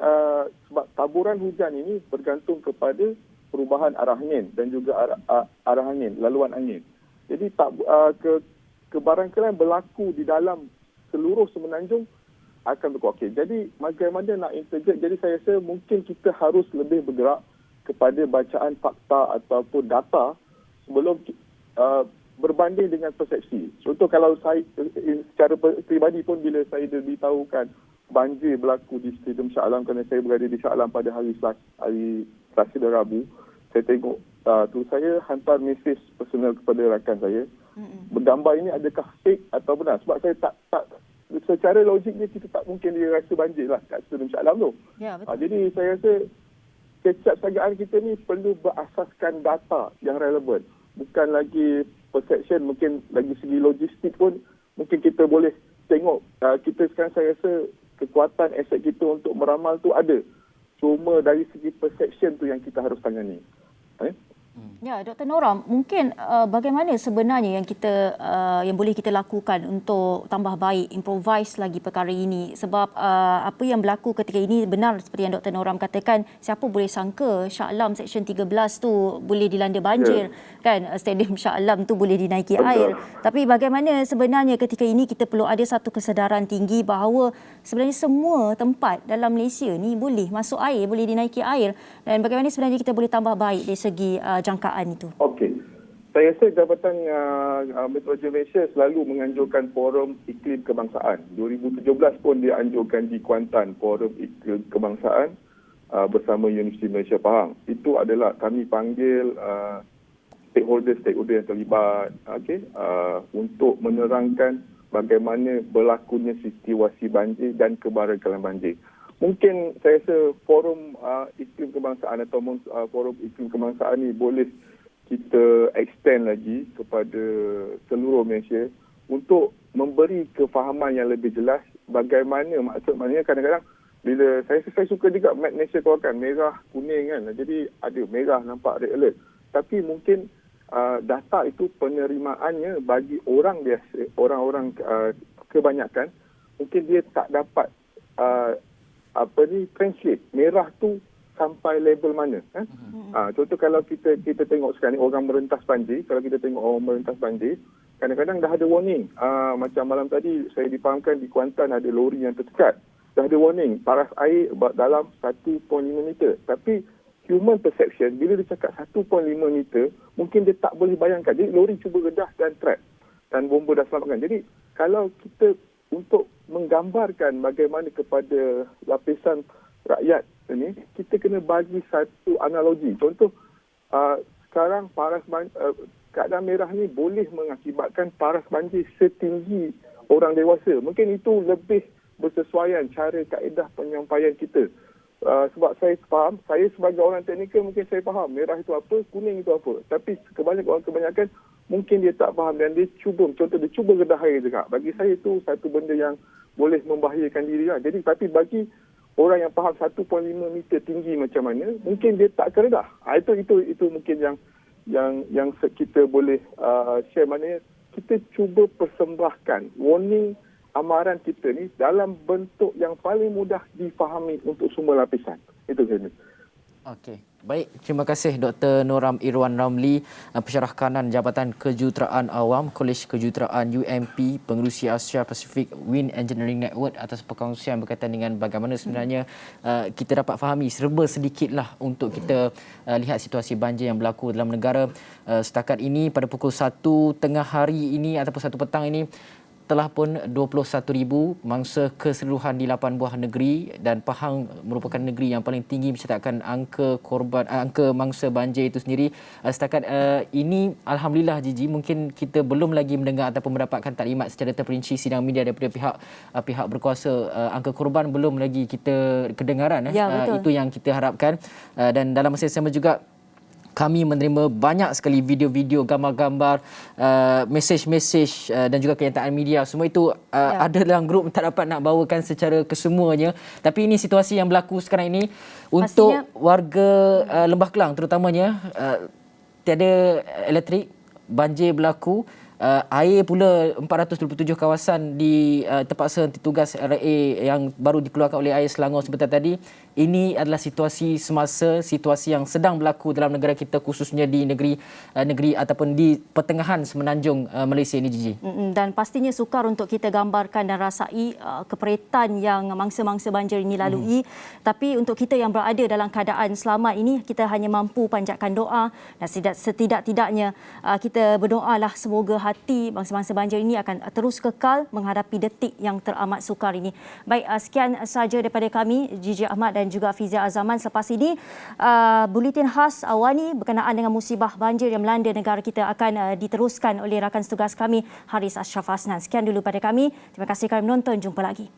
sebab taburan hujan ini bergantung kepada perubahan arah angin dan juga arah angin, laluan angin. Jadi kebarangkalian berlaku di dalam seluruh semenanjung akan berlaku. Okey, jadi bagaimana nak integrate? Jadi saya rasa mungkin kita harus lebih bergerak kepada bacaan fakta ataupun data sebelum berbanding dengan persepsi. Contoh kalau saya secara peribadi pun bila saya diberitahukan banjir berlaku di Stadium Shah Alam kerana saya berada di Shah Alam pada hari Selasa dan Rabu, saya tengok saya hantar mesej personal kepada rakan saya. Bergambar ini adakah fake atau benar? Sebab saya tak secara logiknya kita tak mungkin dia rasa banjir lah kat Stadium Shah Alam tu. Ya, betul. Jadi saya rasa kesiapsiagaan kita ni perlu berasaskan data yang relevan. Bukan lagi perception, mungkin lagi segi logistik pun mungkin kita boleh tengok. Kita sekarang saya rasa kekuatan aset kita untuk meramal tu ada. Cuma dari segi perception tu yang kita harus tangani. Ya, Dr. Nora, mungkin bagaimana sebenarnya yang boleh kita lakukan untuk tambah baik, improvise lagi perkara ini? Sebab apa yang berlaku ketika ini benar seperti yang Dr. Nora katakan, siapa boleh sangka Shah Alam Seksyen 13 tu boleh dilanda banjir, kan? Stadium Shah Alam tu boleh dinaiki air. Tapi bagaimana sebenarnya ketika ini kita perlu ada satu kesedaran tinggi bahawa sebenarnya semua tempat dalam Malaysia ni boleh masuk air, boleh dinaiki air, dan bagaimana sebenarnya kita boleh tambah baik dari segi jangkaan itu? Okey. Saya rasa Jabatan Meteorologi Malaysia selalu menganjurkan Forum Iklim Kebangsaan. 2017 pun dia anjurkan di Kuantan Forum Iklim Kebangsaan bersama Universiti Malaysia Pahang. Itu adalah kami panggil stakeholder yang terlibat untuk menerangkan bagaimana berlakunya situasi banjir dan kebarangkalian banjir. Mungkin saya rasa forum iklim kebangsaan atau forum iklim kebangsaan ni boleh kita extend lagi kepada seluruh Malaysia untuk memberi kefahaman yang lebih jelas bagaimana maknanya kadang-kadang bila saya suka juga Met Malaysia keluarkan merah, kuning kan. Jadi ada merah nampak red alert. Tapi mungkin data itu penerimaannya bagi orang biasa, orang-orang kebanyakan mungkin dia tak dapat translate. Merah tu sampai level mana. Contoh kalau kita tengok sekarang ni orang merentas banjir, kalau kita tengok orang merentas banjir, kadang-kadang dah ada warning. Macam malam tadi saya difahamkan di Kuantan ada lori yang tertekat. Dah ada warning, paras air dalam 1.5 meter. Tapi human perception, bila dia cakap 1.5 meter, mungkin dia tak boleh bayangkan. Jadi lori cuba redah dan trap. Dan bomba dah selamatkan. Jadi kalau kita untuk menggambarkan bagaimana kepada lapisan rakyat ini, kita kena bagi satu analogi. Contoh, sekarang keadaan merah ni boleh mengakibatkan paras banjir setinggi orang dewasa. Mungkin itu lebih bersesuaian cara kaedah penyampaian kita. Sebab saya faham, saya sebagai orang teknikal mungkin saya faham merah itu apa, kuning itu apa. Tapi kebanyakan mungkin dia tak faham dan dia cuba redah air juga. Bagi saya itu satu benda yang boleh membahayakan diri lah. Jadi tapi bagi orang yang faham 1.5 meter tinggi macam mana, mungkin dia tak akan redah. Itu mungkin yang kita boleh share, maknanya kita cuba persembahkan warning amaran kita ni dalam bentuk yang paling mudah difahami untuk semua lapisan. Itu saja. Okey. Baik, terima kasih Dr. Noram Irwan Ramli, Pensyarah Kanan Jabatan Kejuruteraan Awam, Kolej Kejuruteraan UMP, Pengerusi Asia Pasifik Wind Engineering Network, atas perkongsian berkaitan dengan bagaimana sebenarnya kita dapat fahami serba sedikitlah untuk kita lihat situasi banjir yang berlaku dalam negara. Setakat ini pada pukul 1 tengah hari ini ataupun 1 petang ini telah pun 21,000 mangsa keseluruhan di 8 buah negeri, dan Pahang merupakan negeri yang paling tinggi mencatatkan angka mangsa banjir itu sendiri. Setakat ini alhamdulillah Gigi, mungkin kita belum lagi mendengar ataupun mendapatkan taklimat secara terperinci sidang media daripada pihak berkuasa. Angka korban belum lagi kita kedengaran. Itu yang kita harapkan. Dan dalam masa yang sama juga kami menerima banyak sekali video-video, gambar-gambar, mesej-mesej dan juga kenyataan media. Semua itu ada dalam grup, tak dapat nak bawakan secara kesemuanya. Tapi ini situasi yang berlaku sekarang ini untuk warga Lembah Kelang terutamanya. Tiada elektrik, banjir berlaku. Air pula 427 kawasan terpaksa henti tugas RA yang baru dikeluarkan oleh Air Selangor sebentar tadi. Ini adalah situasi semasa, situasi yang sedang berlaku dalam negara kita, khususnya di negeri ataupun di pertengahan semenanjung Malaysia ini, Gigi. Dan pastinya sukar untuk kita gambarkan dan rasai keperitan yang mangsa-mangsa banjir ini lalui. Tapi untuk kita yang berada dalam keadaan selamat ini, kita hanya mampu panjatkan doa, dan setidak-tidaknya kita berdoalah semoga hati bangsa-bangsa banjir ini akan terus kekal menghadapi detik yang teramat sukar ini. Baik, sekian saja daripada kami, Gigi Ahmad dan juga Fizia Azaman. Selepas ini, buletin khas Awani berkenaan dengan musibah banjir yang melanda negara kita akan diteruskan oleh rakan setugas kami, Haris Ashraf Hasnan. Sekian dulu pada kami. Terima kasih kerana menonton. Jumpa lagi.